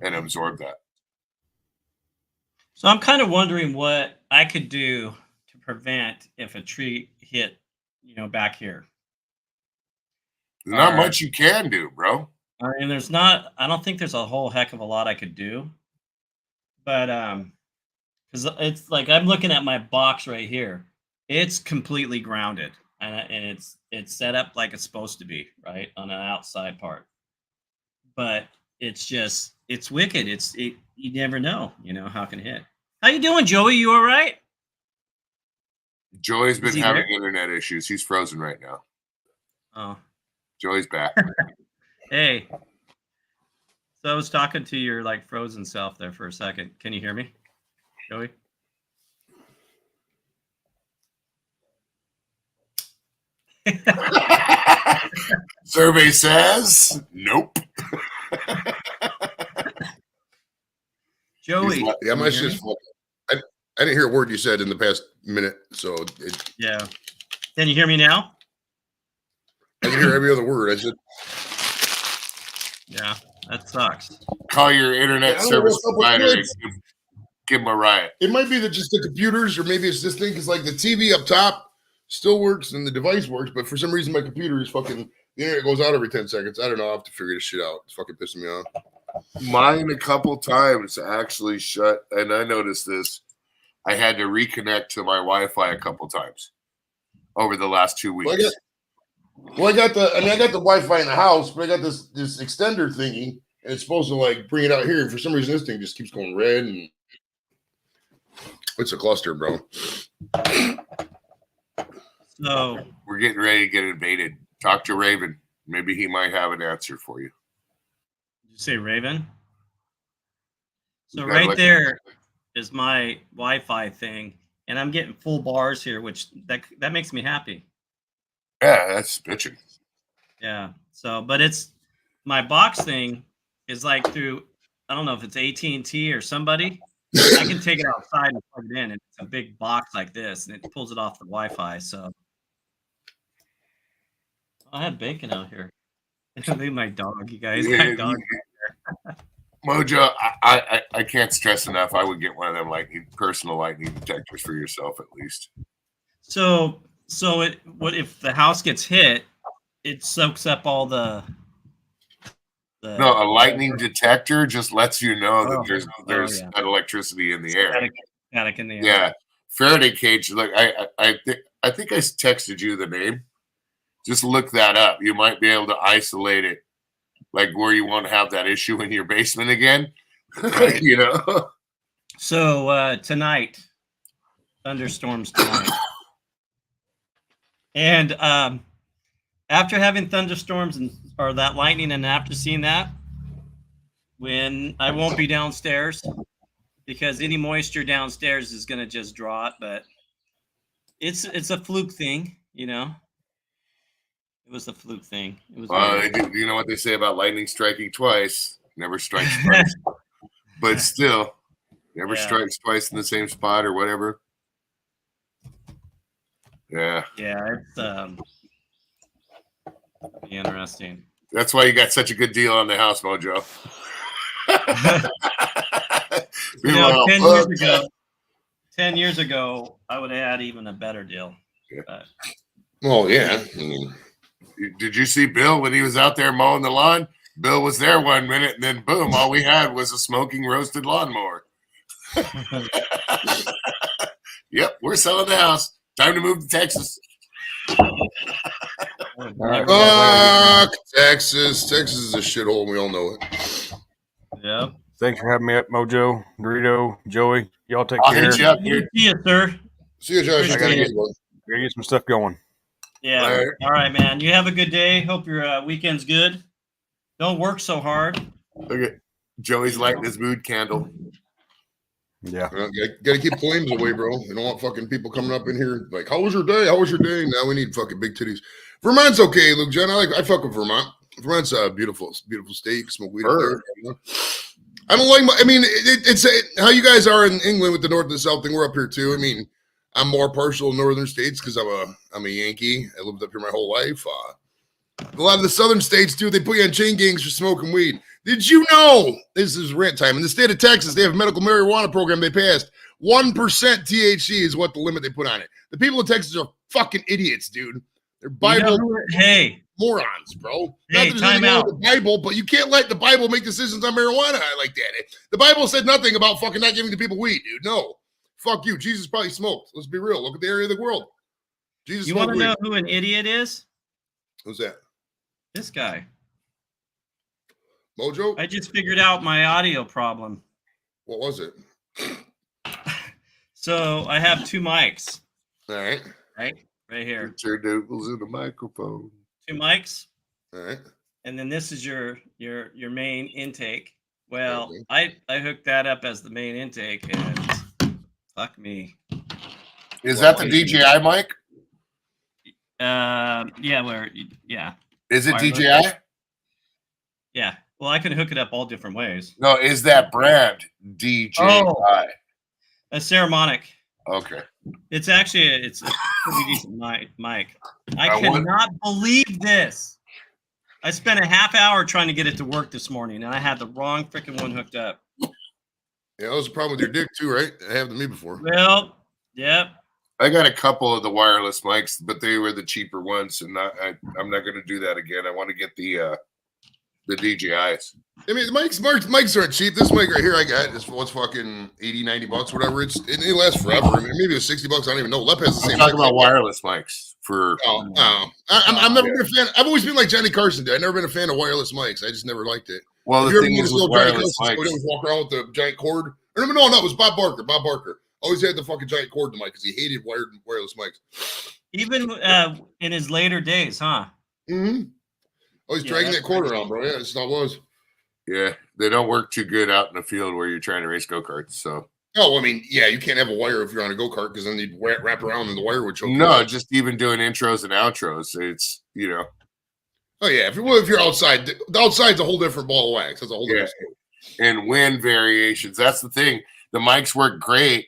and absorb that. So I'm kind of wondering what I could do to prevent if a tree hit, back here. There's not much you can do, bro. I don't think there's a whole heck of a lot I could do. But because it's like I'm looking at my box right here, it's completely grounded, and it's set up like it's supposed to be, right, on an outside part. But it's wicked. You never know, how it can hit. How you doing, Joey? You all right? Joey's Is been he having there? internet issues. He's frozen right now. Oh, Joey's back. hey. So I was talking to your like frozen self there for a second. Can you hear me, Joey? Survey says nope. Joey. Yeah, can my you hear shit's me? fucking. I didn't hear a word you said in the past minute, so Yeah. Can you hear me now? I can hear every other word. I said, Yeah, that sucks. Call your internet I don't know service what's up with provider and kids. give him a riot. it might be that just the computers, or maybe it's this thing, because like the TV up top still works and the device works, but for some reason my computer is fucking. The internet goes out every 10 seconds. I don't know. I have to figure this shit out. It's fucking pissing me off. Mine a couple times actually shut, and I noticed this. I had to reconnect to my Wi-Fi a couple times over the last 2 weeks. I got the Wi-Fi in the house, but I got this extender thingy, and it's supposed to like bring it out here. And for some reason, this thing just keeps going red, and it's a cluster, bro. So We're getting ready to get invaded. Talk to Raven. Maybe he might have an answer for you. did you say Raven? So You gotta right let- there is my Wi-Fi thing, and I'm getting full bars here, which that makes me happy. Yeah, that's bitching. Yeah. So, but it's my box thing is like through. I don't know if it's AT&T or somebody. I can take it outside and plug it in, and it's a big box like this, and it pulls it off the Wi-Fi. So I had bacon out here. Look at my dog, you guys. My dog. Mojo, I can't stress enough. I would get one of them personal lightning detectors for yourself at least. So what if the house gets hit? It soaks up all the No, a lightning detector just lets you know that there's yeah. that electricity in the air. static in the air. Yeah, Faraday cage. Look, I think I texted you the name. Just look that up. You might be able to isolate it, like where you won't have that issue in your basement again. Right. You know. So tonight, thunderstorms tonight, and after having thunderstorms or that lightning, and after seeing that, when I won't be downstairs because any moisture downstairs is going to just draw it. But it's a fluke thing, It was a fluke thing. It was. You know what they say about lightning striking twice? Never strikes twice. But still, never strikes twice in the same spot or whatever. Yeah. Yeah, it's interesting. That's why you got such a good deal on the house, Mojo. 10 years ago, I would have had even a better deal. Yeah. Oh yeah. I mean, did you see Bill when he was out there mowing the lawn? Bill was there 1 minute, and then boom, all we had was a smoking roasted lawnmower. Yep, we're selling the house. Time to move to Texas. fuck Texas. Texas is a shithole. We all know it. Yeah. Thanks for having me up, Mojo, Dorito, Joey. Y'all take I'll care. hit you up. See you, sir. See you, Josh. I gotta get some stuff going. Yeah. Right. All right, man. You have a good day. Hope your weekend's good. Don't work so hard. Look at Joey's lighting his mood candle. Yeah. Gotta keep flames away, bro. You don't want fucking people coming up in here like, "How was your day? How was your day?" Now we need fucking big titties. Vermont's okay, Luke John. I fuck with Vermont. Vermont's a beautiful state. Smoke weed up there. I don't like. It's how you guys are in England with the north and the south thing. We're up here too. I mean, I'm more partial to northern states because I'm a Yankee. I lived up here my whole life. A lot of the southern states do. They put you on chain gangs for smoking weed. Did you know? This is rant time. In the state of Texas, they have a medical marijuana program they passed. 1% THC is what the limit they put on it. The people of Texas are fucking idiots, dude. They're Bible. Hey, morons, bro. Hey, Not that there's time anything wrong out. with the Bible, but you can't let the Bible make decisions on marijuana like that. The Bible said nothing about fucking not giving the people weed, dude. No. Fuck you. Jesus probably smoked. Let's be real. Look at the area of the world. Jesus You smoked want to weed. know who an idiot is? Who's that? This guy. Mojo? I just figured out my audio problem. What was it? So I have two mics, All right. right here. Turntable in the microphone. Two mics, All right. and then this is your main intake. Well, Okay. I hooked that up as the main intake, and fuck me. Is that the DJI mic? Yeah. Is it Wireless. DJI? Yeah. Well, I can hook it up all different ways. No, is that brand DJI? Oh. A Ceramonic. Okay. It's actually it's a pretty decent mic. I I want- cannot believe this. I spent a half hour trying to get it to work this morning, and I had the wrong freaking one hooked up. Yeah, that was a problem with your dick too, right? I have to me before. Well, yep. I got a couple of the wireless mics, but they were the cheaper ones, and I'm not going to do that again. I want to get the DJIs. I mean, the mics aren't cheap. This mic right here I got is what's fucking $80, $90, whatever. It lasts forever. I mean, maybe it's $60. I don't even know. Lep has the I'm same. talking about wireless mics for. I've never been a fan. I've always been like Johnny Carson did. I've never been a fan of wireless mics. I just never liked it. Well, Have the you ever thing is noticed with little Johnny wireless Carson, mics. would always walk around with the giant cord? Or no, it was Bob Barker. Bob Barker always had the fucking giant cord to mic because he hated wireless mics. Even in his later days, huh? Mm-hmm. Always Yeah, dragging that's that cord crazy. around, bro. Yeah, that's how it was. Yeah, they don't work too good out in the field where you're trying to race go-karts. So Oh, I mean, yeah, you can't have a wire if you're on a go-kart because then you'd wrap around and the wire would choke. you no, out. just even doing intros and outros. It's Oh yeah, if you're outside, the outside's a whole different ball of wax. That's a whole different story. and wind variations. That's the thing. The mics work great,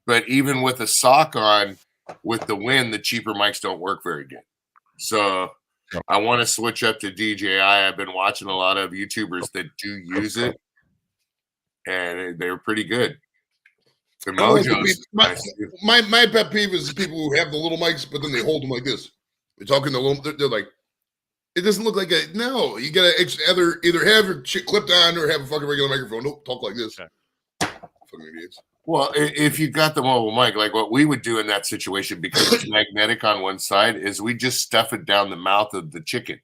but even with a sock on, with the wind, the cheaper mics don't work very good. So I want to switch up to DJI. I've been watching a lot of YouTubers that do use it, and they're pretty good. The I don't like the Mojo's people- nice too. My pet peeve is the people who have the little mics, but then they hold them like this. They're talking the little. They're like, it doesn't look like a. No, you gotta either have your shit clipped on or have a fucking regular microphone. Nope, talk like this. Okay. Fucking idiots. Well, if you got the mobile mic, like what we would do in that situation, because it's magnetic on one side, is we just stuff it down the mouth of the chicken.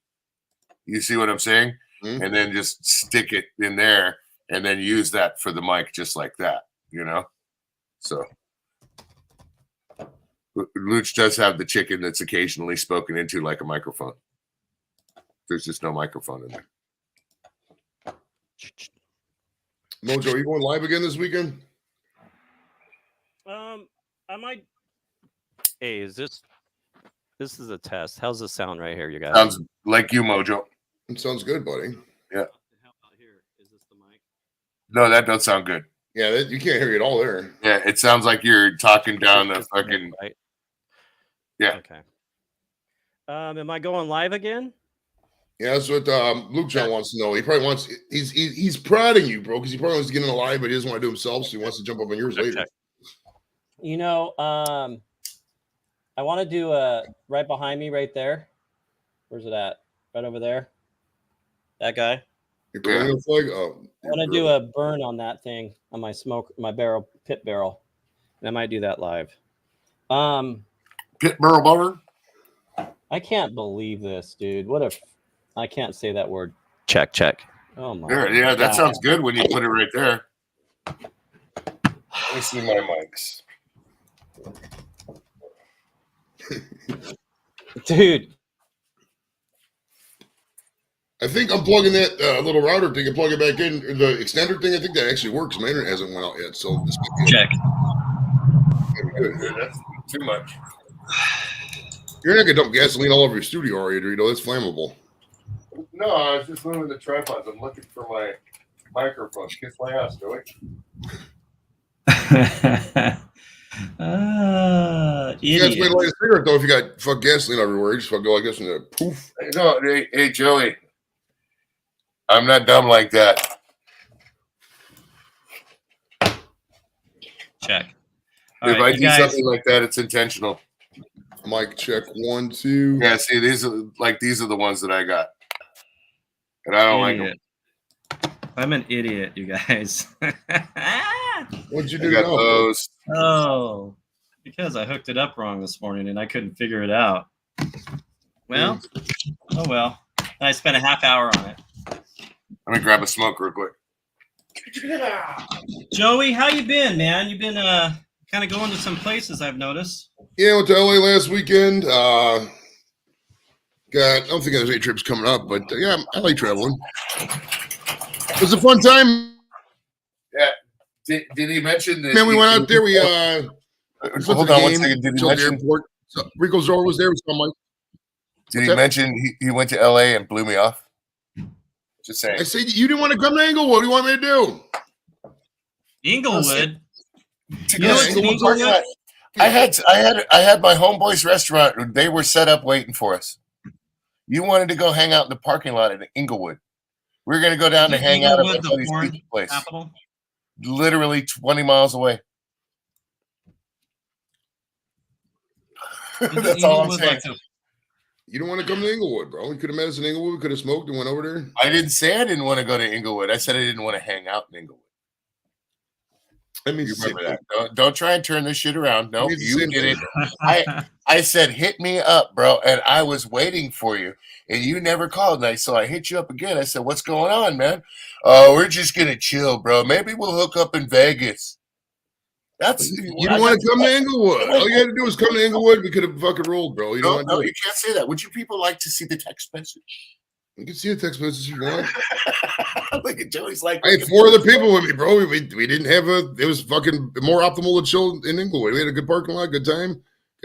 You see what I'm saying? Mhm. And then just stick it in there and then use that for the mic just like that, So Luch does have the chicken that's occasionally spoken into like a microphone. There's just no microphone in there. Mojo, are you going live again this weekend? I might. Hey, is this is a test? How's this sound right here, you guys? Sounds like you, Mojo. It sounds good, buddy. How about here? Is this the mic? No, that does sound good. Yeah, you can't hear you at all there. Yeah, it sounds like you're talking down a fucking. Right? Yeah. Okay. Am I going live again? Yeah, that's what Luke John wants to know. He probably wants. He's prodding you, bro, because he probably wants to get in the live, but he doesn't want to do himself, so he wants to jump up on yours later. Okay. You know, I want to do right behind me, right there. Where's it at? Right over there. That guy. Your colonial flag. Oh, I want to do a burn on that thing on my pit barrel, and I might do that live. Pit barrel burn. I can't believe this, dude. What if I can't say that word? Check. Oh my. Yeah, that God. sounds good when you put it right there. Let me see my mics. Dude. I think I'm plugging that little router thing and plug it back in. The extender thing, I think that actually works. My internet hasn't went out yet, so this might be Check. good. That's too much. You're not gonna dump gasoline all over your studio, are you, Dorito? That's flammable. No, I was just moving the tripods. I'm looking for my microphone. Kiss my ass, Joey. You guys Idiot. might light a cigarette though if you got fuck gasoline everywhere. You just fucking go like this and then poof. No, hey, Joey. I'm not dumb like that. Check. If I do something like that, it's intentional. Mic check 1, 2. Yeah, see, these are the ones that I got, and I don't like them. I'm an idiot, you guys. What'd you I do got now? those. Oh, because I hooked it up wrong this morning and I couldn't figure it out. Well, oh well. And I spent a half hour on it. Let me grab a smoke real quick. Joey, how you been, man? You've been kind of going to some places I've noticed. Yeah, I went to LA last weekend. I don't think there's any trips coming up, but yeah, I like traveling. It was a fun time. Yeah. Did he mention that? Man, we went out there. We hold on 1 second. Did he mention? So Rico Zor was there. We saw Mike. Did he mention he went to LA and blew me off? Just saying. I said you didn't want to come to Inglewood. What do you want me to do? Inglewood. I had my homeboy's restaurant. They were set up waiting for us. You wanted to go hang out in the parking lot at Inglewood. We were going to go down to hang out at somebody's pizza place. Capital? Literally 20 miles away. That's all I'm saying. You don't want to come to Inglewood, bro. We could have met us in Inglewood. We could have smoked and went over there. I didn't say I didn't want to go to Inglewood. I said I didn't want to hang out in Inglewood. I mean, You remember that? Don't try and turn this shit around. No, It's the you same did thing. it. I said, hit me up, bro. And I was waiting for you. And you never called. And so I hit you up again. I said, what's going on, man? Oh, we're just going to chill, bro. Maybe we'll hook up in Vegas. You don't want to come to Inglewood. All you had to do was come to Inglewood. We could have fucking rolled, bro. You don't want to No, do you it. can't say that. Would you people like to see the text message? You can see a text message if you want. Look at Joey's like. I had 4 other people with me, bro. We didn't have it was fucking more optimal to chill in Inglewood. We had a good parking lot, good time.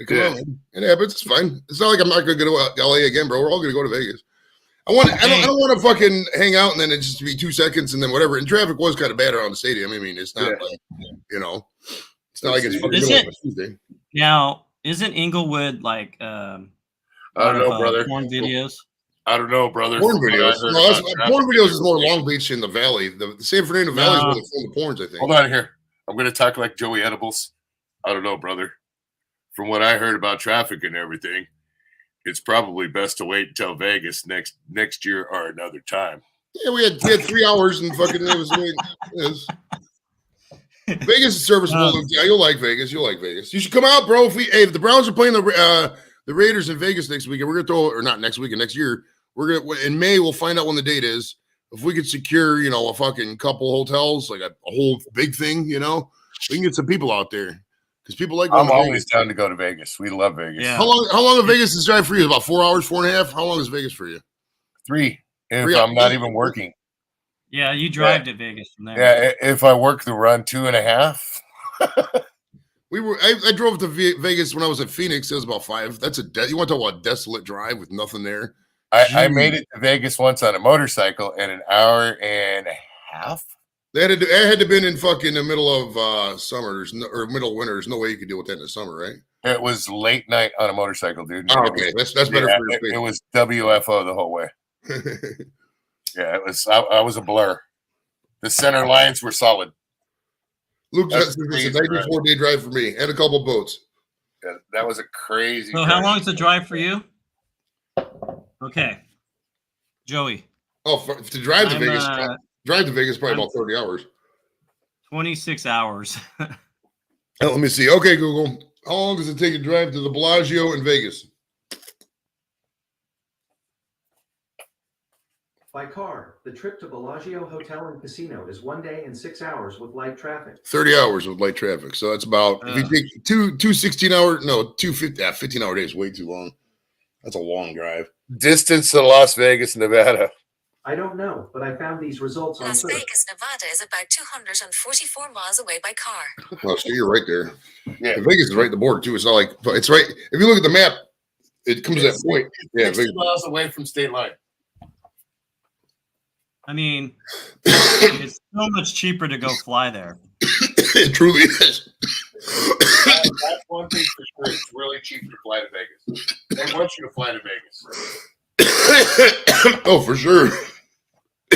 Come Yeah. on, man. It happens. It's fine. It's not like I'm not going to go to LA again, bro. We're all going to go to Vegas. I don't want to fucking hang out and then it just be 2 seconds and then whatever. And traffic was kind of bad around the stadium. I mean, it's not like, it's not like it's fucking middle of a Tuesday. Now, isn't Inglewood like I don't know, brother. porn videos? I don't know, brother. Porn videos. I heard No, about porn videos is more traffic. Long Beach in the Valley. The San Fernando Valley is where they film the porns, I think. Hold on here. I'm going to talk like Joey Edibles. I don't know, brother. From what I heard about traffic and everything, it's probably best to wait until Vegas next year or another time. Yeah, we had 3 hours and fucking it was Vegas is serviceable. Yeah, you'll like Vegas. You'll like Vegas. You should come out, bro. If the Browns are playing the Raiders in Vegas next weekend, we're gonna throw, or not next weekend, next year. We're gonna in May. We'll find out when the date is. If we could secure, a fucking couple hotels, like a whole big thing, we can get some people out there because people like. I'm always down to go to Vegas. We love Vegas. Yeah. How long of Vegas is drive for you? About 4 hours, 4.5. How long is Vegas for you? 3. If 3 I'm not hours. even working. Yeah, you drive to Vegas from there. Yeah, if I work the run 2.5. I drove to Vegas when I was at Phoenix. It was about 5. That's you want to talk about a desolate drive with nothing there? I made it to Vegas once on a motorcycle in an hour and a half. I had to been in fucking the middle of summer or middle of winter. There's no way you could deal with that in the summer, right? It was late night on a motorcycle, dude. Oh, okay, that's better for your It was WFO the whole way. Yeah, it was. I was a blur. The center lines were solid. Luke That's Johnson, crazy, it's a 94-day drive for me and a couple boats. Yeah, that was a crazy. So how long is the drive for you? Okay, Joey. Oh, to drive to I'm, Vegas, probably I'm- about 30 hours. 26 hours. Oh, let me see. Okay, Google. How long does it take to drive to the Bellagio in Vegas? By car, the trip to Bellagio Hotel and Casino is 1 day and 6 hours with light traffic. 30 hours with light traffic. So that's about, if you take two 15-hour days, way too long. That's a long drive. Distance to Las Vegas, Nevada. I don't know, but I found these results on Las Twitter. Vegas, Nevada is about 244 miles away by car. Well, so you're right there. Yeah. And Vegas is right at the border, too. It's not like, it's right. If you look at the map, it comes at that point. Yeah, 60 Vegas. miles away from state line. I mean, it's so much cheaper to go fly there. It truly is. That's one thing for sure. It's really cheap to fly to Vegas. They want you to fly to Vegas. Oh, for sure.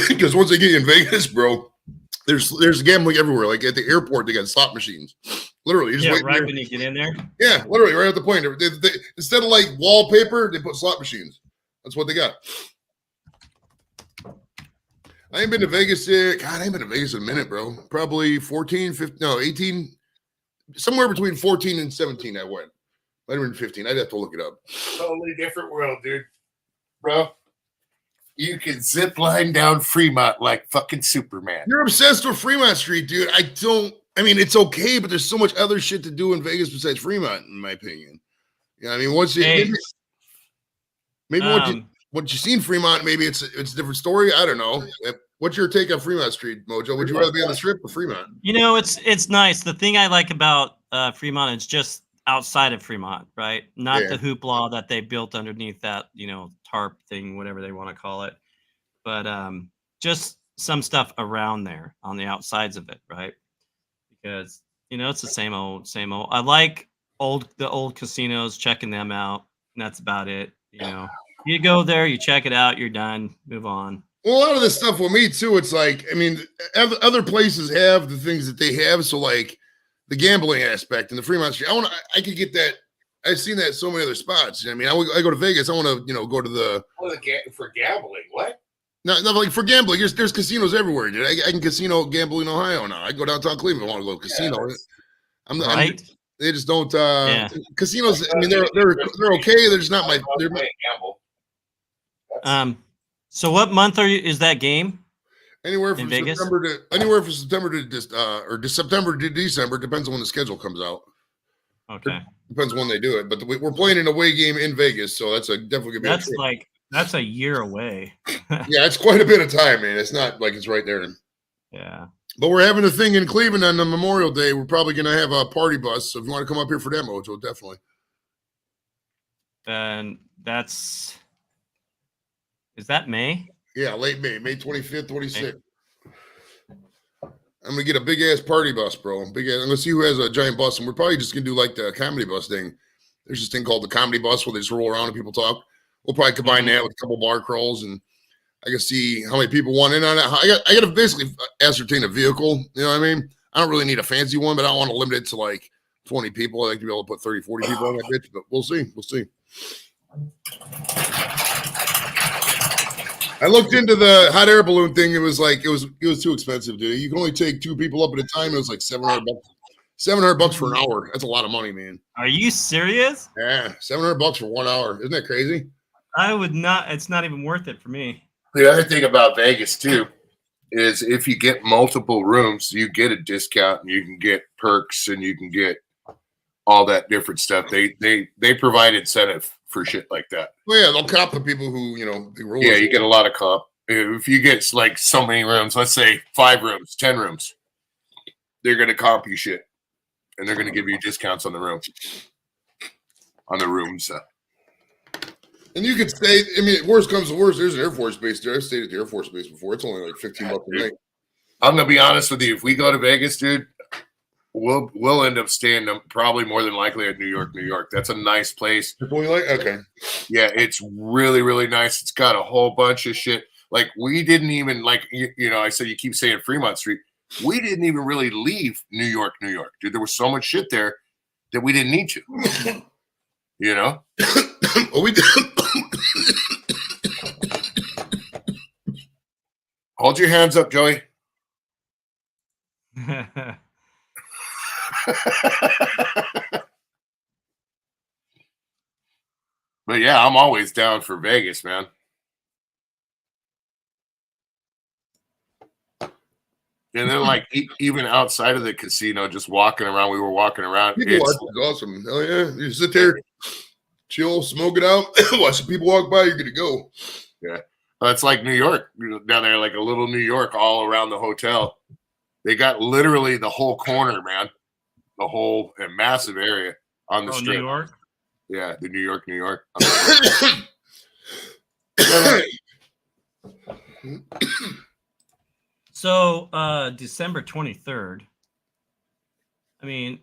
Because once they get you in Vegas, bro, There's gambling everywhere. Like at the airport, they got slot machines. Literally, you just Yeah, wait right there. when you get in there. Yeah, literally, right at the point. They, instead of like wallpaper, they put slot machines. That's what they got. I ain't been to Vegas yet. God, I ain't been to Vegas in a minute, bro. Probably 14, 15, no, 18, somewhere between 14 and 17 I went. Might have been 15. I'd have to look it up. Totally different world, dude. Bro, you can zip line down Fremont like fucking Superman. You're obsessed with Fremont Street, dude. I mean, it's okay, but there's so much other shit to do in Vegas besides Fremont, in my opinion. Yeah, I mean, once you Hey, maybe once you seen Fremont, maybe it's a different story. I don't know. What's your take on Fremont Street, Mojo? Would you rather be on the Strip or Fremont? you know, it's nice. The thing I like about Fremont is just outside of Fremont, right? Not Yeah. the hoopla that they built underneath that, tarp thing, whatever they want to call it, but just some stuff around there on the outsides of it, right? Because it's the same old. I like the old casinos, checking them out, and that's about it. You go there, you check it out, you're done, move on. Well, a lot of this stuff with me too. It's like, I mean, other places have the things that they have. So like the gambling aspect and the Fremont Street, I could get that. I've seen that at so many other spots. I mean, I go to Vegas. I want to, go to the For gambling, what? no, like for gambling. There's casinos everywhere, dude. I can casino gamble in Ohio now. I go downtown Cleveland. I want to go to casino. Right? They just don't. Yeah. Casinos. I mean, they're okay. They're just not my. They're not, So what month is that game? anywhere In from Vegas? September to September to December. Depends on when the schedule comes out. Okay, Depends when they do it. But we're playing an away game in Vegas, so that's definitely gonna be. that's a year away. Yeah, it's quite a bit of time, man. It's not like it's right there. Yeah. But we're having a thing in Cleveland on the Memorial Day. We're probably gonna have a party bus. So if you want to come up here for that, Mojo, definitely. And is that May? Yeah, late May 25th, 26th. I'm gonna get a big ass party bus, bro. I'm gonna see who has a giant bus, and we're probably just gonna do like the comedy bus thing. There's this thing called the comedy bus where they just roll around and people talk. We'll probably combine that with a couple bar crawls, and I can see how many people want in on it. I got to basically ascertain a vehicle. You know what I mean? I don't really need a fancy one, but I don't want to limit it to like 20 people. I like to be able to put 30, 40 people on that bitch, but we'll see. We'll see. I looked into the hot air balloon thing. It was too expensive, dude. You can only take 2 people up at a time. It was like $700. $700 for an hour. That's a lot of money, man. Are you serious? Yeah, $700 for 1 hour. Isn't that crazy? I would not. It's not even worth it for me. The other thing about Vegas too is if you get multiple rooms, you get a discount and you can get perks and you can get all that different stuff. They provide incentive for shit like that. Well, yeah, they'll cop the people who they roll. Yeah, you get a lot of comp. If you get like so many rooms, let's say 5 rooms, 10 rooms, they're gonna comp you shit, and they're gonna give you discounts on the rooms. And you could stay. I mean, worst comes to worst, there's an Air Force base there. I've stayed at the Air Force base before. It's only like $15 a night. I'm gonna be honest with you. If we go to Vegas, dude, we'll end up staying probably more than likely at New York. That's a nice place. Okay. Yeah, it's really, really nice. It's got a whole bunch of shit. Like we didn't even I said you keep saying Fremont Street. We didn't even really leave New York, dude. There was so much shit there that we didn't need to. Well, we did. Hold your hands up, Joey. But yeah, I'm always down for Vegas, man. And then, like, even outside of the casino, just walking around, we were walking around. People watch is awesome. Hell yeah. You sit there, chill, smoke it out, watch the people walk by, you're good to go. Yeah. It's like New York down there, like a little New York all around the hotel. They got literally the whole corner, man. The whole massive area on the strip. New York? Yeah, the New York. So, December 23rd. I mean,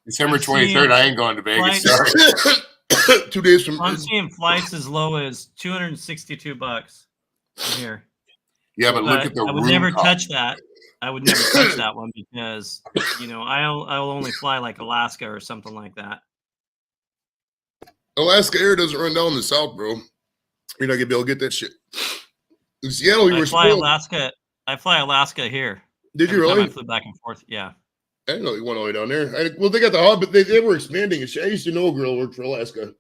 December 23rd, I ain't going to Vegas. Sorry. 2 days from. I'm seeing flights as low as $262 from here. Yeah, but look at the I would room never cost. touch that. I would never touch that one because I'll only fly like Alaska or something like that. Alaska Air doesn't run down the south, bro. You're not gonna be able to get that shit. In Seattle, you I were fly spoiled. Alaska. I fly Alaska here. Did you Every time really? I flew back and forth. Yeah. I didn't know you went all the way down there. Well, they got the hub, but they were expanding it. I used to know a girl who worked for Alaska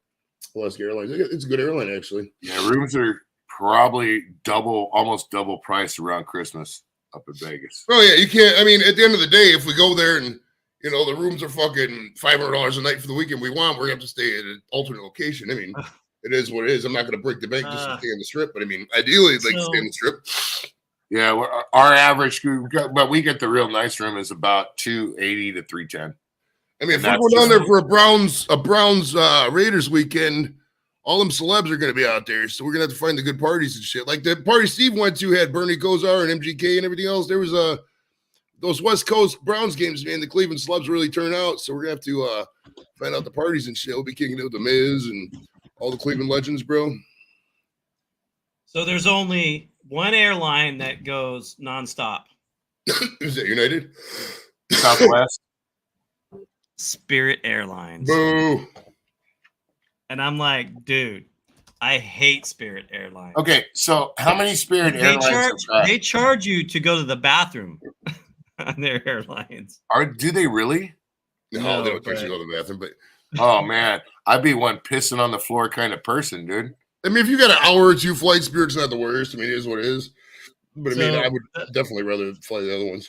Airlines. It's a good airline, actually. Yeah, rooms are probably almost double price around Christmas up in Vegas. Oh yeah, you can't. I mean, at the end of the day, if we go there and the rooms are fucking $500 a night for the weekend we're gonna have to stay at an alternate location. I mean, it is what it is. I'm not gonna break the bank just to stay on the strip, but I mean, ideally, I'd like to stay on the strip. Yeah, our average, but we get the real nice room is about $280 to $310. I mean, if we're going down there for a Browns Raiders weekend, all them celebs are going to be out there, so we're going to have to find the good parties and shit. Like the party Steve went to had Bernie Kosar and MGK and everything else. There was those West Coast Browns games, man. The Cleveland celebs really turn out, so we're going to have to find out the parties and shit. We'll be kicking it with the Miz and all the Cleveland legends, bro. So there's only one airline that goes nonstop. Is that United? Southwest. Spirit Airlines. Boo. And I'm like, dude, I hate Spirit Airlines. Okay, so how many Spirit Airlines they charge you to go to the bathroom on their airlines. Do they really? No, they don't actually go to the bathroom, but oh man, I'd be one pissing on the floor kind of person, dude. I mean, if you got an hour or two flight, Spirit's not the worst. I mean, it is what it is. But I mean, I would definitely rather fly the other ones.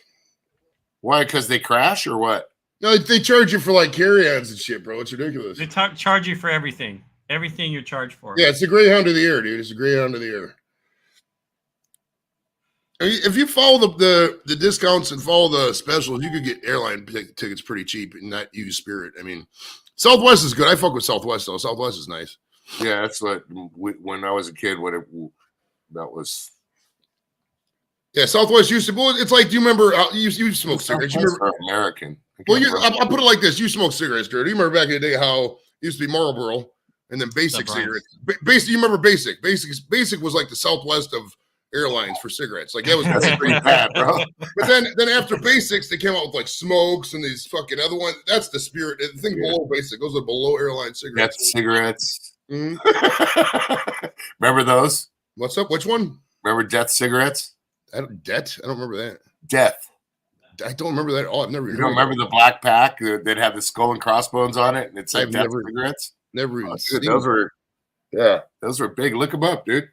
Why? Because they crash or what? No, they charge you for like carry-ons and shit, bro. It's ridiculous. They charge you for everything. Everything you're charged for. Yeah, it's the Greyhound of the air, dude. It's the Greyhound of the air. I mean, if you follow the discounts and follow the specials, you could get airline tickets pretty cheap and not use Spirit. I mean, Southwest is good. I fuck with Southwest though. Southwest is nice. Yeah, that's what when I was a kid. That was. Yeah, Southwest used to. Well, it's like, do you remember? You smoke cigarettes? You remember American? Well, I'll put it like this: you smoke cigarettes, dude. You remember back in the day how it used to be Marlboro and then Basic cigarettes. Basic, you remember Basic? Basic was like the Southwest of airlines for cigarettes. Like that was pretty bad, bro. But then after Basics, they came out with like Smokes and these fucking other ones. That's the Spirit. The thing below Basic, those are below airline cigarettes. That's cigarettes. Mm-hmm. Remember those? What's up? Which one? Remember Death cigarettes? Death? I don't remember that. Death. I don't remember that at all. I've never. You don't remember the black pack that had the skull and crossbones on it, and it said Death cigarettes? Never even. Dude, those were, those were big. Look them up, dude.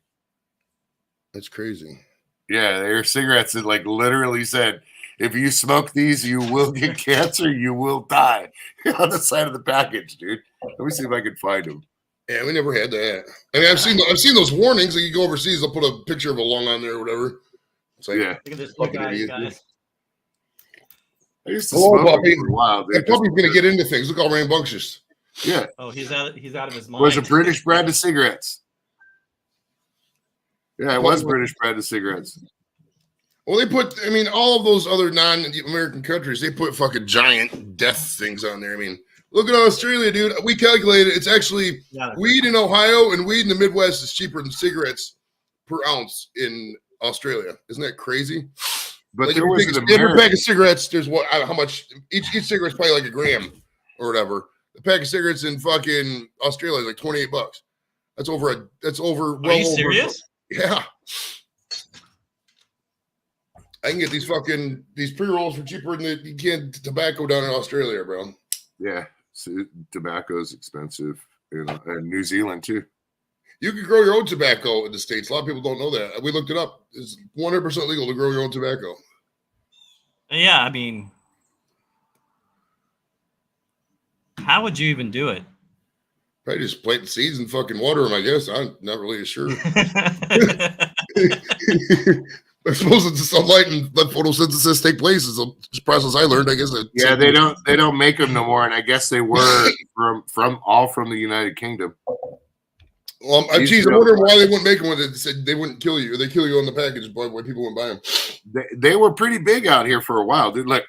That's crazy. Yeah, they were cigarettes that like literally said, if you smoke these, you will get cancer, you will die. On the side of the package, dude. Let me see if I can find them. Yeah, we never had that. I mean, I've seen those warnings. Like you go overseas, they'll put a picture of a lung on there or whatever. It's like, yeah. Look at this new guy, you guys. I used to smoke puppy. for a while. That puppy's gonna get into things. Look how rambunctious. Yeah. Oh, he's out of his mind. It was a British brand of cigarettes. Yeah, it was British brand of cigarettes. Well, they put, I mean, all of those other non-American countries, they put fucking giant death things on there. I mean, look at Australia, dude. We calculated it's actually weed in Ohio and weed in the Midwest is cheaper than cigarettes per ounce in Australia. Isn't that crazy? But like there was every pack of cigarettes, there's what? How much? Each cigarette's probably like a gram or whatever. The pack of cigarettes in fucking Australia is like $28. That's over. Are you serious? Yeah. I can get these pre-rolls for cheaper than you can tobacco down in Australia, bro. Yeah, so tobacco is expensive, and New Zealand too. You can grow your own tobacco in the States. A lot of people don't know that. We looked it up. It's 100% legal to grow your own tobacco. Yeah, I mean, how would you even do it? Probably just plant the seeds and fucking water them, I guess. I'm not really sure. I suppose it's the sunlight and let photosynthesis take place. It's a process I learned, I guess. Yeah, they don't make them no more, and I guess they were from the United Kingdom. Well, I'm wondering why they wouldn't make them with it. They said they wouldn't kill you. They kill you on the package, but why people wouldn't buy them. They were pretty big out here for a while, dude. Look,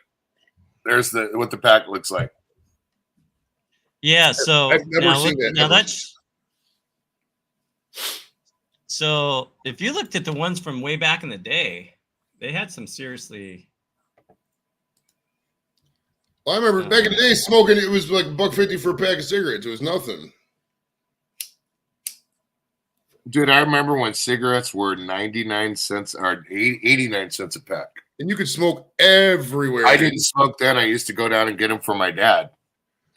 there's what the pack looks like. Yeah, so I've never seen that. Now that's so if you looked at the ones from way back in the day, they had some seriously Well, I remember back in the day smoking. It was like $1.50 for a pack of cigarettes. It was nothing. Dude, I remember when cigarettes were 99 cents or 89 cents a pack. And you could smoke everywhere. I didn't smoke then. I used to go down and get them for my dad,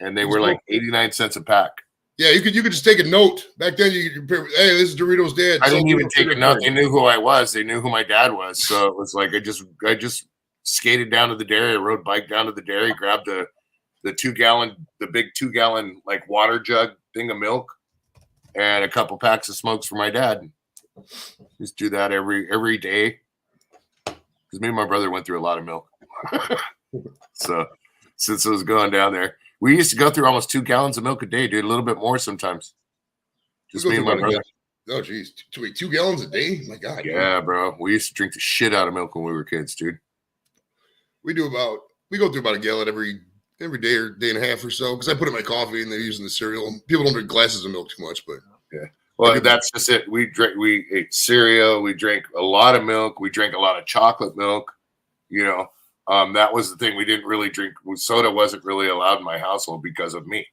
and they were like 89 cents a pack. Yeah, you could just take a note. Back then, you could compare, hey, this is Doritos' dad. I didn't even take a note. They knew who I was. They knew who my dad was. So it was like I just skated down to the dairy, I rode bike down to the dairy, grabbed the big 2-gallon like water jug thing of milk, and a couple packs of smokes for my dad. Just do that every day. Because me and my brother went through a lot of milk. So since I was going down there, we used to go through almost 2 gallons of milk a day, dude. A little bit more sometimes. Just me and my brother. Oh, geez. 2 gallons a day? My God. Yeah, bro. We used to drink the shit out of milk when we were kids, dude. We go through about a gallon every day or day and a half or so, because I put in my coffee and they're using the cereal. People don't drink glasses of milk too much, but yeah. Well, that's just it. We ate cereal. We drank a lot of milk. We drank a lot of chocolate milk. You know, that was the thing. We didn't really drink. Soda wasn't really allowed in my household because of me.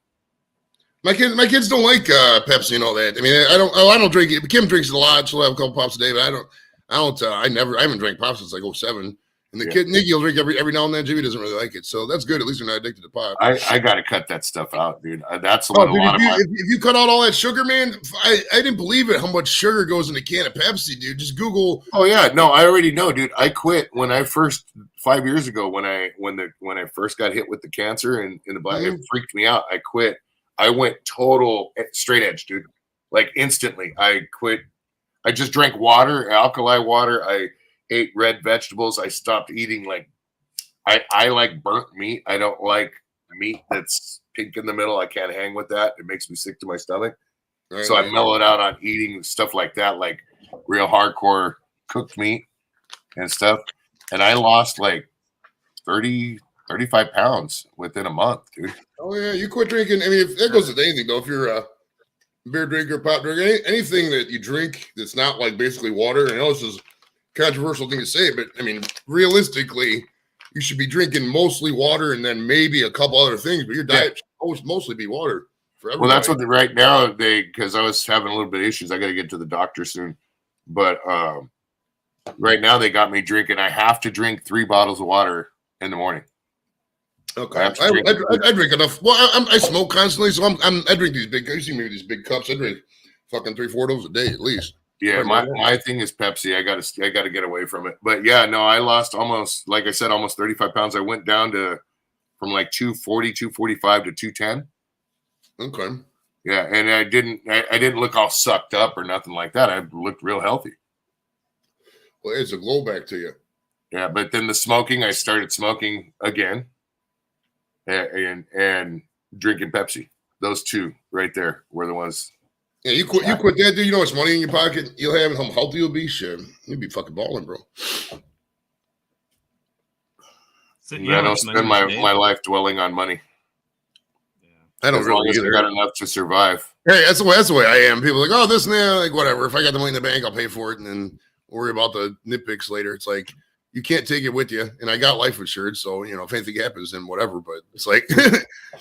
My kids don't like Pepsi and all that. I mean, I don't drink it. Kim drinks it a lot. She'll have a couple pops a day, but I haven't drank pop since like 07. And the kid Nikki will drink every now and then. Jimmy doesn't really like it, so that's good. At least we're not addicted to pop. I got to cut that stuff out, dude. That's what if you cut out all that sugar, man, I didn't believe it how much sugar goes in a can of Pepsi, dude. Just Google. Oh yeah, no, I already know, dude. I quit when I first 5 years ago when I first got hit with the cancer and in the body. It freaked me out. I quit. I went total straight edge, dude. Like instantly, I quit. I just drank water, alkali water. I ate red vegetables. I stopped eating I like burnt meat. I don't like meat that's pink in the middle. I can't hang with that. It makes me sick to my stomach. Right. So I mellowed out on eating stuff like that, like real hardcore cooked meat and stuff. And I lost like 35 pounds within a month, dude. Oh yeah, you quit drinking. I mean, if that goes with anything though, if you're a beer drinker, pop drinker, anything that you drink that's not like basically water. I know this is controversial thing to say, but I mean, realistically, you should be drinking mostly water and then maybe a couple other things, but your diet should mostly be water for everybody. Well, that's what right now because I was having a little bit of issues. I got to get to the doctor soon, but right now they got me drinking. I have to drink 3 bottles of water in the morning. Okay, I drink enough. Well, I smoke constantly, so I drink these big. You see me with these big cups. I drink fucking 3-4 of those a day at least. Yeah, my thing is Pepsi. I gotta get away from it. But yeah, no, I lost almost 35 pounds. I went down from like 240, 245 to 210. Okay. Yeah, and I didn't look all sucked up or nothing like that. I looked real healthy. Well, it's a glow back to you. Yeah, but then the smoking, I started smoking again, and drinking Pepsi. Those two right there were the ones. Yeah, you quit that, dude. You know how much money in your pocket you'll have and how healthy you'll be? Shit, you'll be fucking balling, bro. So, I don't spend my life dwelling on money. Yeah. I don't really either. Got enough to survive. Hey, that's the way I am. People are like, oh, this and that, like whatever. If I got the money in the bank, I'll pay for it and then worry about the nitpicks later. It's like you can't take it with you. And I got life insurance, so you know if anything happens, then whatever. But it's like,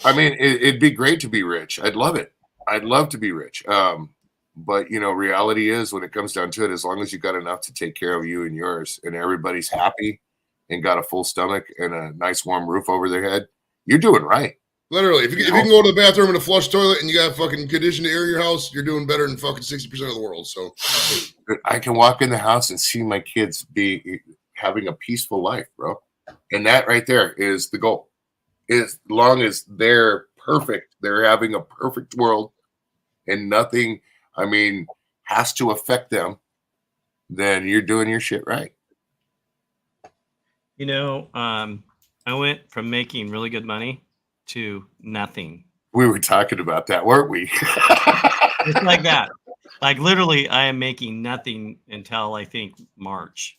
I mean, it'd be great to be rich. I'd love it. I'd love to be rich. But you know, reality is when it comes down to it, as long as you got enough to take care of you and yours and everybody's happy and got a full stomach and a nice warm roof over their head, you're doing right. Literally, if you can go to the bathroom in a flush toilet and you got fucking conditioned air in your house, you're doing better than fucking 60% of the world. So I can walk in the house and see my kids be having a peaceful life, bro. And that right there is the goal. As long as they're perfect, they're having a perfect world and nothing, I mean, has to affect them, then you're doing your shit right. You know, I went from making really good money to nothing. We were talking about that, weren't we? Just like that. Like literally, I am making nothing until I think March.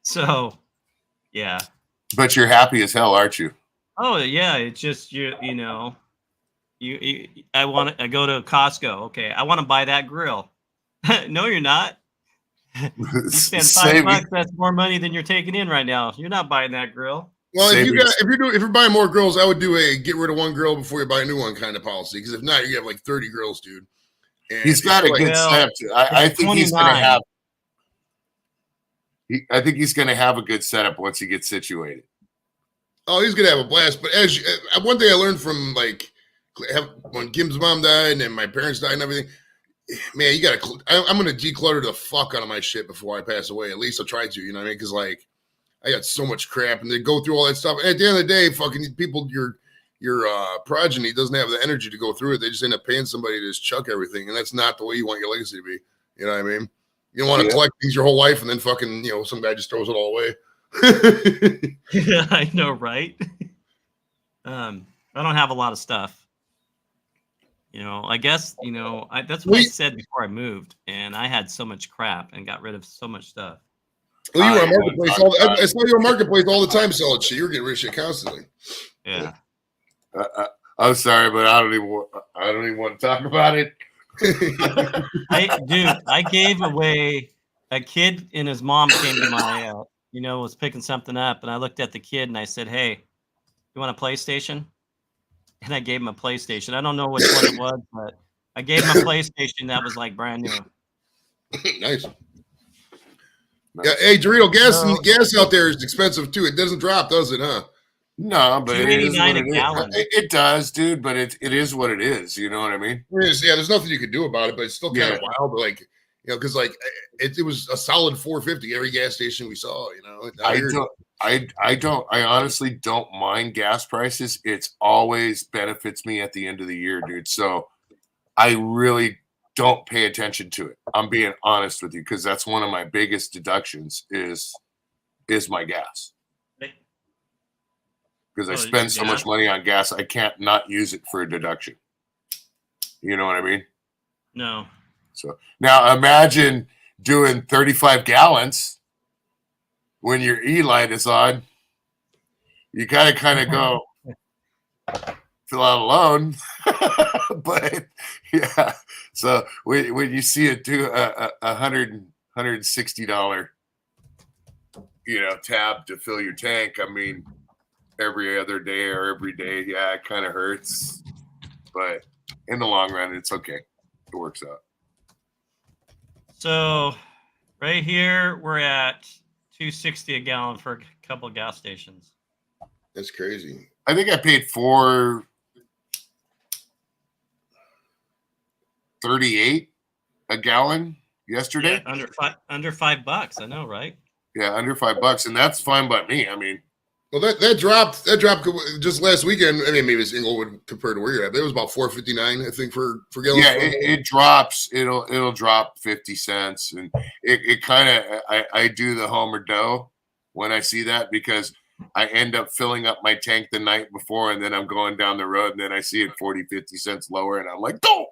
So, yeah. But you're happy as hell, aren't you? Oh yeah, it's just you know. I go to Costco. Okay, I want to buy that grill. No, you're not. You spend $5, that's more money than you're taking in right now. You're not buying that grill. Well, if savings. you're buying more girls, I would do a get rid of one girl before you buy a new one kind of policy. Because if not, you have like 30 girls, dude. And He's got a like, good Well, setup. I think he's going to 29. have. I think he's going to have a good setup once he gets situated. oh, he's gonna have a blast. But one thing I learned from like when Kim's mom died and then my parents died and everything, man, you gotta. I'm gonna declutter the fuck out of my shit before I pass away. At least I'll try to. You know what I mean? Because like I got so much crap, and they go through all that stuff. And at the end of the day, fucking people, your progeny doesn't have the energy to go through it. They just end up paying somebody to just chuck everything, and that's not the way you want your legacy to be. You know what I mean? You don't want to collect things your whole life, and then fucking some guy just throws it all away. Yeah, I know, right? I don't have a lot of stuff. I guess, that's what I said before I moved, and I had so much crap and got rid of so much stuff. Well, you were on Marketplace. I saw you on Marketplace all the time selling shit. You were getting rid of shit constantly. Yeah. I'm sorry, but I don't even want to talk about it. I gave away a kid and his mom came to my, was picking something up, and I looked at the kid and I said, "Hey, you want a PlayStation?" And I gave him a PlayStation. I don't know which one it was, but I gave him a PlayStation that was like brand new. Nice. Yeah, hey, Dorito, gas out there is expensive too. It doesn't drop, does it? Huh? No, but it is what $2.89 a it gallon. is. It does, dude. But it is what it is. You know what I mean? Yeah, there's nothing you can do about it, but it's still kind of wild. But like, because like it was a solid $4.50 every gas station we saw. I honestly don't mind gas prices. It's always benefits me at the end of the year, dude. So I really don't pay attention to it. I'm being honest with you because that's one of my biggest deductions is my gas. Because I spend so much money on gas, I can't not use it for a deduction. You know what I mean? No. So now imagine doing 35 gallons when your E-light is on. You gotta kind of go fill out a loan. But yeah, so when you see it do a $160 tab to fill your tank, I mean, every other day or every day, yeah, it kind of hurts, but in the long run, it's okay. It works out. So right here, we're at $2.60 a gallon for a couple of gas stations. That's crazy. I think I paid $4.38 a gallon yesterday. Yeah, under $5. I know, right? Yeah, under $5, and that's fine by me. I mean, well, that dropped just last weekend. I mean, maybe it's Inglewood compared to where you're at. But it was about $4.59, I think, for gallon. Yeah, it drops. It'll drop 50 cents, and it kind of I do the Homer dough when I see that because I end up filling up my tank the night before, and then I'm going down the road, and then I see it 40-50 cents lower, and I'm like, go,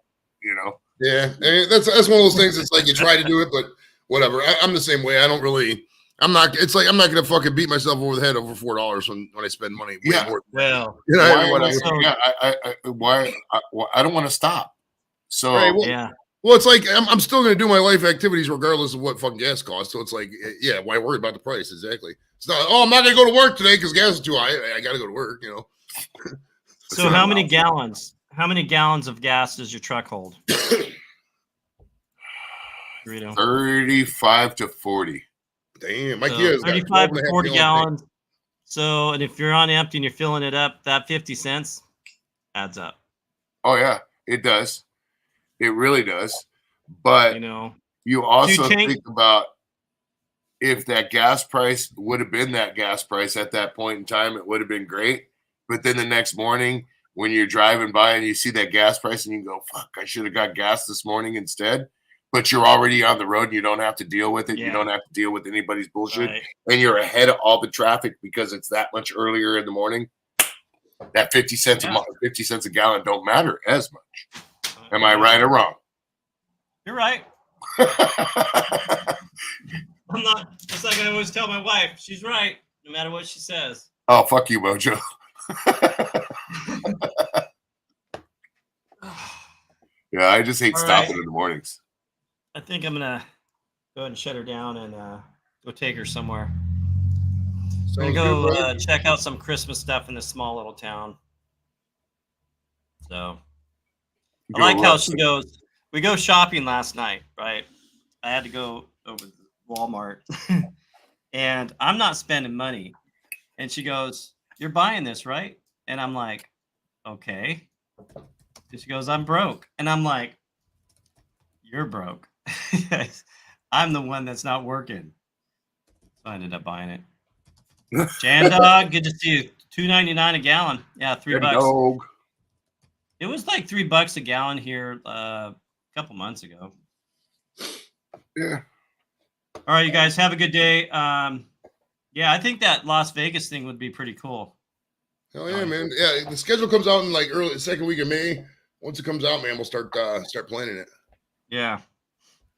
Yeah, and that's one of those things. It's like you try to do it, but whatever. I'm the same way. I don't really. I'm not gonna fucking beat myself over the head over $4 when I spend money. Yeah, more. Well, why I don't want to stop. So right, well, it's like I'm still gonna do my life activities regardless of what fucking gas costs. So it's like, yeah, why worry about the price? Exactly. It's not. Oh, I'm not gonna go to work today because gas is too high. I gotta go to work. So how many gallons? How many gallons of gas does your truck hold? 35 to 40. Damn, my kid 35 to 40 gallons. So, and if you're on empty and you're filling it up, that 50 cents adds up. Oh yeah, it does. It really does. But you also think about if that gas price would have been that gas price at that point in time, it would have been great. But then the next morning, when you're driving by and you see that gas price and you go, fuck, I should have got gas this morning instead. But you're already on the road and you don't have to deal with it. Yeah. You don't have to deal with anybody's bullshit. Right. And you're ahead of all the traffic because it's that much earlier in the morning. That 50 cents a gallon don't matter as much. Am I right or wrong? You're right. I'm not. It's like I always tell my wife. She's right, no matter what she says. Oh, fuck you, Mojo. Yeah, I just hate stopping in the mornings. I think I'm gonna go ahead and shut her down and go take her somewhere. Gonna Sounds go good, brother. check out some Christmas stuff in this small little town. So I like how she goes. We go shopping last night, right? I had to go over to Walmart, and I'm not spending money. And she goes, "You're buying this, right?" And I'm like, "Okay." And she goes, "I'm broke," and I'm like, "You're broke." I'm the one that's not working. So I ended up buying it. Jan Dog, good to see you. $2.99 a gallon. Yeah, $3. Dog. It was like $3 a gallon here a couple months ago. Yeah. All right, you guys have a good day. Yeah, I think that Las Vegas thing would be pretty cool. Hell yeah, man. Yeah, the schedule comes out in like early second week of May. Once it comes out, man, we'll start planning it. Yeah,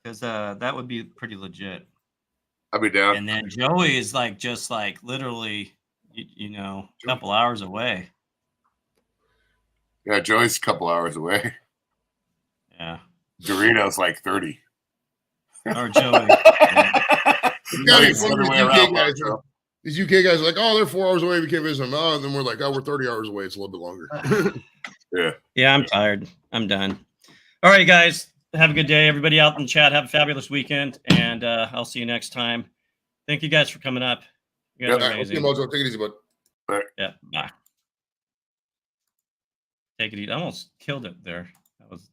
because that would be pretty legit. I'll be down. And then Joey is like just like literally, a couple hours away. Yeah, Joey's a couple hours away. Yeah. Dorito's like 30. Or Joey. These the other way UK around, guys, Marco. these UK guys are like, oh, they're 4 hours away. We can't visit them. Oh, and then we're like, oh, we're 30 hours away. It's a little bit longer. Yeah, I'm tired. I'm done. All right, guys. Have a good day. Everybody out in the chat, have a fabulous weekend. And I'll see you next time. Thank you guys for coming up. You guys are amazing. Mojo, take it easy, bud. Yeah, bye. Take it easy. I almost killed it there. That was